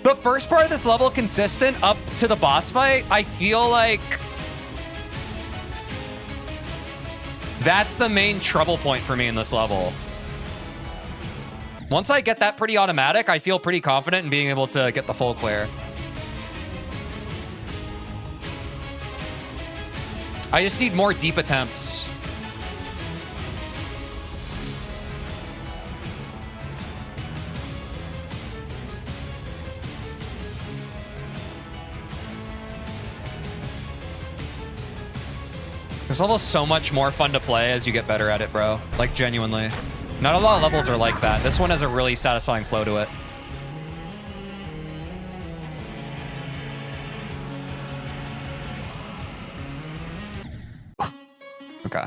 the first part of this level consistent up to the boss fight, I feel like that's the main trouble point for me in this level. Once I get that pretty automatic, I feel pretty confident in being able to get the full clear. I just need more deep attempts. This level's so much more fun to play as you get better at it, bro. Like, genuinely. Not a lot of levels are like that. This one has a really satisfying flow to it. Okay.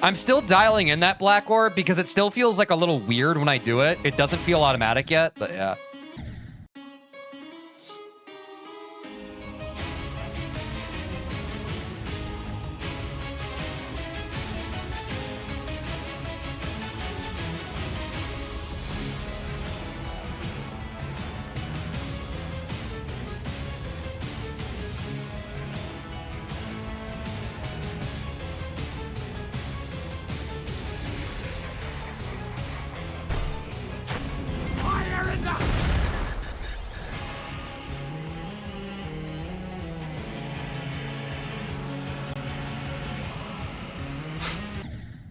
I'm still dialing in that black orb because it still feels like a little weird when I do it. It doesn't feel automatic yet, but yeah. Fire in the...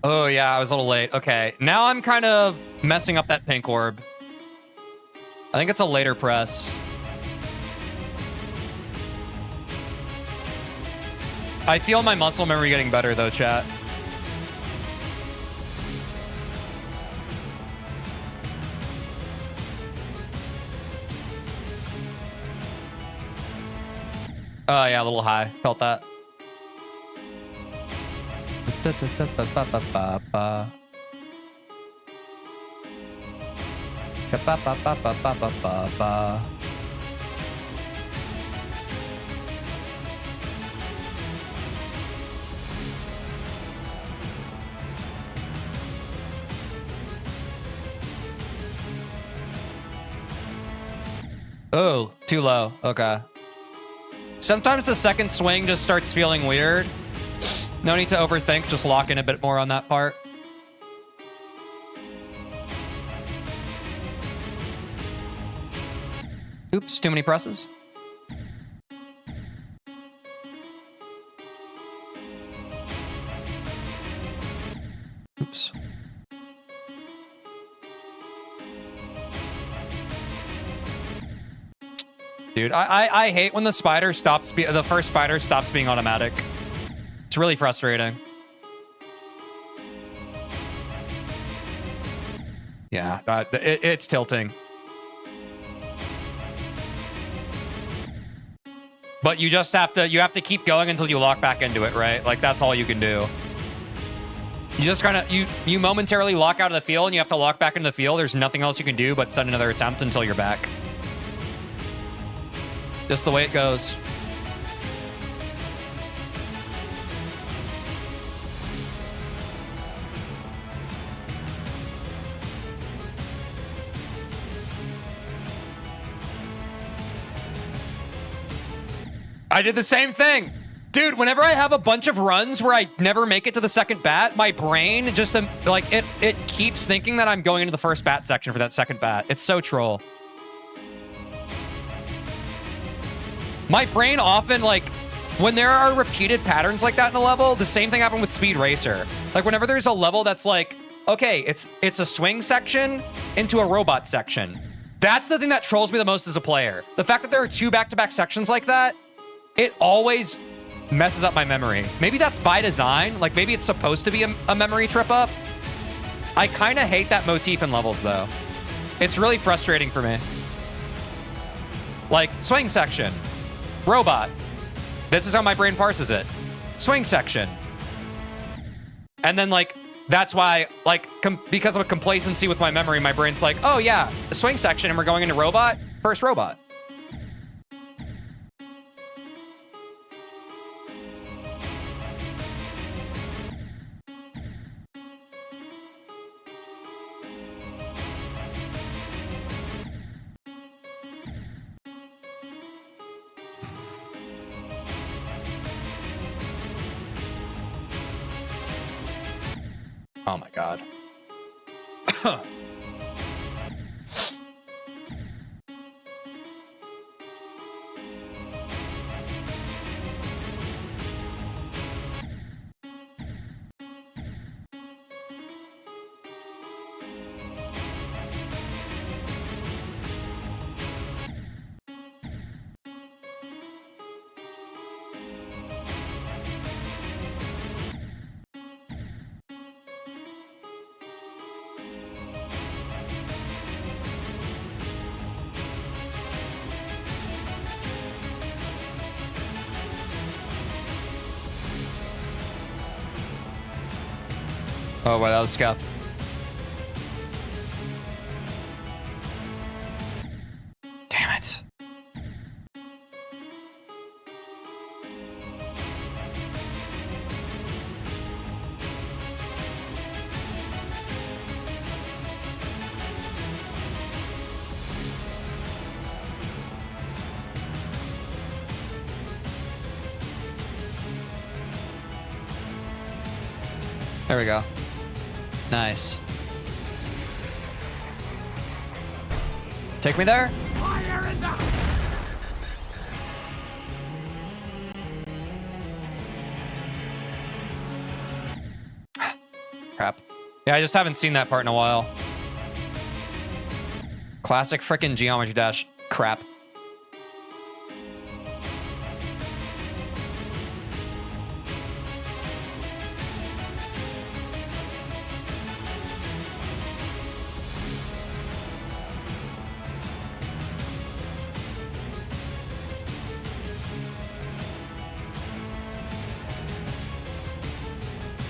Oh, yeah, I was a little late. Okay, now I'm kind of messing up that pink orb. I think it's a later press. I feel my muscle memory getting better, though, chat. Oh, yeah, a little high. Felt that. Oh, too low. Okay. Sometimes the second swing just starts feeling weird. No need to overthink, just lock in a bit more on that part. Oops, too many presses. Oops. Dude, I hate when the spider stops, the first spider stops being automatic. It's really frustrating. Yeah, it's tilting. But you just have to keep going until you lock back into it, right? Like, that's all you can do. You just kind of, you momentarily lock out of the field and you have to lock back into the field. There's nothing else you can do but send another attempt until you're back. Just the way it goes. I did the same thing. Dude, whenever I have a bunch of runs where I never make it to the second bat, my brain just, like, it keeps thinking that I'm going into the first bat section for that second bat. It's so troll. My brain often, like, when there are repeated patterns like that in a level, the same thing happened with Speed Racer. Like, whenever there's a level that's like, okay, it's a swing section into a robot section. That's the thing that trolls me the most as a player. The fact that there are two back-to-back sections like that, it always messes up my memory. Maybe that's by design. Like, maybe it's supposed to be a memory trip up. I kind of hate that motif in levels, though. It's really frustrating for me. Like, swing section. Robot. This is how my brain parses it. Swing section. And then, like, that's why, like, because of a complacency with my memory, my brain's like, oh, yeah, the swing section, and we're going into robot. First robot. Oh my god. Oh, wow, that was scuffed. Damn it. There we go. Nice. Take me there. Fire in the... Crap. Yeah, I just haven't seen that part in a while. Classic frickin' Geometry Dash crap.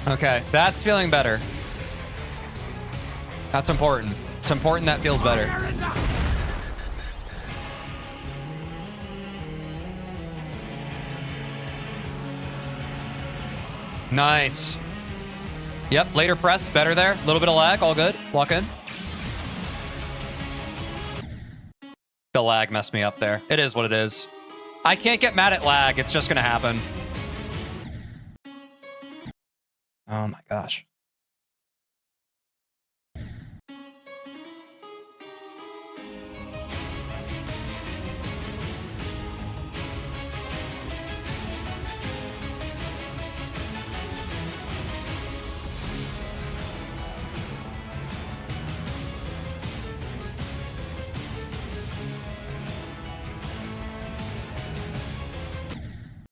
Okay, that's feeling better. That's important. It's important that feels better. Fire in the... Nice. Yep, later press, better there. A little bit of lag, all good. Lock in. The lag messed me up there. It is what it is. I can't get mad at lag. It's just gonna happen. Oh my gosh.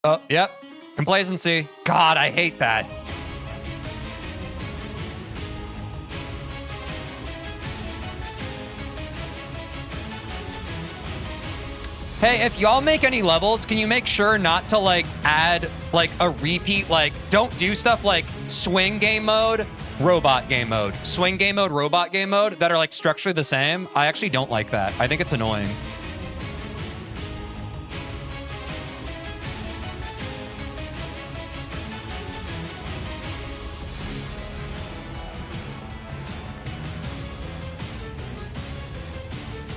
Oh, yep. Complacency. God, I hate that. Hey, if y'all make any levels, can you make sure not to like add like a repeat, like don't do stuff like swing game mode, robot game mode, swing game mode, robot game mode that are like structurally the same. I actually don't like that. I think it's annoying.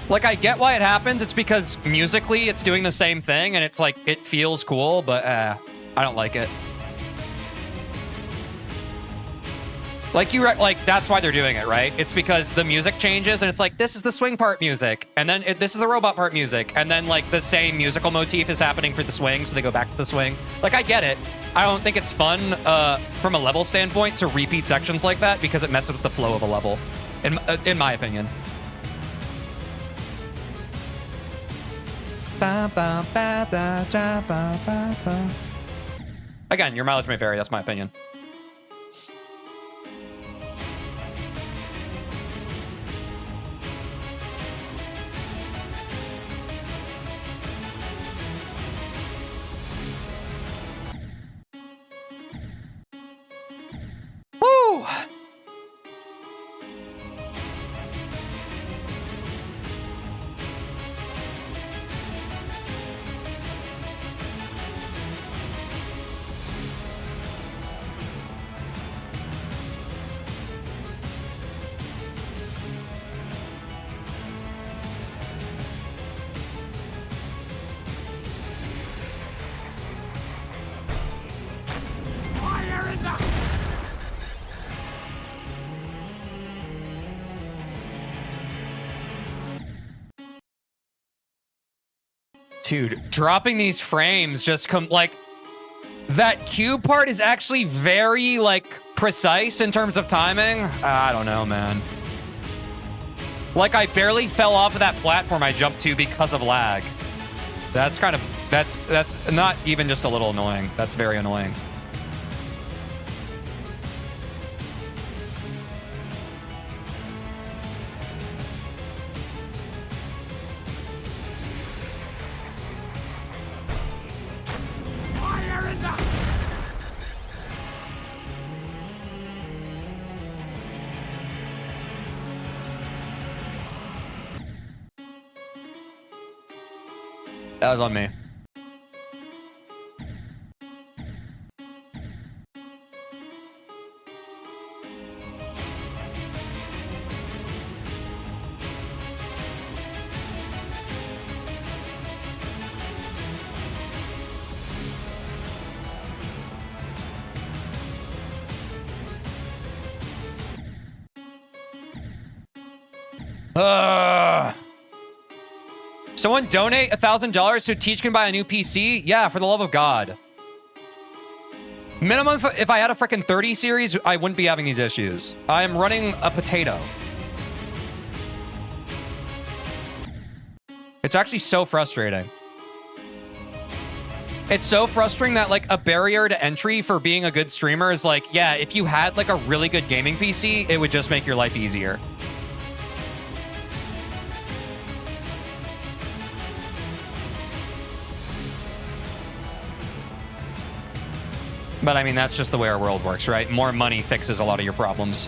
Like, I get why it happens. It's because musically it's doing the same thing and it's like, it feels cool, but I don't like it. Like, like that's why they're doing it, right? It's because the music changes and it's like, this is the swing part music. And then this is the robot part music. And then like the same musical motif is happening for the swing. So they go back to the swing. Like, I get it. I don't think it's fun from a level standpoint to repeat sections like that because it messes with the flow of a level, in my opinion. Again, your mileage may vary. That's my opinion. Woo! Fire! Dude, dropping these frames just come like that cube part is actually very like precise in terms of timing. I don't know, man. Like I barely fell off of that platform I jumped to because of lag. That's kind of that's not even just a little annoying. That's very annoying. That was on me. Someone donate $1,000 so Teej can buy a new PC? Yeah, for the love of God. Minimum, if I had a freaking 30 series, I wouldn't be having these issues. I am running a potato. It's actually so frustrating. It's so frustrating that like a barrier to entry for being a good streamer is like, yeah, if you had like a really good gaming PC, it would just make your life easier. But I mean, that's just the way our world works, right? More money fixes a lot of your problems.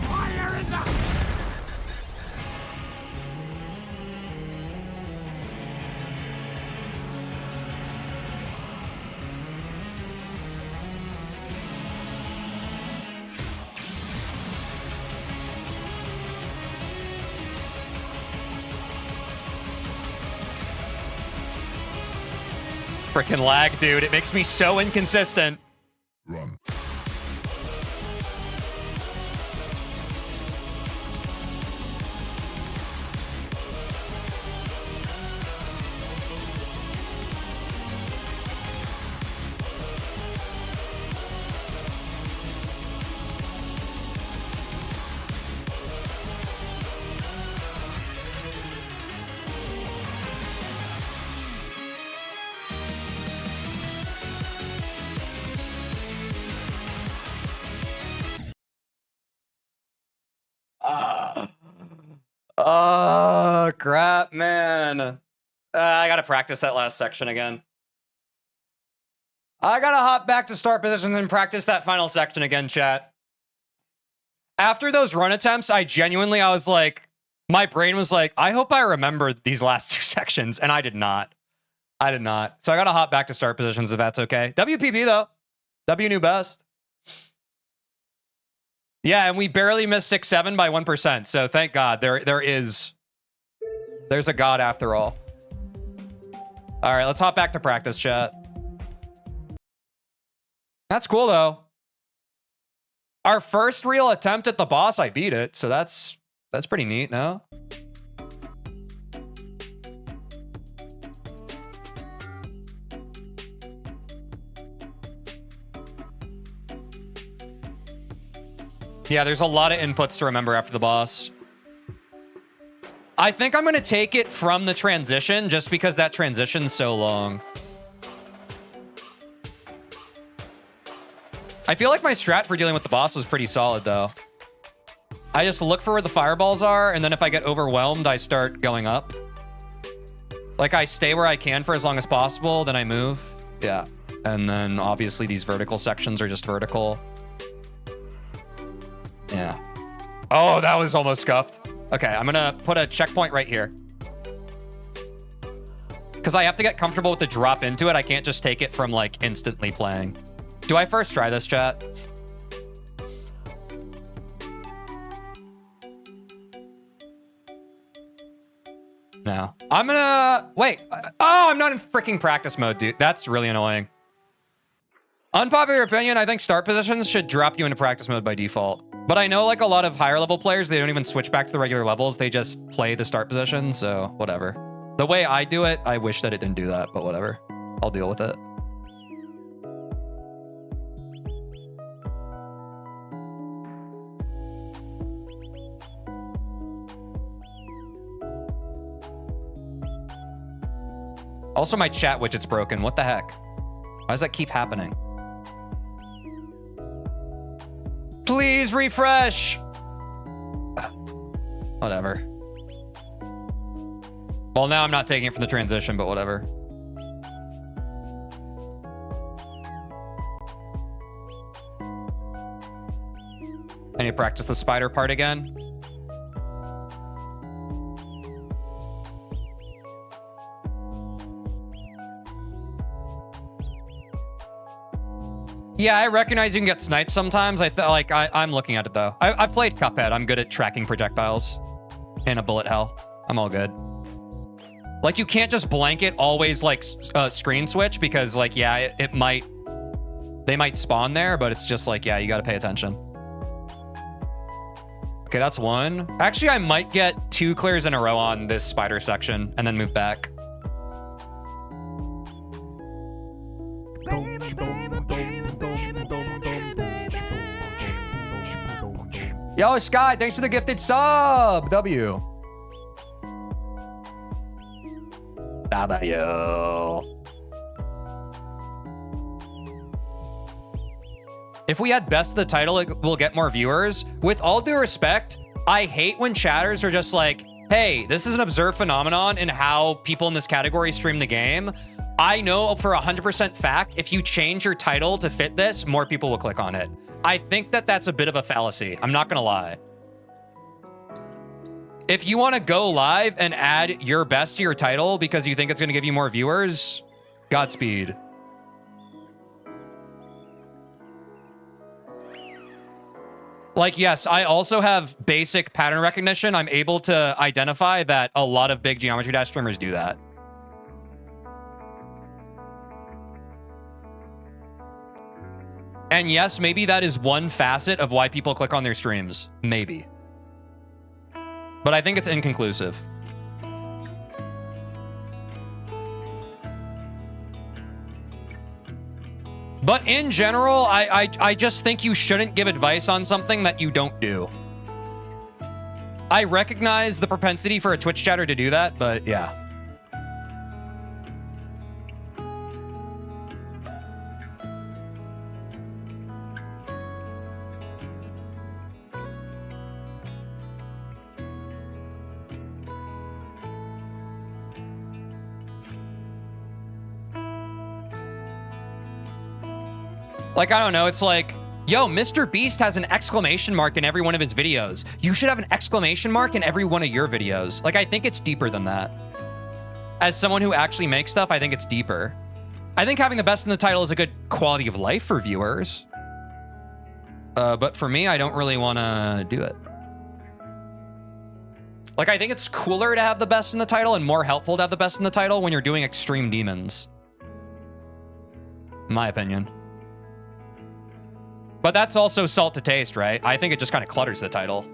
Fire in the... Freaking lag, dude. It makes me so inconsistent. Run. Oh, crap, man. I gotta practice that last section again. I gotta hop back to start positions and practice that final section again, chat. After those run attempts, I was like, my brain was like, I hope I remember these last two sections, and I did not. I did not. So I gotta hop back to start positions if that's okay. WPB, though. W new best. Yeah, and we barely missed 6-7 by 1%. So thank God there's a God after all. All right, let's hop back to practice, chat. That's cool though. Our first real attempt at the boss, I beat it. So that's pretty neat, no? Yeah, there's a lot of inputs to remember after the boss. I think I'm going to take it from the transition just because that transition's so long. I feel like my strat for dealing with the boss was pretty solid, though. I just look for where the fireballs are, and then if I get overwhelmed, I start going up. Like, I stay where I can for as long as possible, then I move. Yeah. And then, obviously, these vertical sections are just vertical. Yeah. Oh, that was almost scuffed. Okay, I'm gonna put a checkpoint right here. Because I have to get comfortable with the drop into it. I can't just take it from, like, instantly playing. Do I first try this, chat? No. I'm gonna... Wait. Oh, I'm not in freaking practice mode, dude. That's really annoying. Unpopular opinion, I think start positions should drop you into practice mode by default. But I know like a lot of higher level players, they don't even switch back to the regular levels. They just play the start position, so whatever. The way I do it, I wish that it didn't do that, but whatever. I'll deal with it. Also, my chat widget's broken. What the heck? Why does that keep happening? Please refresh. Whatever. Well, now I'm not taking it from the transition, but whatever. need to practice the spider part again. Yeah, I recognize you can get sniped sometimes. I'm looking at it though. I've played Cuphead. I'm good at tracking projectiles in a bullet hell. I'm all good. Like, you can't just blanket always like screen switch because like, yeah, they might spawn there, but it's just like, yeah, you got to pay attention. Okay, that's one. Actually, I might get 2 clears in a row on this spider section and then move back. Yo, Sky, thanks for the gifted sub. W. If we had best of the title, it will get more viewers. With all due respect, I hate when chatters are just like, hey, this is an observed phenomenon in how people in this category stream the game. I know for 100% fact, if you change your title to fit this, more people will click on it. I think that that's a bit of a fallacy. I'm not gonna lie. If you want to go live and add your best to your title because you think it's going to give you more viewers, Godspeed. Like, yes, I also have basic pattern recognition. I'm able to identify that a lot of big Geometry Dash streamers do that. And yes, maybe that is one facet of why people click on their streams. Maybe. But I think it's inconclusive. But in general, I just think you shouldn't give advice on something that you don't do. I recognize the propensity for a Twitch chatter to do that, but yeah. Like, I don't know, it's like, yo, Mr. Beast has an exclamation mark in every one of his videos. You should have an exclamation mark in every one of your videos. Like, I think it's deeper than that. As someone who actually makes stuff, I think it's deeper. I think having the best in the title is a good quality of life for viewers. But for me, I don't really want to do it. Like, I think it's cooler to have the best in the title and more helpful to have the best in the title when you're doing extreme demons. In my opinion. But that's also salt to taste, right? I think it just kind of clutters the title.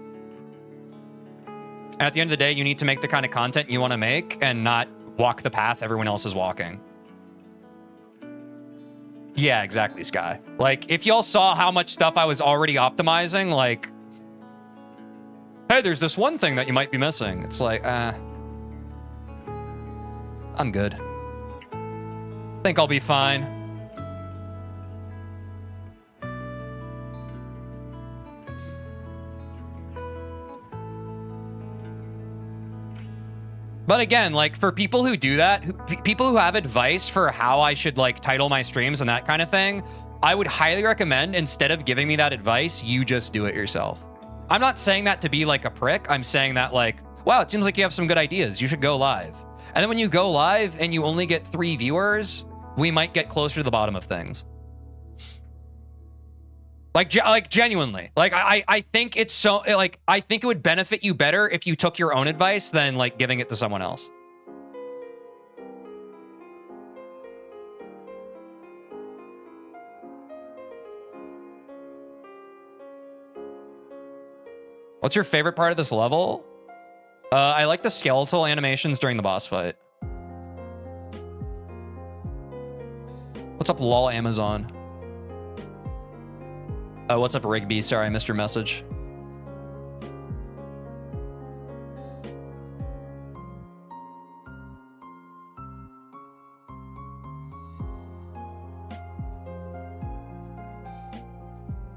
And at the end of the day, you need to make the kind of content you want to make and not walk the path everyone else is walking. Yeah, exactly, Sky. Like, if y'all saw how much stuff I was already optimizing, like, hey, there's this one thing that you might be missing. It's like, I'm good. Think I'll be fine. But again, like, for people who do that, people who have advice for how I should, like, title my streams and that kind of thing, I would highly recommend, instead of giving me that advice, you just do it yourself. I'm not saying that to be, like, a prick. I'm saying that, like, wow, it seems like you have some good ideas. You should go live. And then when you go live and you only get 3 viewers, we might get closer to the bottom of things. Like genuinely, like, I think it's so, like, I think it would benefit you better if you took your own advice than, like, giving it to someone else. What's your favorite part of this level? I like the skeletal animations during the boss fight. What's up, lol Amazon? What's up, Rigby? Sorry, I missed your message.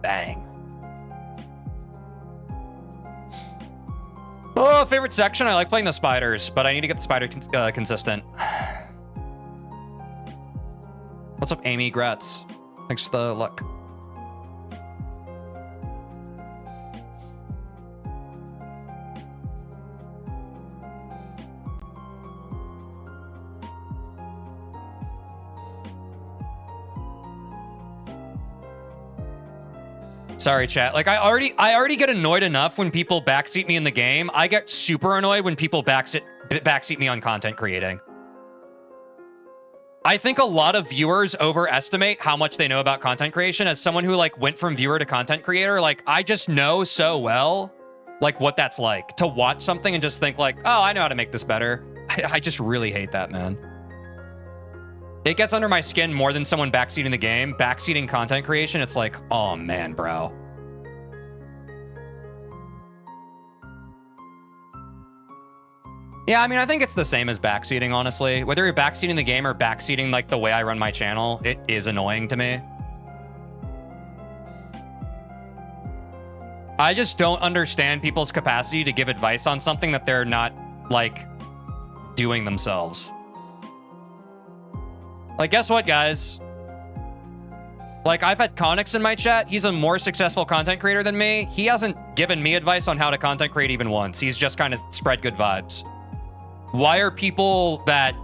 Bang. Oh, favorite section? I like playing the spiders, but I need to get the spider consistent. What's up, Amy Gratz? Thanks for the luck. Sorry, chat. Like, I already get annoyed enough when people backseat me in the game. I get super annoyed when people backseat me on content creating. I think a lot of viewers overestimate how much they know about content creation. As someone who like went from viewer to content creator, like I just know so well like what that's like to watch something and just think like, oh, I know how to make this better. I just really hate that, man. It gets under my skin more than someone backseating the game. Backseating content creation, it's like, oh man, bro. Yeah, I mean, I think it's the same as backseating, honestly. Whether you're backseating the game or backseating like the way I run my channel, it is annoying to me. I just don't understand people's capacity to give advice on something that they're not, like, doing themselves. Like, guess what, guys? Like, I've had Connix in my chat. He's a more successful content creator than me. He hasn't given me advice on how to content create even once. He's just kind of spread good vibes. Why are people that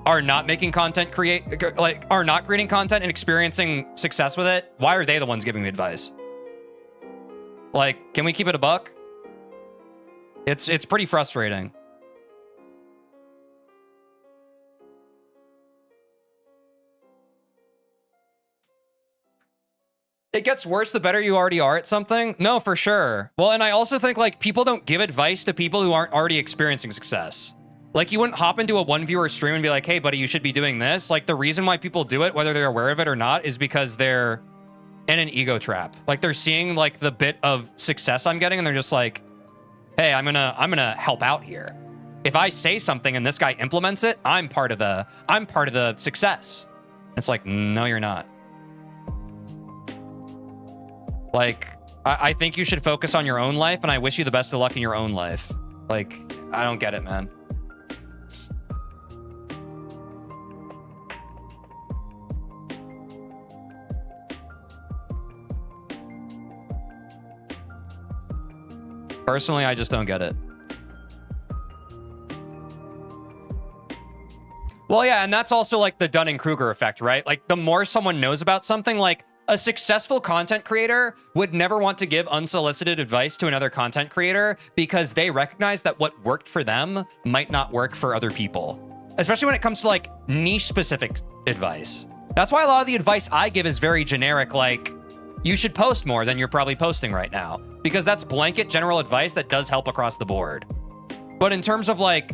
are not making content are not creating content and experiencing success with it? Why are they the ones giving me advice? Like, can we keep it a buck? It's pretty frustrating. It gets worse the better you already are at something. No, for sure. Well, and I also think like people don't give advice to people who aren't already experiencing success. Like you wouldn't hop into a one viewer stream and be like, hey buddy, you should be doing this. Like the reason why people do it, whether they're aware of it or not, is because they're in an ego trap. Like they're seeing like the bit of success I'm getting and they're just like, hey, I'm gonna help out here. If I say something and this guy implements it, I'm part of the success. It's like, no, you're not. Like, I think you should focus on your own life, and I wish you the best of luck in your own life. Like, I don't get it, man. Personally, I just don't get it. Well, yeah, and that's also like the Dunning-Kruger effect, right? Like, the more someone knows about something, like, a successful content creator would never want to give unsolicited advice to another content creator because they recognize that what worked for them might not work for other people, especially when it comes to like niche specific advice. That's why a lot of the advice I give is very generic, like you should post more than you're probably posting right now, because that's blanket general advice that does help across the board. But in terms of like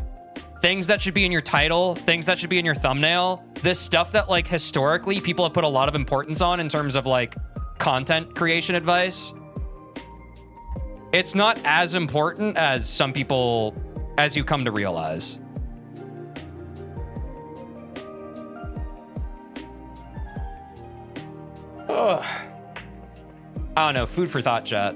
things that should be in your title, things that should be in your thumbnail, this stuff that like historically people have put a lot of importance on in terms of like content creation advice, it's not as important as some people, as you come to realize. Ugh. I don't know, food for thought, chat.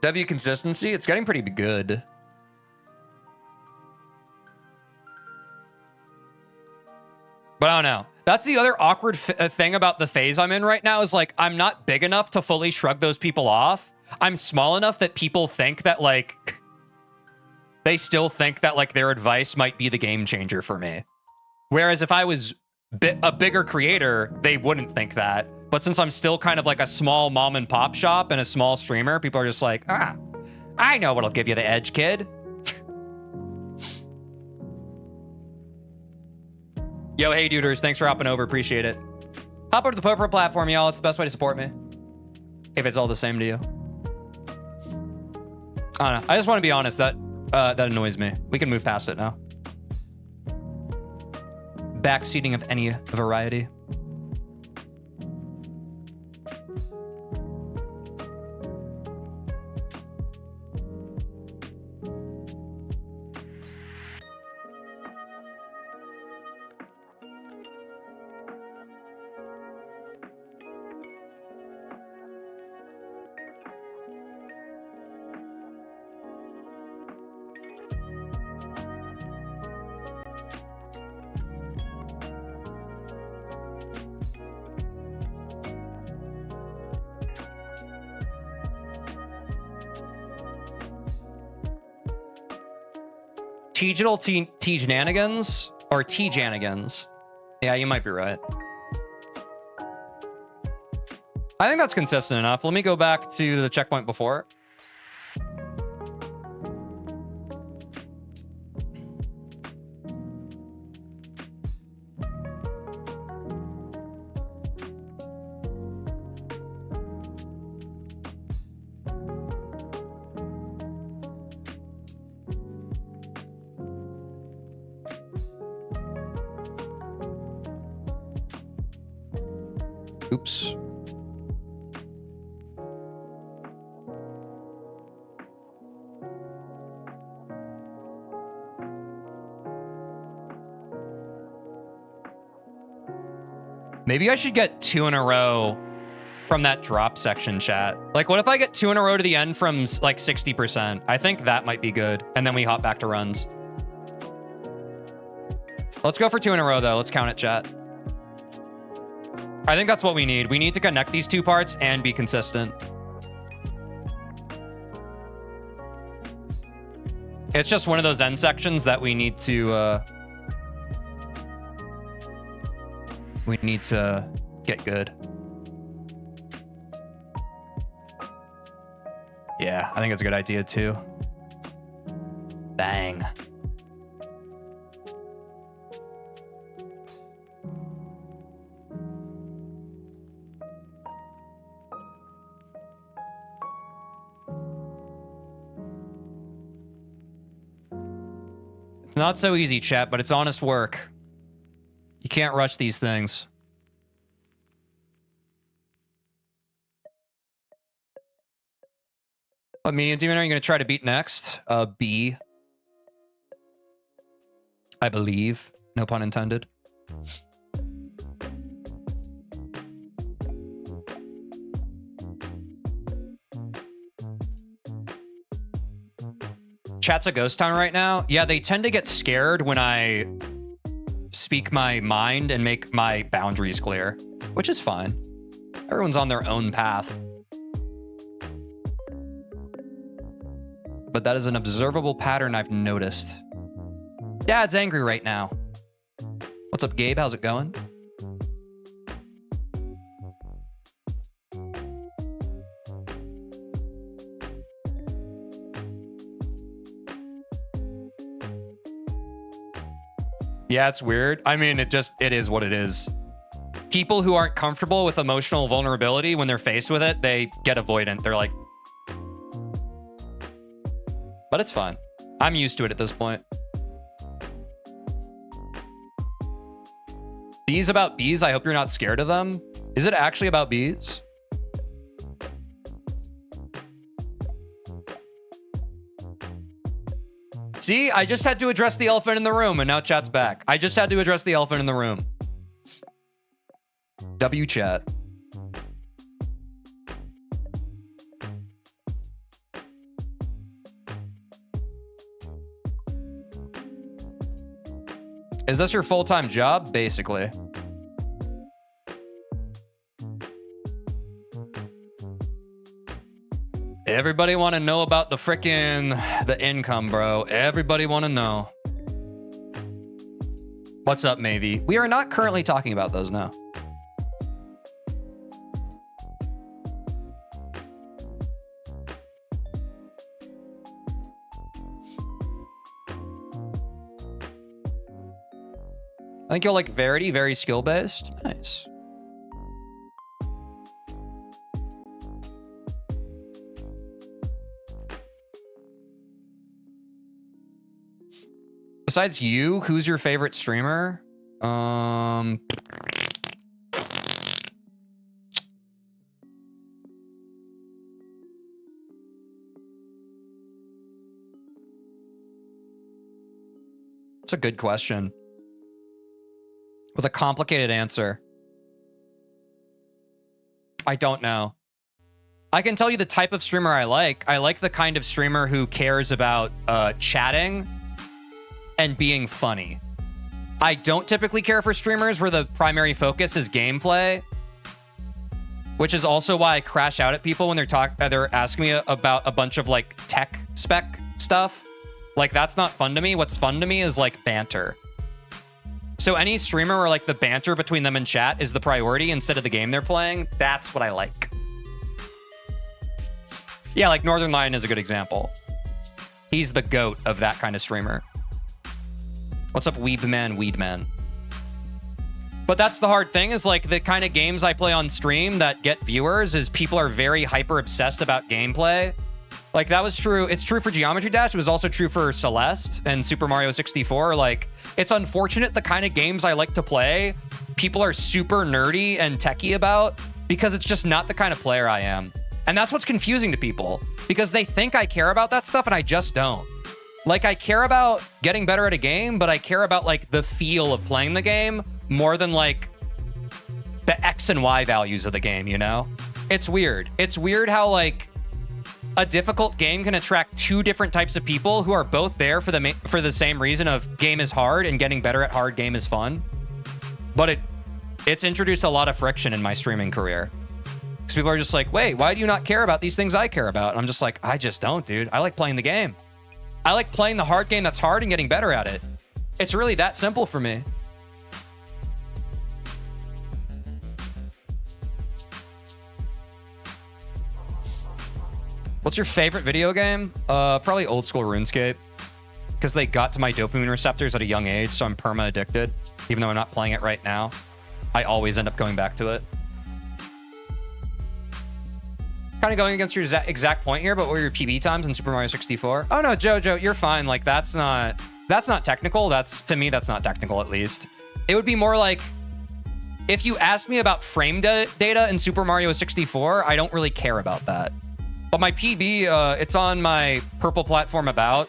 W consistency, it's getting pretty good. But I don't know. That's the other awkward thing about the phase I'm in right now is like, I'm not big enough to fully shrug those people off. I'm small enough that people think that like, they still think that like their advice might be the game changer for me. Whereas if I was a bigger creator, they wouldn't think that. But since I'm still kind of like a small mom and pop shop and a small streamer, people are just like, ah, I know what'll give you the edge, kid. Yo, hey, duders. Thanks for hopping over. Appreciate it. Hop over to the Popro platform, y'all. It's the best way to support me. If it's all the same to you. I don't know. I just want to be honest. That annoys me. We can move past it now. Backseating of any variety. TeejNanigans or TeeJanigans. Yeah, you might be right. I think that's consistent enough. Let me go back to the checkpoint before. Oops. Maybe I should get 2 in a row from that drop section, chat. Like, what if I get 2 in a row to the end from like 60%? I think that might be good. And then we hop back to runs. Let's go for 2 in a row, though. Let's count it, chat. I think that's what we need. We need to connect these 2 parts and be consistent. It's just one of those end sections that we need to get good. Yeah, I think it's a good idea too. Bang. It's not so easy, chat, but it's honest work. You can't rush these things. What medium demon are you going to try to beat next? B. I believe. No pun intended. Chat's a ghost town right now. Yeah, they tend to get scared when I speak my mind and make my boundaries clear, which is fine. Everyone's on their own path. But that is an observable pattern I've noticed. Dad's angry right now. What's up, Gabe? How's it going? Yeah, it's weird. I mean, it is what it is. People who aren't comfortable with emotional vulnerability, when they're faced with it, they get avoidant. They're like, but it's fine. I'm used to it at this point. Bees about bees? I hope you're not scared of them. Is it actually about bees? See, I just had to address the elephant in the room, and now chat's back. I just had to address the elephant in the room. W chat. Is this your full-time job? Basically. Everybody want to know about the income, bro. Everybody want to know. What's up, Mavie? We are not currently talking about those now. I think you'll like Verity, very skill-based. Nice. Besides you, who's your favorite streamer? It's a good question. With a complicated answer. I don't know. I can tell you the type of streamer I like. I like the kind of streamer who cares about chatting and being funny. I don't typically care for streamers where the primary focus is gameplay, which is also why I crash out at people when they're asking me about a bunch of like tech spec stuff. Like, that's not fun to me. What's fun to me is like banter. So any streamer where like the banter between them in chat is the priority instead of the game they're playing, that's what I like. Yeah, like Northern Lion is a good example. He's the GOAT of that kind of streamer. What's up, Weedman? But that's the hard thing is like the kind of games I play on stream that get viewers is people are very hyper obsessed about gameplay. Like that was true. It's true for Geometry Dash. It was also true for Celeste and Super Mario 64. Like it's unfortunate the kind of games I like to play, people are super nerdy and techie about because it's just not the kind of player I am. And that's what's confusing to people because they think I care about that stuff and I just don't. Like I care about getting better at a game, but I care about like the feel of playing the game more than like the X and Y values of the game, you know? It's weird. It's weird how like a difficult game can attract two different types of people who are both there for the same reason of game is hard and getting better at hard game is fun. But it's introduced a lot of friction in my streaming career. Because people are just like, wait, why do you not care about these things I care about? And I'm just like, I just don't, dude. I like playing the game. I like playing the hard game that's hard and getting better at it. It's really that simple for me. What's your favorite video game? Probably old school RuneScape. Because they got to my dopamine receptors at a young age, so I'm perma addicted. Even though I'm not playing it right now, I always end up going back to it. Kind of going against your exact point here, but what were your PB times in Super Mario 64? Oh no, Jojo, you're fine. Like that's not technical. To me, that's not technical at least. It would be more like if you asked me about frame data in Super Mario 64, I don't really care about that. But my PB, it's on my purple platform about.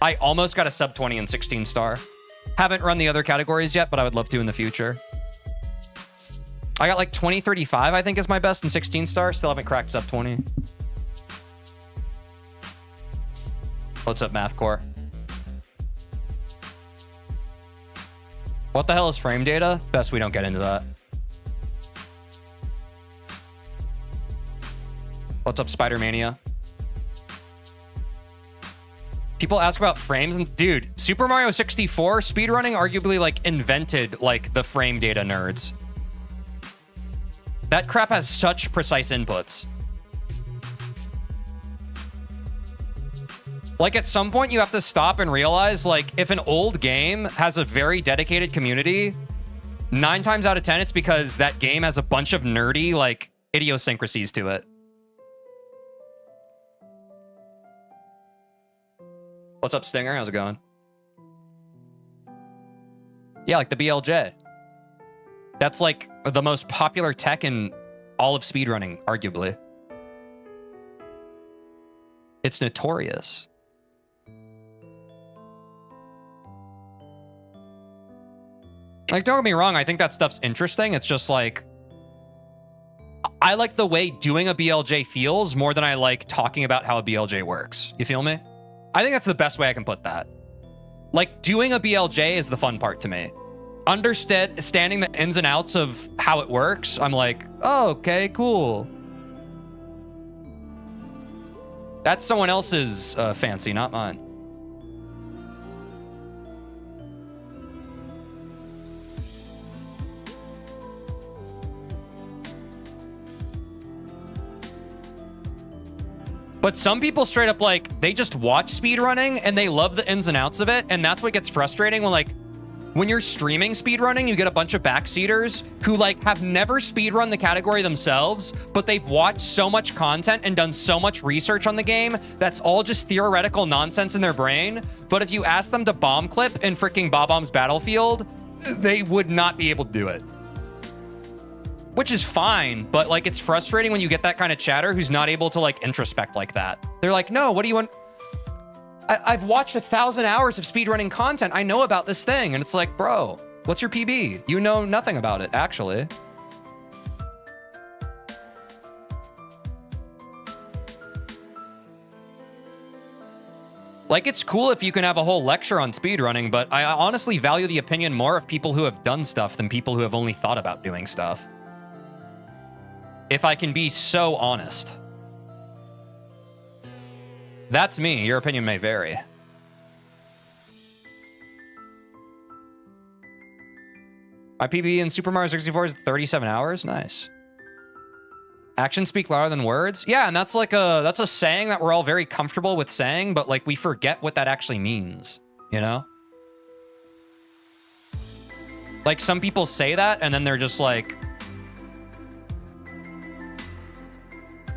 I almost got a sub 20 in 16 star. Haven't run the other categories yet, but I would love to in the future. I got like 2035, I think is my best in 16 star. Still haven't cracked sub 20. What's up, Mathcore? What the hell is frame data? Best we don't get into that. What's up, Spider-Mania? People ask about frames and dude, Super Mario 64 speedrunning arguably like invented like the frame data nerds. That crap has such precise inputs. Like at some point you have to stop and realize like if an old game has a very dedicated community, 9 times out of 10 it's because that game has a bunch of nerdy like idiosyncrasies to it. What's up, Stinger? How's it going? Yeah, like the BLJ. That's like the most popular tech in all of speedrunning, arguably. It's notorious. Like, don't get me wrong, I think that stuff's interesting. It's just like, I like the way doing a BLJ feels more than I like talking about how a BLJ works. You feel me? I think that's the best way I can put that. Like, doing a BLJ is the fun part to me. Understanding the ins and outs of how it works, I'm like, oh, okay, cool. That's someone else's fancy, not mine. But some people straight up like, they just watch speedrunning and they love the ins and outs of it. And that's what gets frustrating when like, when you're streaming speedrunning, you get a bunch of backseaters who like have never speedrun the category themselves, but they've watched so much content and done so much research on the game that's all just theoretical nonsense in their brain. But if you ask them to bomb clip in freaking Bob-omb's Battlefield, they would not be able to do it. Which is fine, but like it's frustrating when you get that kind of chatter who's not able to like introspect like that. They're like, no, what do you want? I've watched 1,000 hours of speedrunning content. I know about this thing. And it's like, bro, what's your PB? You know nothing about it, actually. Like, it's cool if you can have a whole lecture on speedrunning, but I honestly value the opinion more of people who have done stuff than people who have only thought about doing stuff. If I can be so honest. That's me. Your opinion may vary. My PB in Super Mario 64 is 37 hours. Nice. Actions speak louder than words. Yeah, and that's like that's a saying that we're all very comfortable with saying, but like we forget what that actually means, you know? Like some people say that and then they're just like,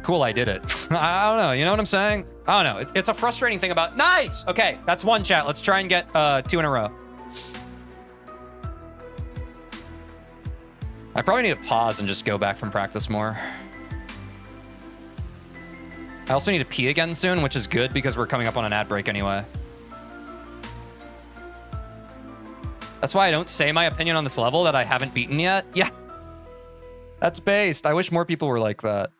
cool, I did it. I don't know, you know what I'm saying? I don't know. It's a frustrating thing about, nice! Okay, that's one chat. Let's try and get 2 in a row. I probably need to pause and just go back from practice more. I also need to pee again soon, which is good because we're coming up on an ad break anyway. That's why I don't say my opinion on this level that I haven't beaten yet. Yeah. That's based. I wish more people were like that.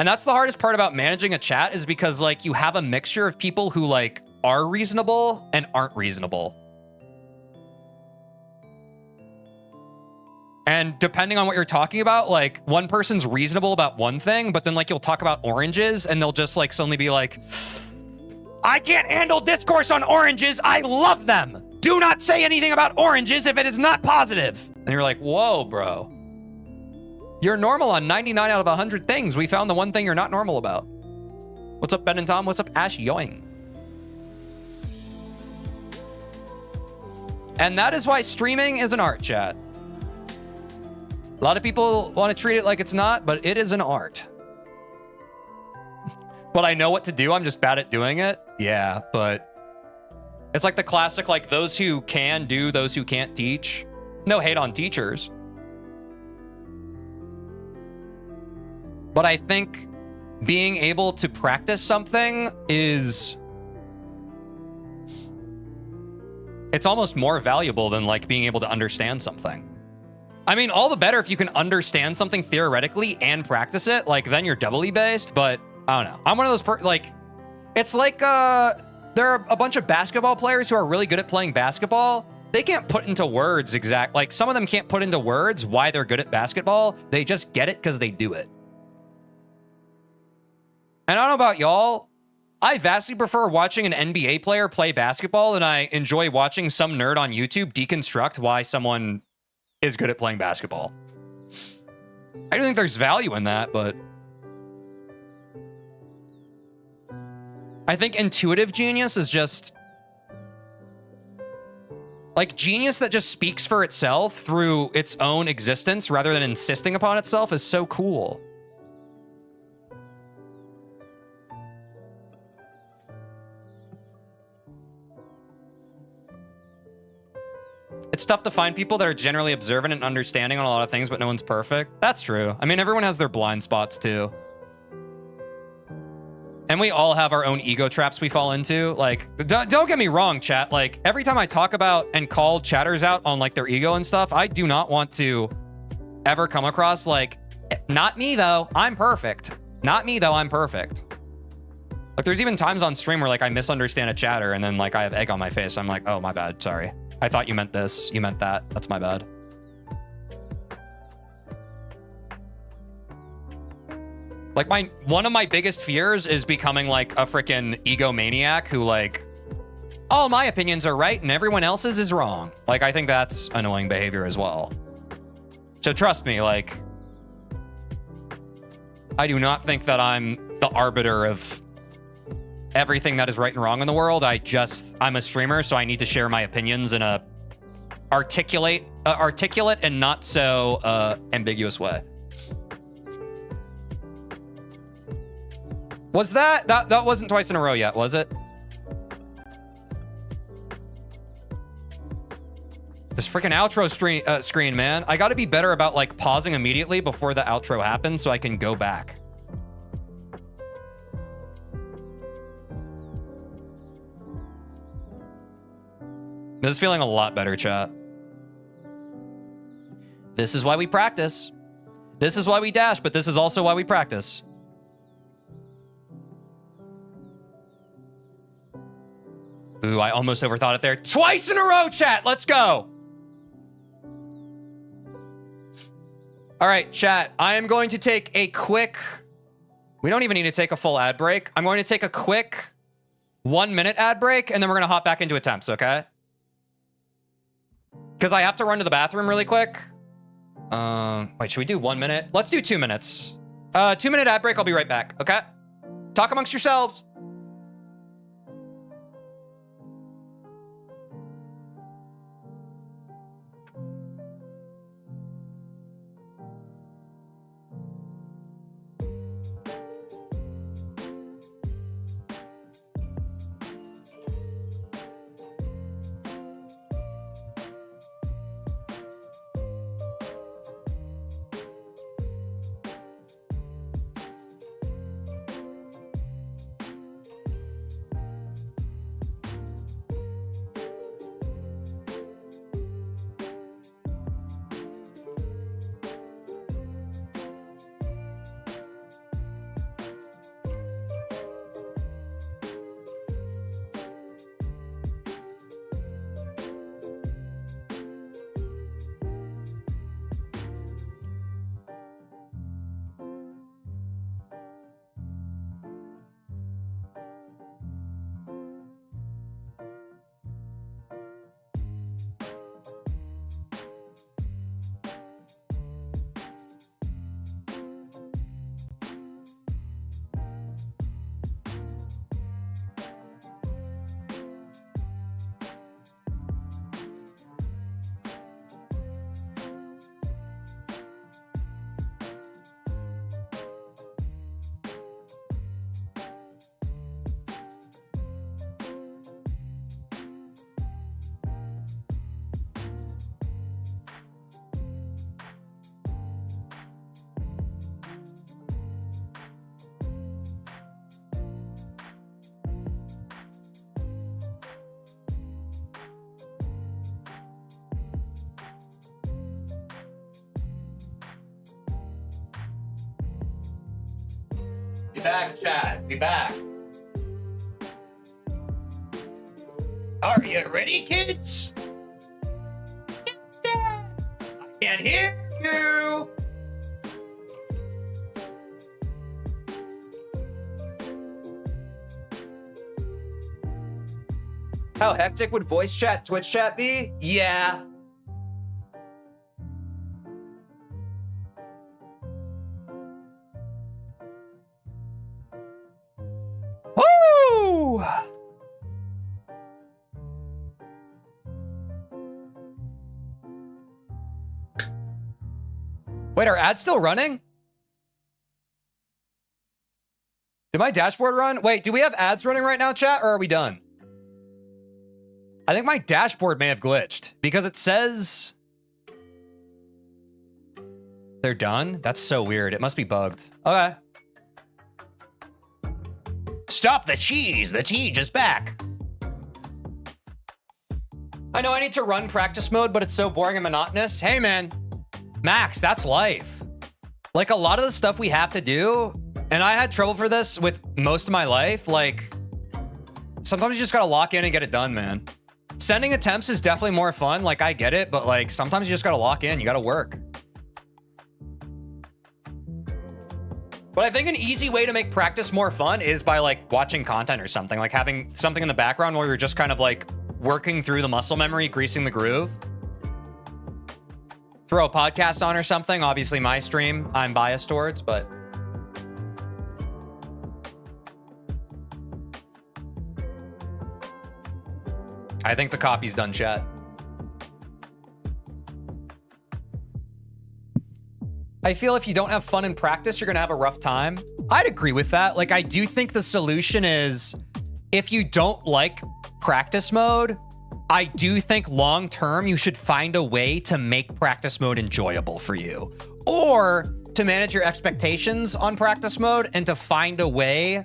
And that's the hardest part about managing a chat is because like you have a mixture of people who like are reasonable and aren't reasonable. And depending on what you're talking about, like one person's reasonable about one thing, but then like you'll talk about oranges and they'll just like suddenly be like, I can't handle discourse on oranges. I love them. Do not say anything about oranges if it is not positive. And you're like, whoa, bro. You're normal on 99 out of 100 things. We found the one thing you're not normal about. What's up, Ben and Tom? What's up, Ash Yoing? And that is why streaming is an art, chat. A lot of people want to treat it like it's not, but it is an art. But I know what to do. I'm just bad at doing it. Yeah, but it's like the classic, like those who can do, those who can't teach. No hate on teachers. But I think being able to practice something is... it's almost more valuable than like being able to understand something. I mean, all the better if you can understand something theoretically and practice it. Like, then you're doubly based, but I don't know. I'm one of those, like, it's like there are a bunch of basketball players who are really good at playing basketball. They can't put into words like, some of them can't put into words why they're good at basketball. They just get it because they do it. And I don't know about y'all. I vastly prefer watching an NBA player play basketball than I enjoy watching some nerd on YouTube deconstruct why someone is good at playing basketball. I do think there's value in that, but I think intuitive genius is just like genius that just speaks for itself through its own existence rather than insisting upon itself is so cool. It's tough to find people that are generally observant and understanding on a lot of things, but no one's perfect. That's true. I mean, everyone has their blind spots too. And we all have our own ego traps we fall into. Like, don't get me wrong, chat. Like, every time I talk about and call chatters out on like their ego and stuff, I do not want to ever come across like, not me though, I'm perfect. Not me though, I'm perfect. Like, there's even times on stream where like I misunderstand a chatter and then like I have egg on my face. I'm like, oh, my bad, sorry. I thought you meant this. You meant that. That's my bad. Like one of my biggest fears is becoming like a freaking egomaniac who like, all my opinions are right and everyone else's is wrong. Like, I think that's annoying behavior as well. So trust me, like, I do not think that I'm the arbiter of everything that is right and wrong in the world. I'm a streamer, so I need to share my opinions in a articulate and not so ambiguous way. Was that wasn't twice in a row yet, was it? This freaking outro screen, man. I got to be better about like pausing immediately before the outro happens so I can go back. This is feeling a lot better, chat. This is why we practice. This is why we dash, but this is also why we practice. Ooh, I almost overthought it there. Twice in a row, chat. Let's go. All right, chat. I am going to take a quick... We don't even need to take a full ad break. I'm going to take a quick 1-minute ad break, and then we're going to hop back into attempts, okay? Because I have to run to the bathroom really quick. Wait, should we do 1 minute? Let's do 2 minutes. 2-minute ad break. I'll be right back. Okay. Talk amongst yourselves. Be back, chat. Be back. Are you ready, kids? I can't hear you. How hectic would voice chat, Twitch chat be? Yeah. Woo! Wait, are ads still running? Did my dashboard run? Wait, do we have ads running right now, chat, or are we done? I think my dashboard may have glitched because it says they're done. That's so weird. It must be bugged. Okay. Stop the cheese. The Teej is back. I know I need to run practice mode, but it's so boring and monotonous. Hey, man. Max, that's life. Like, a lot of the stuff we have to do, and I had trouble for this with most of my life, like, sometimes you just gotta lock in and get it done, man. Sending attempts is definitely more fun, like, I get it, but, like, sometimes you just gotta lock in, you gotta work. But I think an easy way to make practice more fun is by, like, watching content or something, like having something in the background where you're just kind of, like, working through the muscle memory, greasing the groove. Throw a podcast on or something. Obviously, my stream, I'm biased towards, but... I think the coffee's done, chat. I feel if you don't have fun in practice, you're gonna have a rough time. I'd agree with that. Like, I do think the solution is, if you don't like practice mode, I do think long-term you should find a way to make practice mode enjoyable for you. Or to manage your expectations on practice mode and to find a way,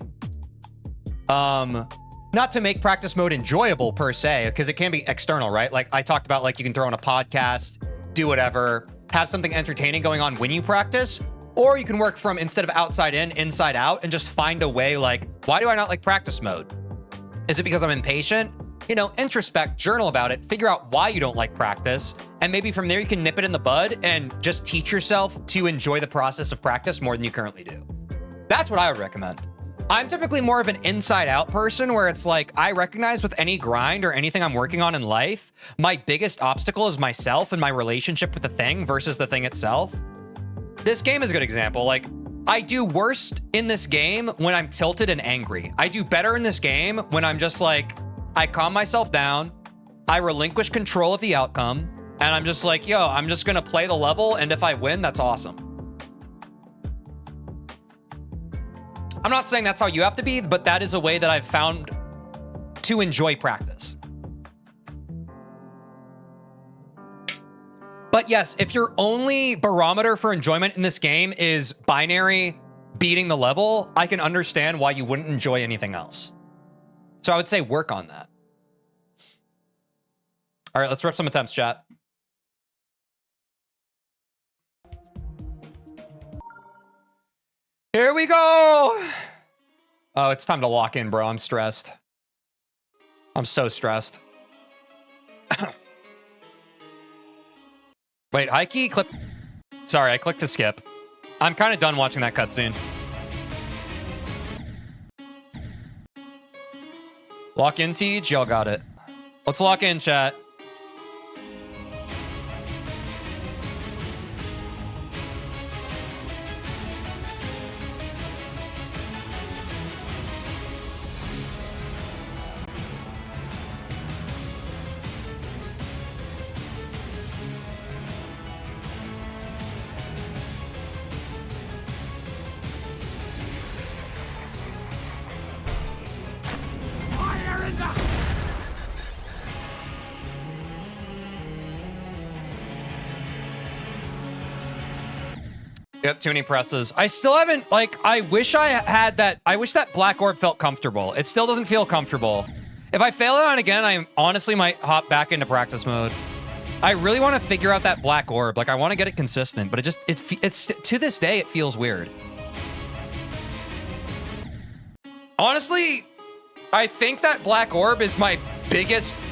not to make practice mode enjoyable per se, because it can be external, right? Like I talked about, like you can throw in a podcast, do whatever, have something entertaining going on when you practice, or you can work from instead of outside in, inside out, and just find a way like, why do I not like practice mode? Is it because I'm impatient? You know, introspect, journal about it, figure out why you don't like practice, and maybe from there you can nip it in the bud and just teach yourself to enjoy the process of practice more than you currently do. That's what I would recommend. I'm typically more of an inside out person where it's like, I recognize with any grind or anything I'm working on in life, my biggest obstacle is myself and my relationship with the thing versus the thing itself. This game is a good example. Like, I do worst in this game when I'm tilted and angry. I do better in this game when I'm just like, I calm myself down, I relinquish control of the outcome, and I'm just like, yo, I'm just gonna play the level, and if I win, that's awesome. I'm not saying that's how you have to be, but that is a way that I've found to enjoy practice. But yes, if your only barometer for enjoyment in this game is binary beating the level, I can understand why you wouldn't enjoy anything else. So I would say work on that. All right, let's rip some attempts, chat. Here we go. Oh, it's time to lock in, bro. I'm stressed. I'm so stressed. Wait, high key clip. Sorry, I clicked to skip. I'm kind of done watching that cutscene. Lock in, Teej. Y'all got it. Let's lock in, chat. Fire in the... Yep, too many presses. I still haven't, like, I wish I had that. I wish that black orb felt comfortable. It still doesn't feel comfortable. If I fail it on again, I honestly might hop back into practice mode. I really want to figure out that black orb. Like, I want to get it consistent, but it's to this day, it feels weird. Honestly, I think that black orb is my biggest...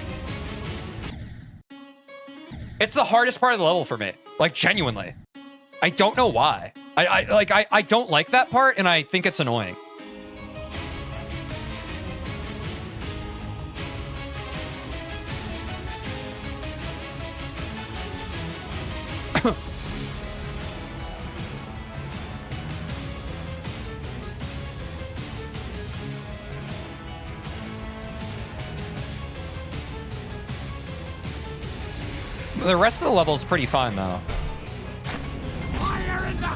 It's the hardest part of the level for me. Like, genuinely. I don't know why. I don't like that part, and I think it's annoying. The rest of the level is pretty fun, though. Fire in the...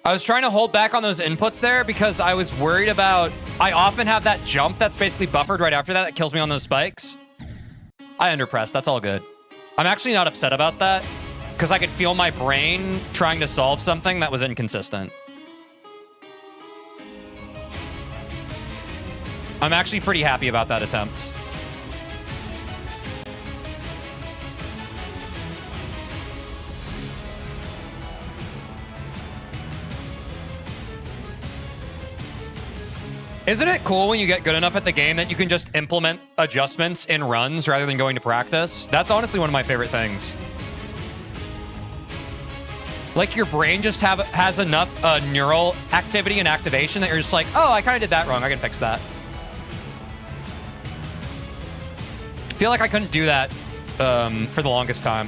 I was trying to hold back on those inputs there because I was worried about... I often have that jump that's basically buffered right after that that kills me on those spikes. I underpressed. That's all good. I'm actually not upset about that because I could feel my brain trying to solve something that was inconsistent. I'm actually pretty happy about that attempt. Isn't it cool when you get good enough at the game that you can just implement adjustments in runs rather than going to practice? That's honestly one of my favorite things. Like your brain just has enough neural activity and activation that you're just like, oh, I kind of did that wrong. I can fix that. I feel like I couldn't do that for the longest time.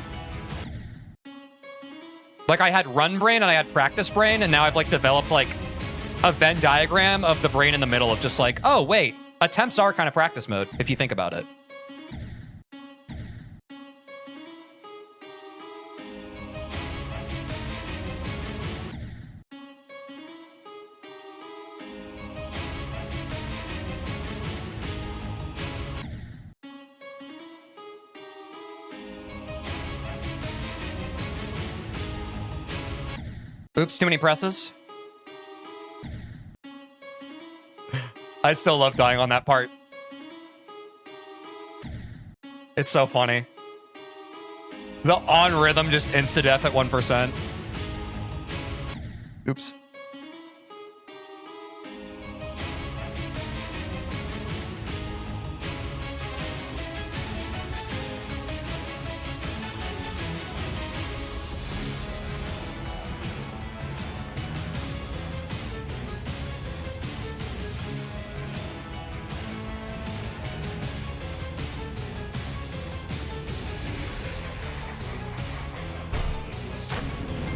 Like I had run brain and I had practice brain, and now I've like developed like a Venn diagram of the brain in the middle of just like, oh, wait, attempts are kind of practice mode, if you think about it. Oops, too many presses. I still love dying on that part. It's so funny. The on rhythm just insta death at 1%. Oops.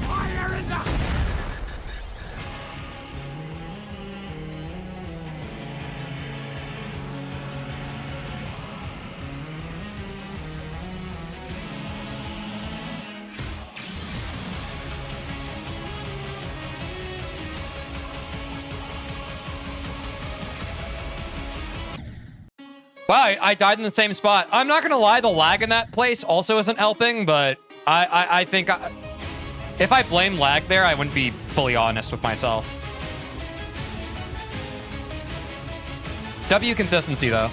Fire in the... Wow, I died in the same spot. I'm not gonna lie, the lag in that place also isn't helping, but I think if I blame lag there, I wouldn't be fully honest with myself. W consistency, though.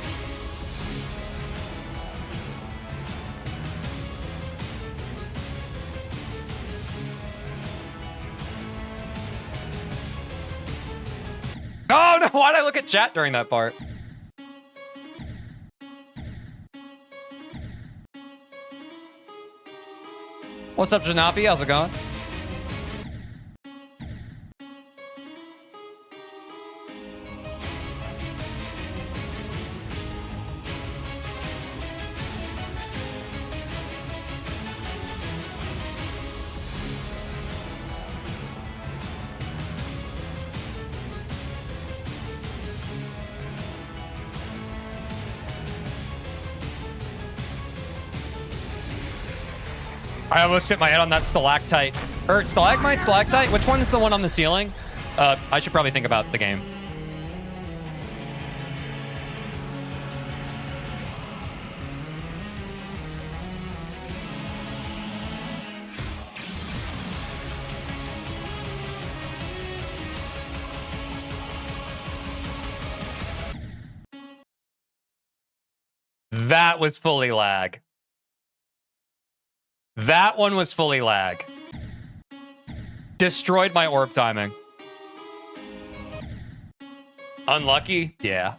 Oh, no, why'd I look at chat during that part? What's up, Janapi? How's it going? I almost hit my head on that stalactite. Or stalagmite, stalactite? Which one's the one on the ceiling? I should probably think about the game. That was fully lag. That one was fully lag. Destroyed my orb timing. Unlucky? Yeah.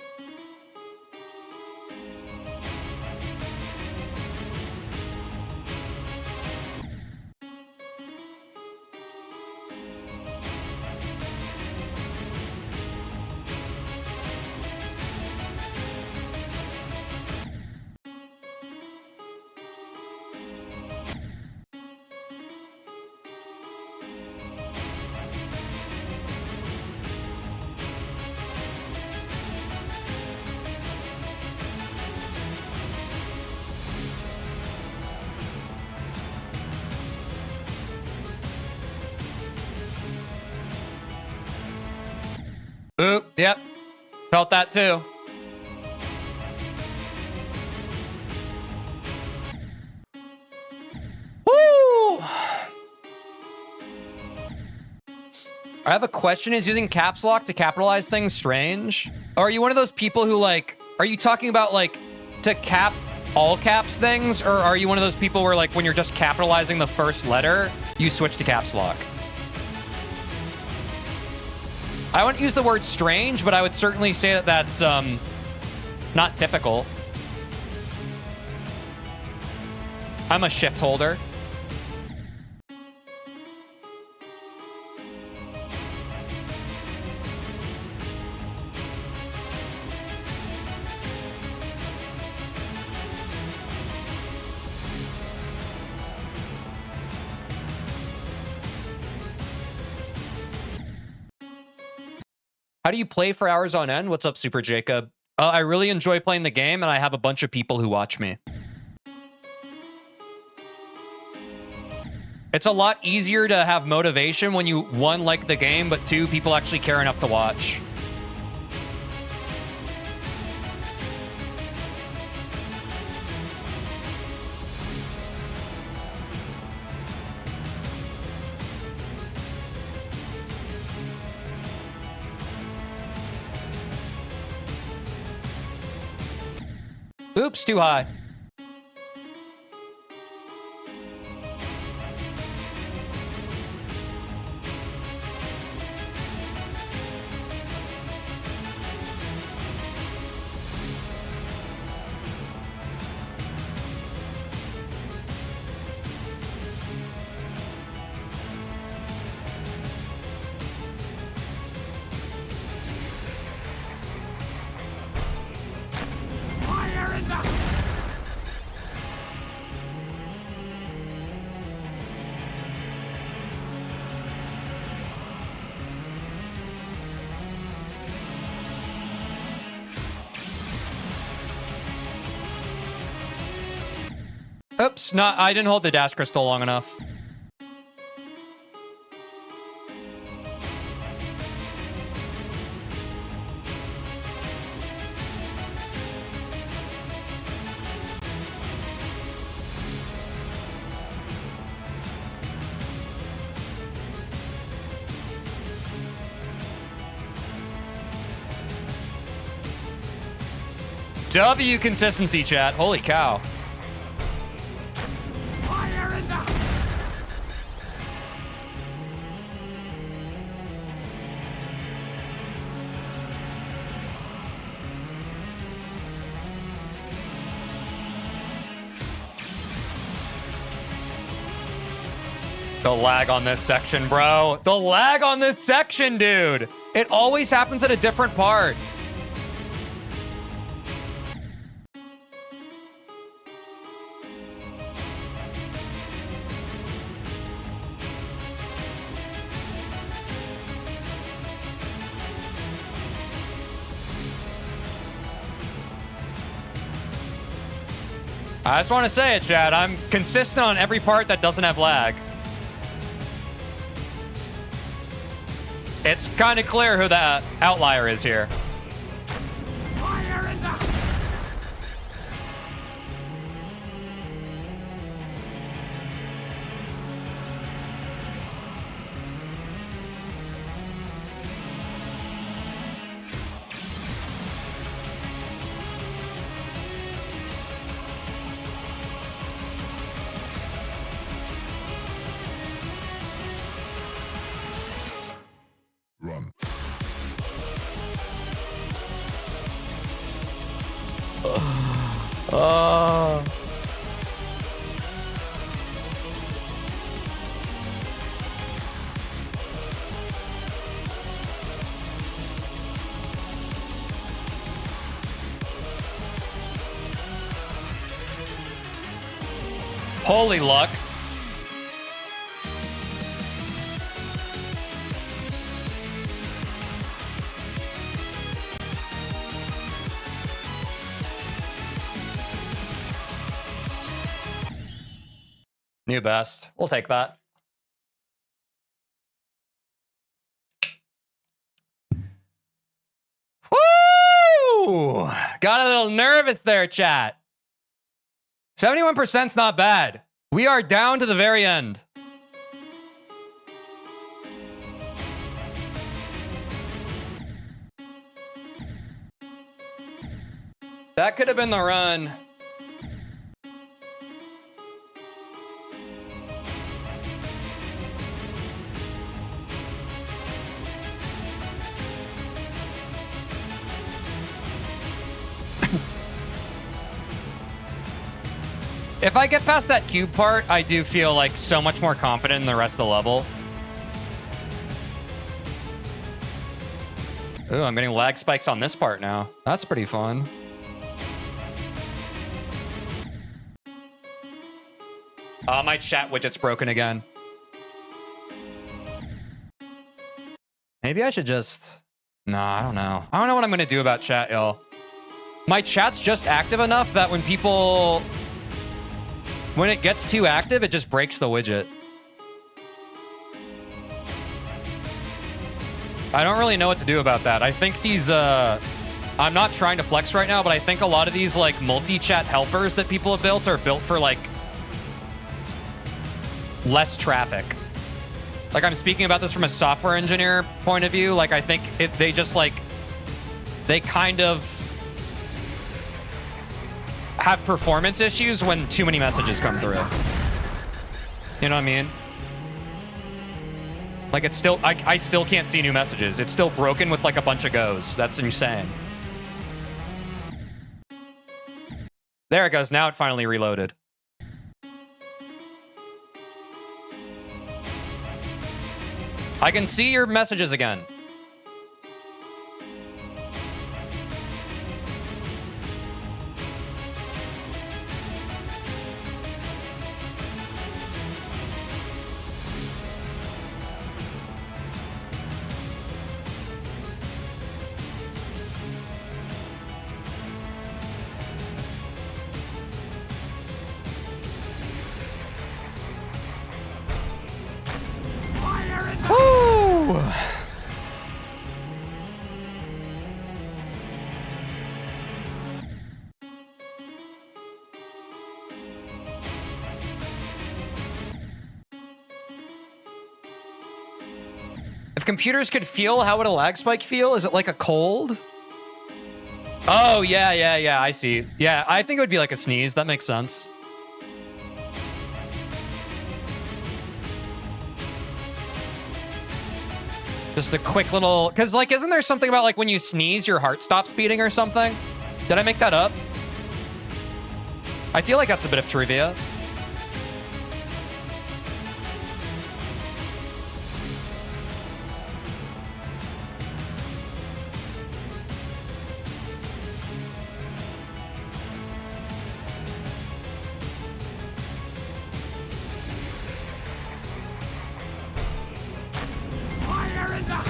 Oop, yep. Felt that too. Woo! I have a question. Is using caps lock to capitalize things strange? Or are you one of those people who, like, are you talking about, like, to cap all caps things? Or are you one of those people where, like, when you're just capitalizing the first letter, you switch to caps lock? I wouldn't use the word strange, but I would certainly say that that's not typical. I'm a shift holder. How do you play for hours on end? What's up, Super Jacob? I really enjoy playing the game, and I have a bunch of people who watch me. It's a lot easier to have motivation when you, one, like the game, but two, people actually care enough to watch. Oops, too high. Oops, no, I didn't hold the dash crystal long enough. W consistency, chat. Holy cow. Fire in the... The lag on this section, bro. The lag on this section, dude. It always happens at a different part. I just want to say it, Chad. I'm consistent on every part that doesn't have lag. It's kind of clear who that outlier is here. Fire in the... Run. Oh. Holy luck. New best. We'll take that. Woo! Got a little nervous there, chat. 71%'s not bad. We are down to the very end. That could have been the run. If I get past that cube part, I do feel like so much more confident in the rest of the level. Ooh, I'm getting lag spikes on this part now. That's pretty fun. My chat widget's broken again. Maybe I should just... No, I don't know. I don't know what I'm going to do about chat, y'all. My chat's just active enough that when people... When it gets too active, it just breaks the widget. I don't really know what to do about that. I think these, I'm not trying to flex right now, but I think a lot of these, like, multi-chat helpers that people have built are built for, like, less traffic. Like, I'm speaking about this from a software engineer point of view. Like, I think they just, like, they kind of have performance issues when too many messages come through. You know what I mean? Like, it's still, I still can't see new messages. It's still broken with like a bunch of goes. That's insane. There it goes. Now it finally reloaded. I can see your messages again. Woo! If computers could feel, how would a lag spike feel? Is it like a cold? Oh, yeah, I see. Yeah, I think it would be like a sneeze. That makes sense. Just a quick little... Because, like, isn't there something about, like, when you sneeze, your heart stops beating or something? Did I make that up? I feel like that's a bit of trivia. Fire in the...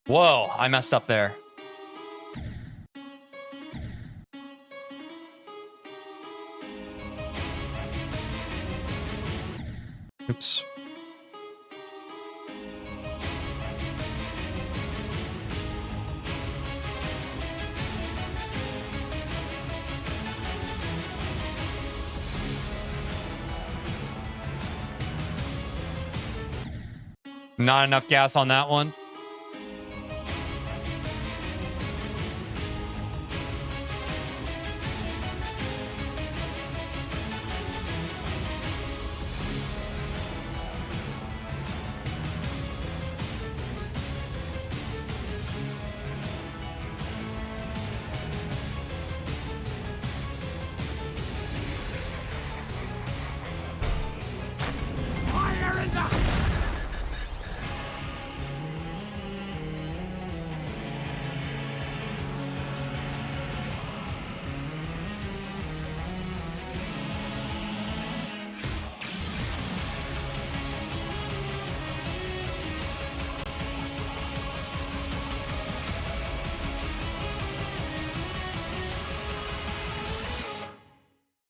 Whoa, I messed up there. Oops. Not enough gas on that one. Fire in the...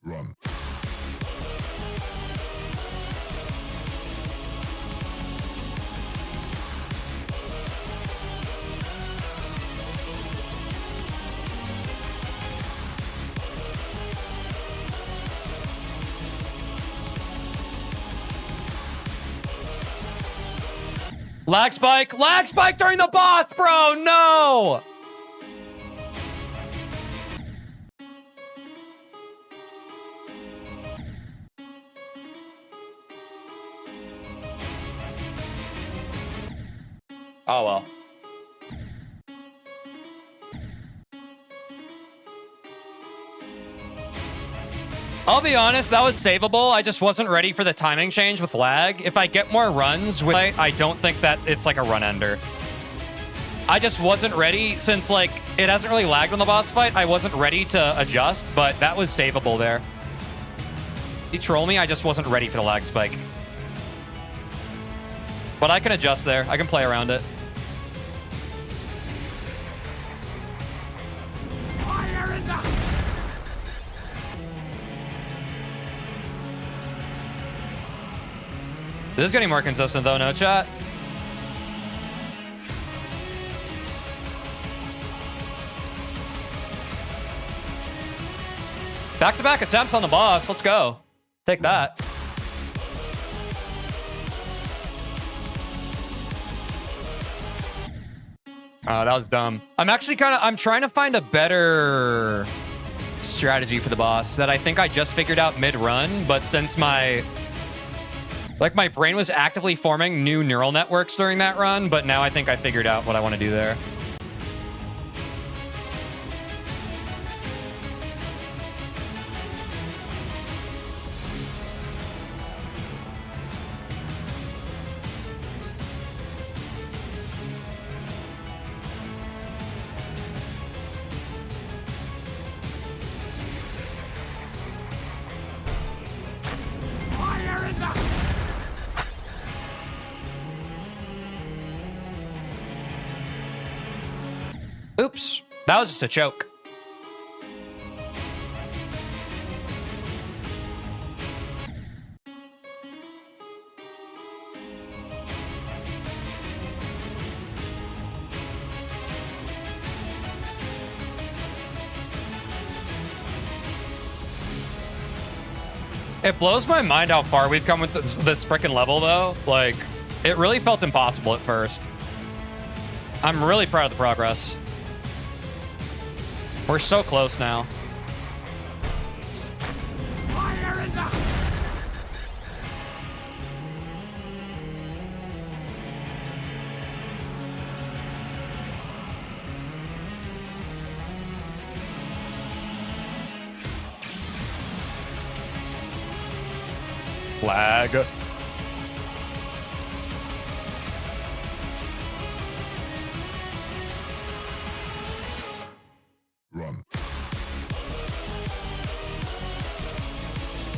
Run. Lag spike during the boss, bro. No. Oh well. I'll be honest, that was savable. I just wasn't ready for the timing change with lag. If I get more runs with I don't think that it's like a run ender. I just wasn't ready since like it hasn't really lagged on the boss fight. I wasn't ready to adjust, but that was savable there. You troll me, I just wasn't ready for the lag spike. But I can adjust there. I can play around it. Fire in the... This is getting more consistent though, no chat? Back-to-back attempts on the boss. Let's go. Take that. Oh, that was dumb. I'm trying to find a better strategy for the boss that I think I just figured out mid-run, but since my brain was actively forming new neural networks during that run, but now I think I figured out what I want to do there. Fire in the... Oops. That was just a choke. It blows my mind how far we've come with this frickin' level, though. Like, it really felt impossible at first. I'm really proud of the progress. We're so close now. Fire in the... Lag. Run.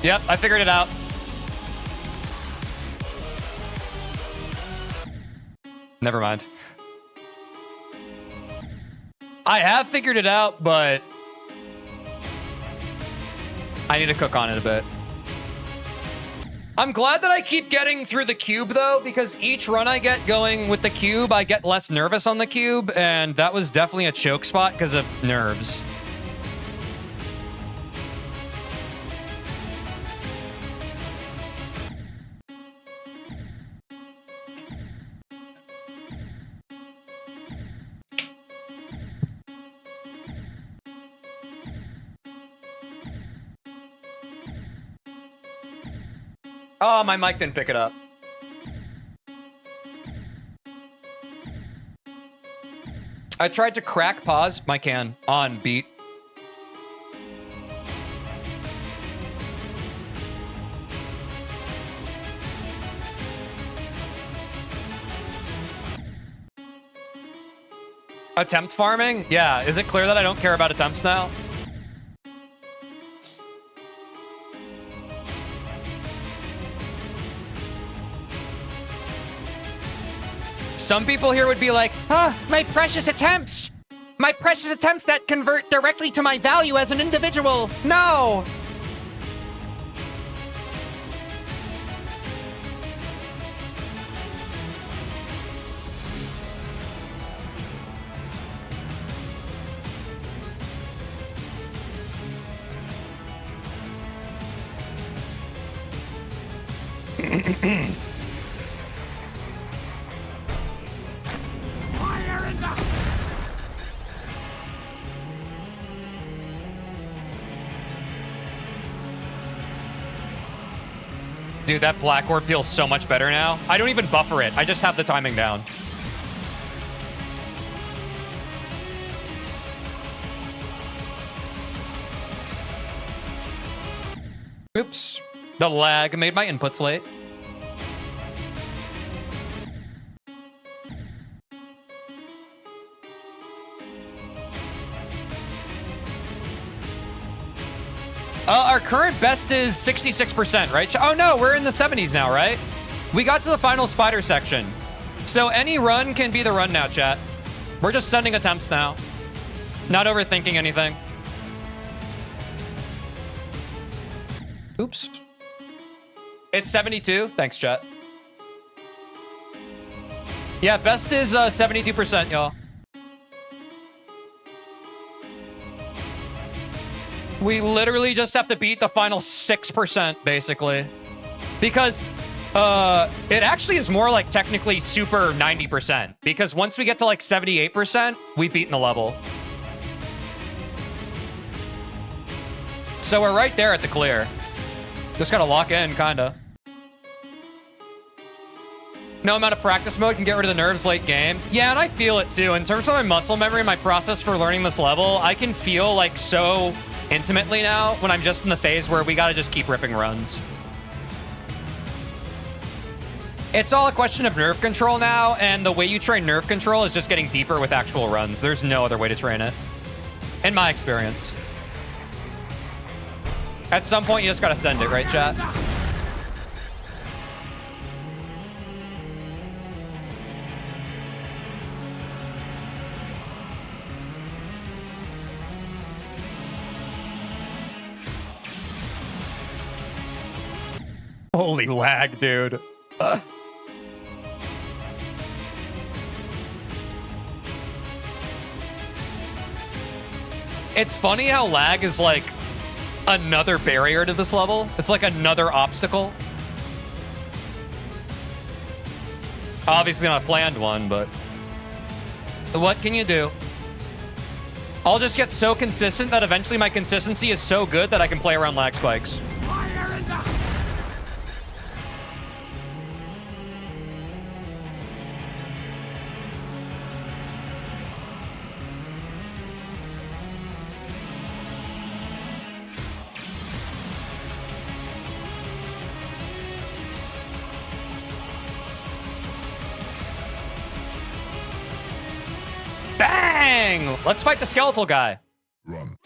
Yep, I figured it out. Never mind. I have figured it out, but I need to cook on it a bit. I'm glad that I keep getting through the cube, though, because each run I get going with the cube, I get less nervous on the cube, and that was definitely a choke spot because of nerves. Oh, my mic didn't pick it up. I tried to crack pause my can on beat. Attempt farming? Yeah, is it clear that I don't care about attempts now? Some people here would be like, my precious attempts! My precious attempts that convert directly to my value as an individual! No! Fire in the... Dude, that black orb feels so much better now. I don't even buffer it. I just have the timing down. Oops. The lag made my inputs late. Our current best is 66%, right? Oh no, we're in the 70s now, right? We got to the final spider section. So any run can be the run now, chat. We're just sending attempts now. Not overthinking anything. Oops. It's 72. Thanks, chat. Yeah, best is 72%, y'all. We literally just have to beat the final 6%, basically. Because it actually is more like technically super 90%. Because once we get to like 78%, we've beaten the level. So we're right there at the clear. Just gotta lock in, kinda. No amount of practice mode can get rid of the nerves late game. Yeah, and I feel it too. In terms of my muscle memory, my process for learning this level, I can feel like so intimately now when I'm just in the phase where we gotta just keep ripping runs. It's all a question of nerve control now, and the way you train nerve control is just getting deeper with actual runs. There's no other way to train it, in my experience. At some point, you just gotta send it, right, chat? Holy lag, dude. It's funny how lag is like another barrier to this level. It's like another obstacle. Obviously not a planned one, but what can you do? I'll just get so consistent that eventually my consistency is so good that I can play around lag spikes. Fire in the... Bang! Let's fight the skeletal guy. Run.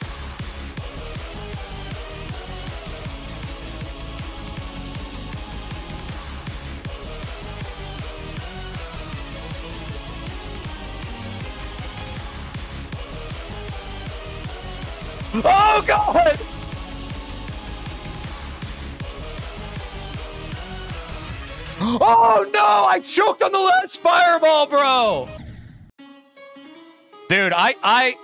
Oh, God! Oh, no! I choked on the last fireball, bro! Dude, I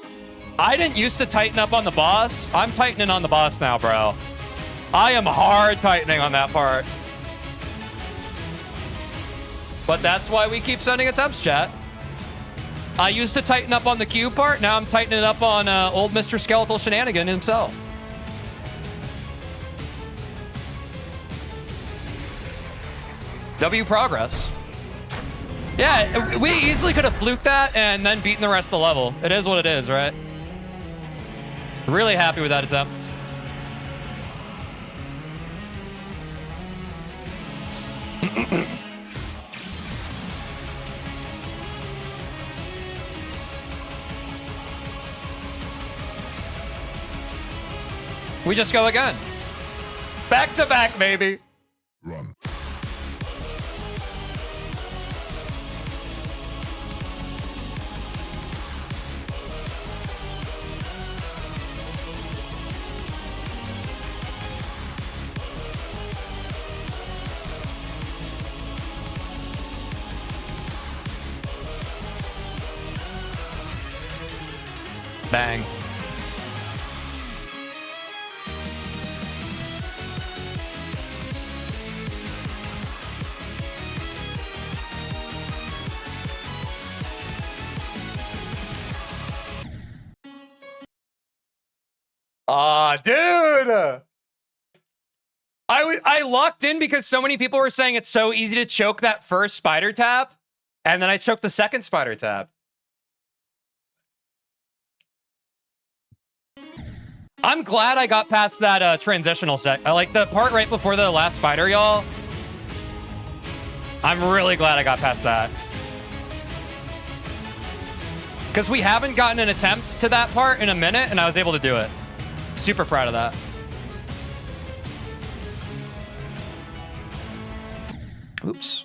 didn't used to tighten up on the boss. I'm tightening on the boss now, bro. I am hard tightening on that part. But that's why we keep sending attempts, chat. I used to tighten up on the Q part. Now I'm tightening up on old Mr. Skeletal Shenanigan himself. W progress. Yeah, we easily could have fluked that and then beaten the rest of the level. It is what it is, right? Really happy with that attempt. We just go again. Back to back, baby. Run. Bang. Aw, dude. I locked in because so many people were saying it's so easy to choke that first spider tap, and then I choked the second spider tap. I'm glad I got past that transitional set. I like the part right before the last spider, y'all. I'm really glad I got past that. Because we haven't gotten an attempt to that part in a minute, and I was able to do it. Super proud of that. Oops.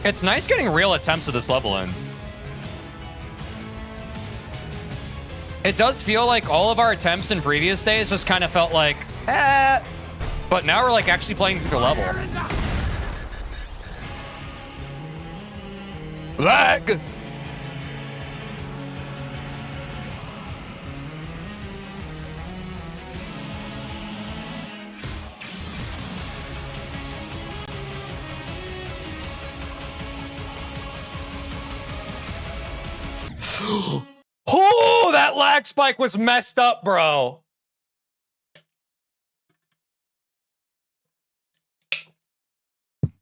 It's nice getting real attempts at this level in. It does feel like all of our attempts in previous days just kind of felt like, eh. But now we're like actually playing through the level. Lag! Oh, that lag spike was messed up, bro.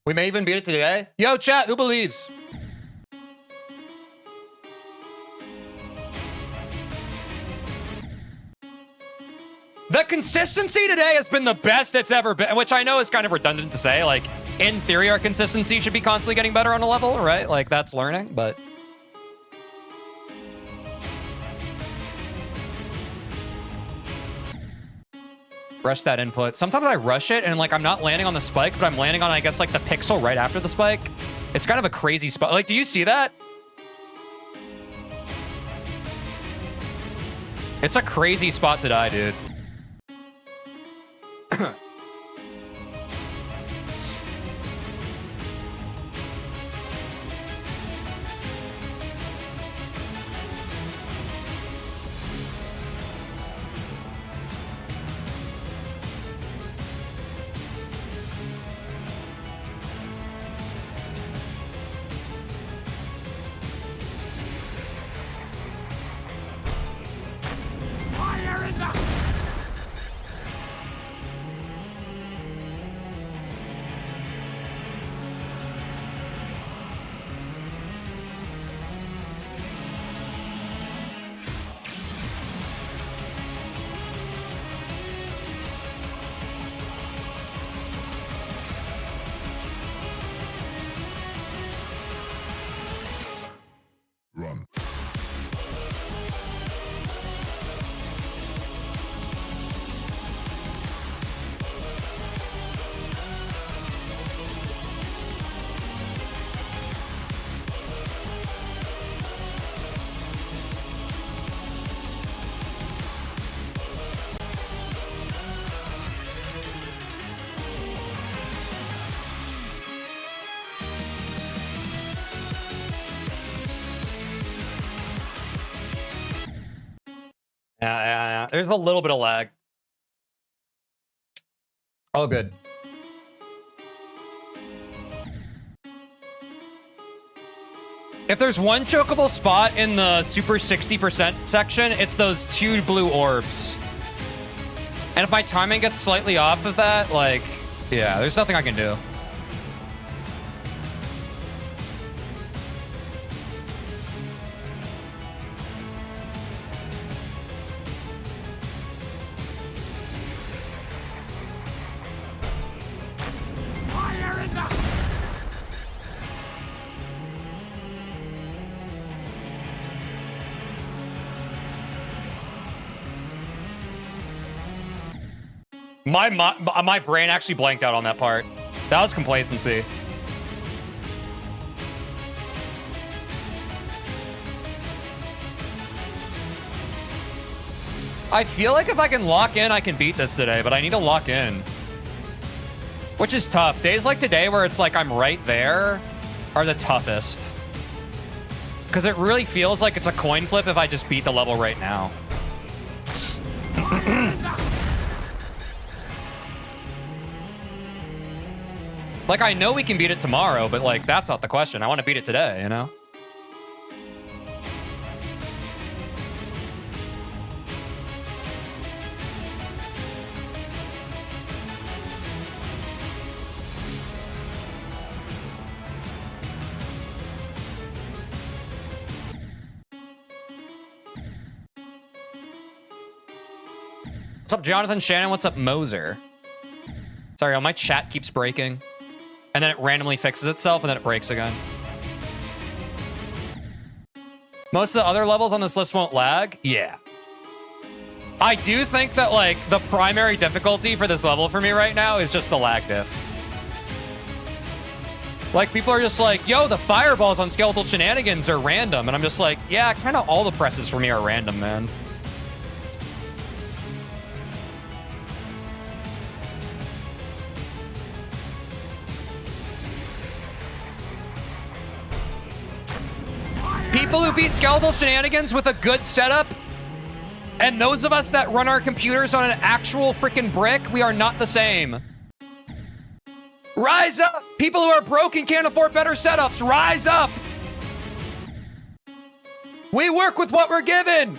We may even beat it today. Yo, chat, who believes? The consistency today has been the best it's ever been, which I know is kind of redundant to say. Like, in theory, our consistency should be constantly getting better on a level, right? Like, that's learning, but... rush that input. Sometimes I rush it and like I'm not landing on the spike, but I'm landing on, I guess, like the pixel right after the spike. It's kind of a crazy spot. Like, do you see that? It's a crazy spot to die, dude. Fire in the... Run. Yeah. There's a little bit of lag. Oh, good. If there's one chokeable spot in the super 60% section, it's those 2 blue orbs. And if my timing gets slightly off of that, like, yeah, there's nothing I can do. Fire in the... My brain actually blanked out on that part. That was complacency. I feel like if I can lock in, I can beat this today, but I need to lock in. Which is tough. Days like today where it's like I'm right there are the toughest. Because it really feels like it's a coin flip if I just beat the level right now. Like, I know we can beat it tomorrow, but, like, that's not the question. I want to beat it today, you know? What's up, Jonathan Shannon? What's up, Moser? Sorry, my chat keeps breaking. And then it randomly fixes itself, and then it breaks again. Most of the other levels on this list won't lag? Yeah. I do think that, like, the primary difficulty for this level for me right now is just the lag diff. Like, people are just like, yo, the fireballs on Skeletal Shenanigans are random. And I'm just like, yeah, kind of all the presses for me are random, man. People who beat Skeletal Shenanigans with a good setup, and those of us that run our computers on an actual freaking brick, we are not the same. Rise up! People who are broke and can't afford better setups, rise up! We work with what we're given,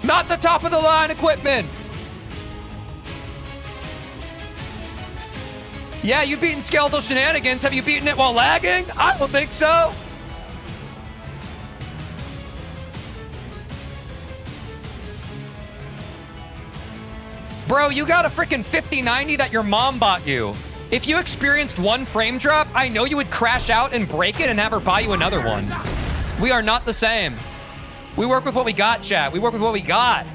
not the top of the line equipment. Yeah, you've beaten Skeletal Shenanigans. Have you beaten it while lagging? I don't think so. Bro, you got a freaking 5090 that your mom bought you. If you experienced one frame drop, I know you would crash out and break it and have her buy you another one. We are not the same. We work with what we got, chat. We work with what we got.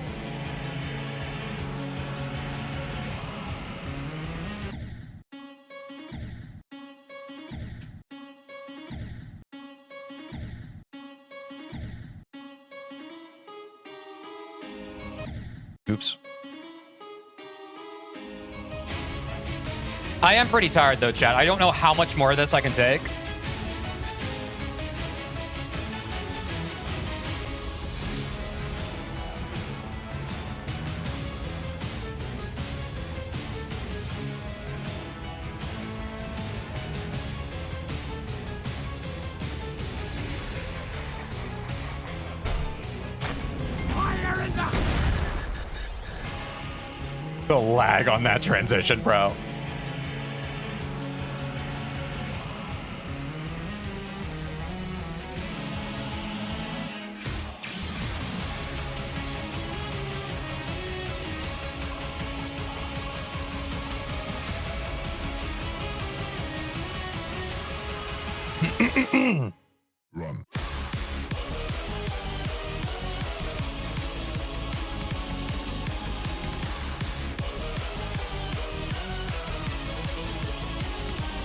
Oops. I am pretty tired though, chat. I don't know how much more of this I can take. Fire in the... The lag on that transition, bro. Run.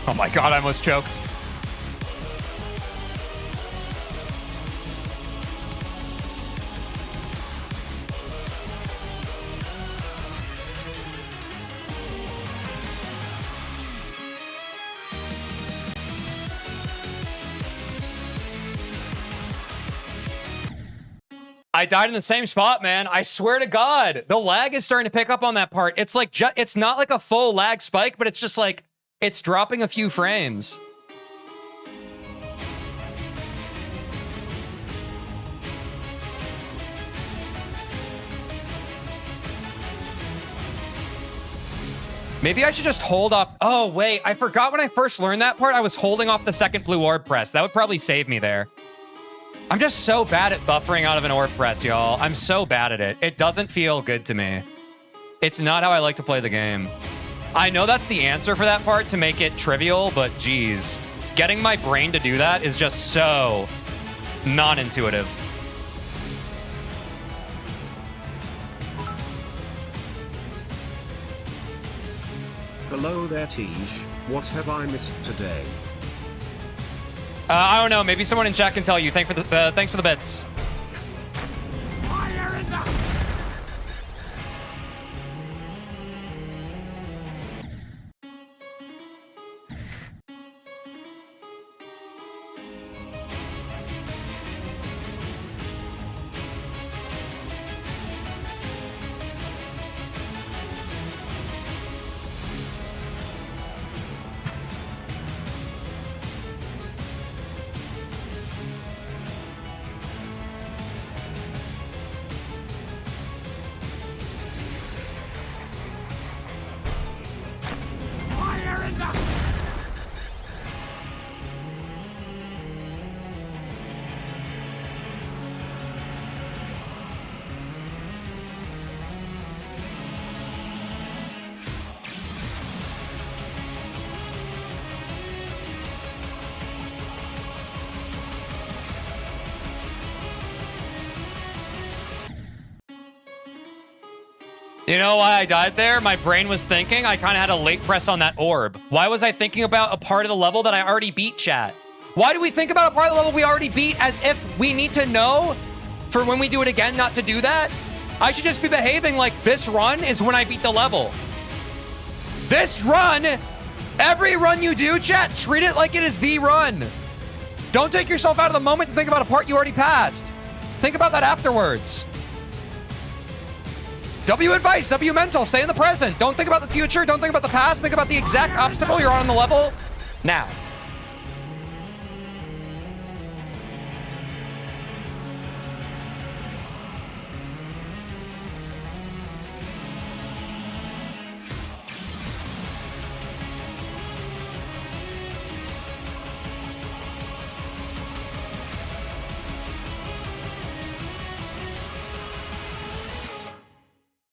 Oh my god, I almost choked. I died in the same spot, man. I swear to God. The lag is starting to pick up on that part. It's like, it's not like a full lag spike, but it's just like, it's dropping a few frames. Maybe I should just hold off. Oh, wait. I forgot when I first learned that part, I was holding off the second blue orb press. That would probably save me there. I'm just so bad at buffering out of an orb press, y'all. I'm so bad at it. It doesn't feel good to me. It's not how I like to play the game. I know that's the answer for that part to make it trivial, but geez. Getting my brain to do that is just so non-intuitive. Hello there, Tej. What have I missed today? I don't know. Maybe someone in chat can tell you. Thanks for the bits. Fire in the... Fire in the... You know why I died there? My brain was thinking I kind of had a late press on that orb. Why was I thinking about a part of the level that I already beat, chat? Why do we think about a part of the level we already beat as if we need to know for when we do it again not to do that? I should just be behaving like this run is when I beat the level. This run, every run you do, chat, treat it like it is the run. Don't take yourself out of the moment to think about a part you already passed. Think about that afterwards. W advice, W mental, stay in the present. Don't think about the future, don't think about the past, think about the exact obstacle you're on the level now.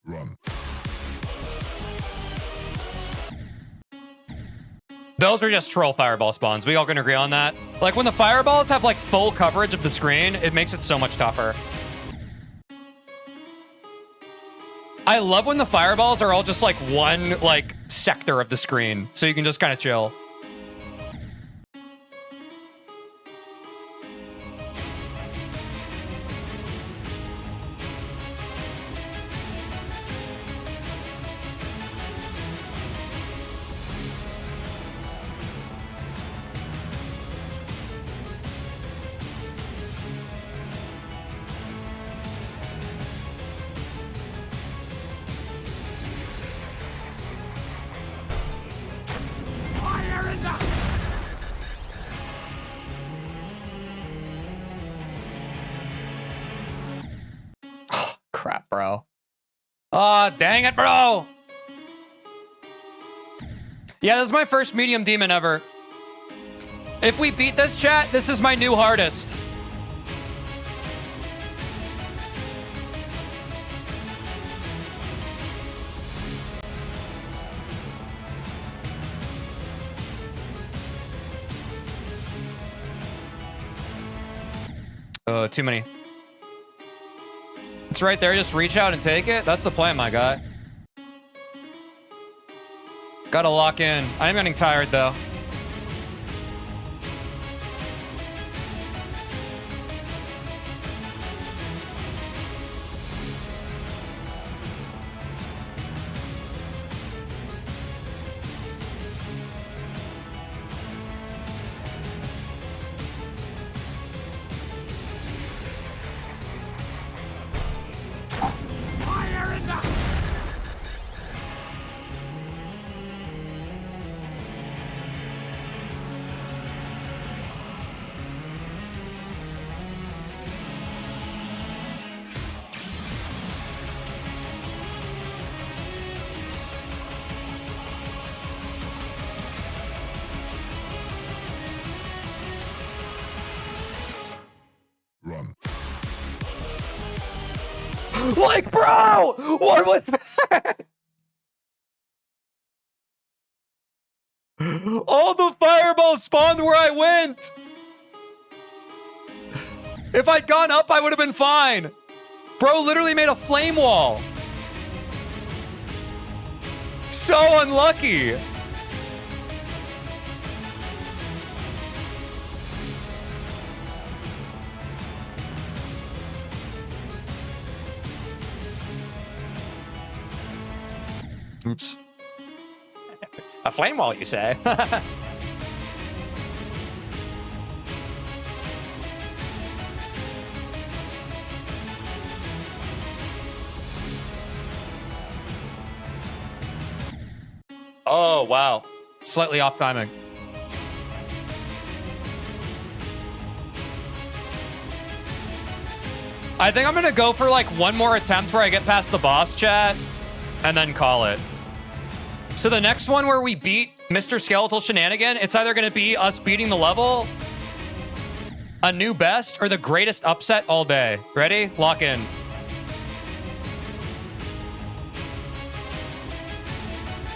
Run. Those were just troll fireball spawns. We all can agree on that. Like when the fireballs have like full coverage of the screen, it makes it so much tougher. I love when the fireballs are all just like one like sector of the screen. So you can just kind of chill. Fuck, bro. Oh, dang it, bro. Yeah, this is my first medium demon ever. If we beat this, chat, this is my new hardest. Oh, too many. It's right there. Just reach out and take it. That's the plan, my guy. Gotta lock in. I am getting tired, though. Fire in the... Run. Like, bro, what was that? All the fireballs spawned where I went. If I'd gone up, I would have been fine. Bro literally made a flame wall. So unlucky. Oops. A flame wall, you say? Oh, wow. Slightly off timing. I think I'm going to go for like one more attempt where I get past the boss, chat, and then call it. So the next one where we beat Mr. Skeletal Shenanigan, it's either going to be us beating the level, a new best, or the greatest upset all day. Ready? Lock in.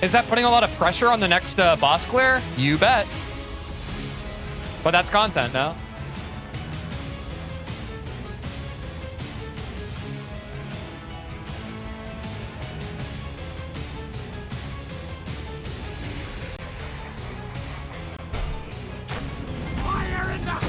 Is that putting a lot of pressure on the next boss clear? You bet. But that's content, no? Fire in the...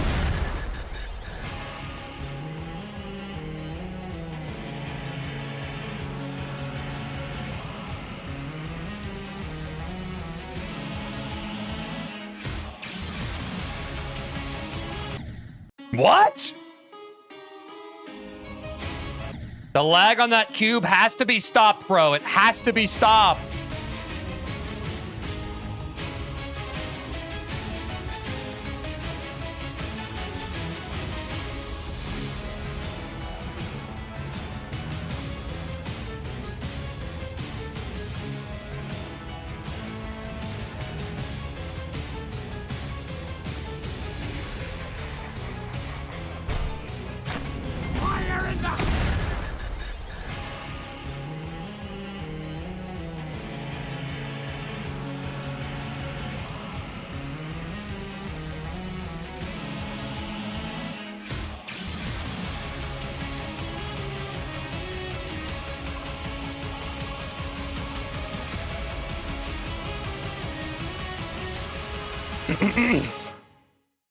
What? The lag on that cube has to be stopped, bro. It has to be stopped. Fire in the...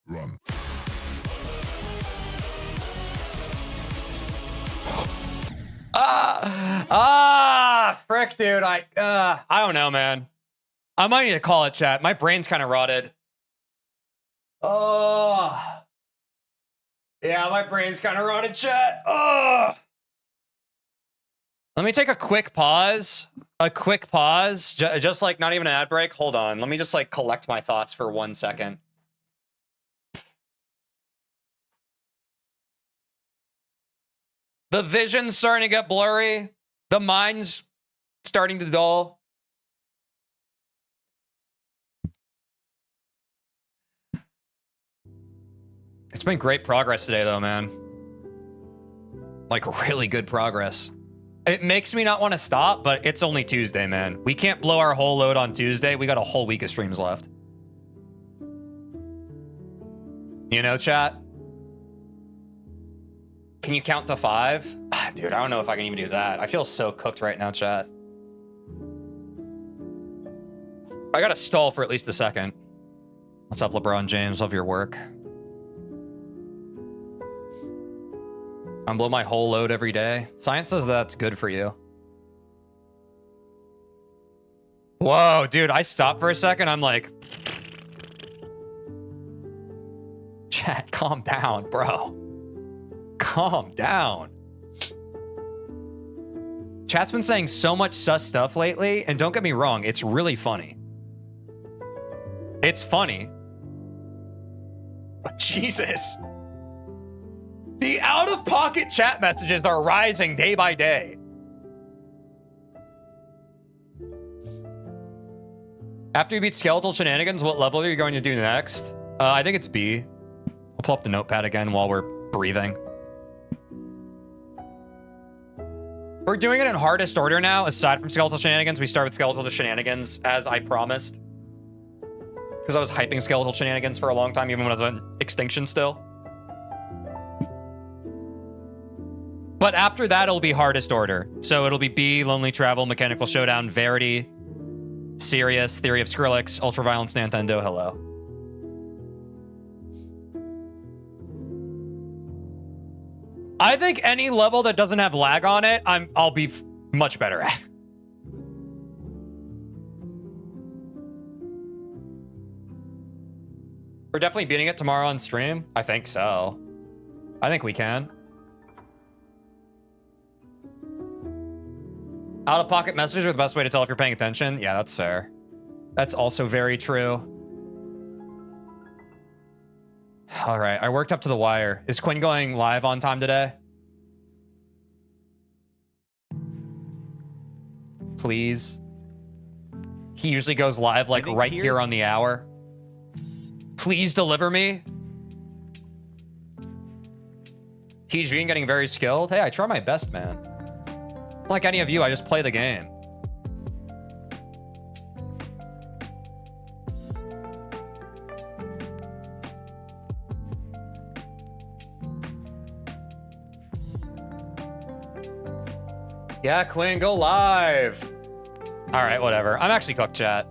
Run. Frick, dude. I don't know, man. I might need to call it, chat. My brain's kind of rotted. Oh. Yeah, my brain's kind of rotted, chat. Oh. Let me take a quick pause. Just like not even an ad break. Hold on. Let me just like collect my thoughts for 1 second. The vision's starting to get blurry. The mind's starting to dull. It's been great progress today, though, man. Like, really good progress. It makes me not want to stop, but it's only Tuesday, man. We can't blow our whole load on Tuesday. We got a whole week of streams left. You know, chat? Can you count to 5? Dude, I don't know if I can even do that. I feel so cooked right now, chat. I gotta stall for at least a second. What's up, LeBron James? Love your work. I blow my whole load every day. Science says that's good for you. Whoa, dude, I stopped for a second. I'm like... Chat, calm down, bro. Calm down. Chat's been saying so much sus stuff lately, and don't get me wrong, it's really funny. It's funny. But Jesus. The out-of-pocket chat messages are rising day by day. After you beat Skeletal Shenanigans, what level are you going to do next? I think it's B. I'll pull up the notepad again while we're breathing. We're doing it in hardest order now, aside from Skeletal Shenanigans. We start with Skeletal Shenanigans, as I promised. Because I was hyping Skeletal Shenanigans for a long time, even when I was on Extinction still. But after that, it'll be hardest order. So it'll be B, Lonely Travel, Mechanical Showdown, Verity, Sirius, Theory of Skrillex, Ultraviolence, Nintendo, hello. I think any level that doesn't have lag on it, I'll be much better at. We're definitely beating it tomorrow on stream. I think so. I think we can. Out-of-pocket messages are the best way to tell if you're paying attention. Yeah, that's fair. That's also very true. All right, I worked up to the wire. Is Quinn going live on time today? Please. He usually goes live like right here on the hour. Please deliver me. TeejVeen getting very skilled. Hey, I try my best, man. Like any of you, I just play the game. Yeah, Quinn, go live. All right, whatever. I'm actually cooked, chat.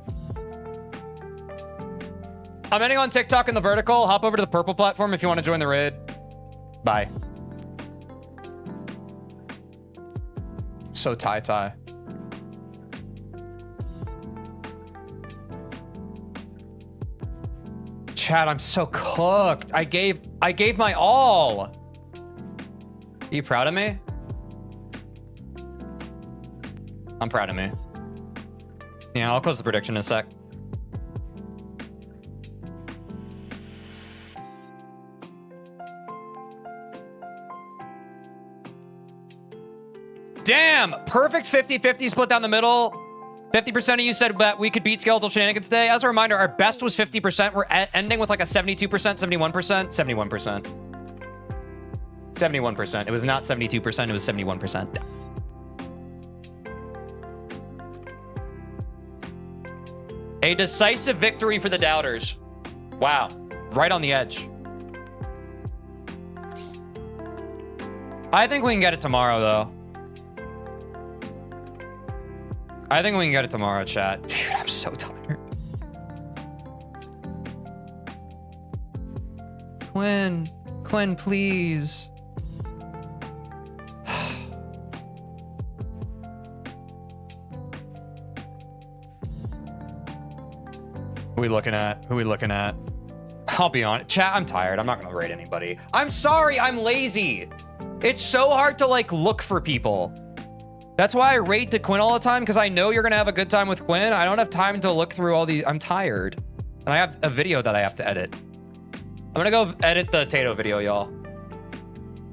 I'm ending on TikTok in the vertical. Hop over to the purple platform if you want to join the raid. Bye. So tie. Chat, I'm so cooked. I gave my all. Are you proud of me? I'm proud of me. Yeah, I'll close the prediction in a sec. Damn! Perfect 50-50 split down the middle. 50% of you said that we could beat Skeletal Shenanigans today. As a reminder, our best was 50%. We're ending with like a 72%, 71%, 71%. 71%. It was not 72%, it was 71%. A decisive victory for the doubters. Wow. Right on the edge. I think we can get it tomorrow, though. I think we can get it tomorrow, chat. Dude, I'm so tired. Quinn, please. Who we looking at? Who we looking at? I'll be honest. Chat, I'm tired. I'm not gonna rate anybody. I'm sorry, I'm lazy. It's so hard to like look for people. That's why I rate to Quinn all the time, because I know you're gonna have a good time with Quinn. I don't have time to look through all these. I'm tired. And I have a video that I have to edit. I'm gonna go edit the Tato video, y'all.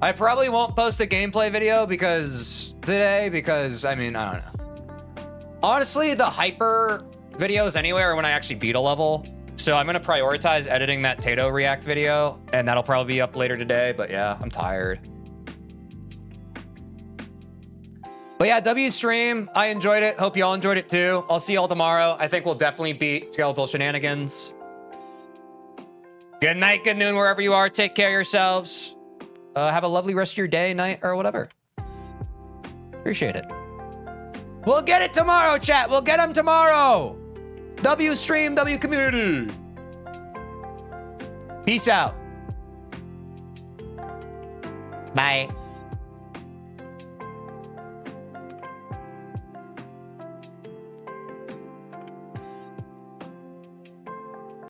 I probably won't post a gameplay video because I mean, I don't know. Honestly, the hyper videos anyway are when I actually beat a level. So I'm going to prioritize editing that Tato React video, and that'll probably be up later today. But yeah, I'm tired. But yeah, W stream. I enjoyed it. Hope y'all enjoyed it too. I'll see y'all tomorrow. I think we'll definitely beat Skeletal Shenanigans. Good night, good noon, wherever you are. Take care of yourselves. Have a lovely rest of your day, night, or whatever. Appreciate it. We'll get it tomorrow, chat. We'll get them tomorrow. W stream, W community. Peace out. Bye.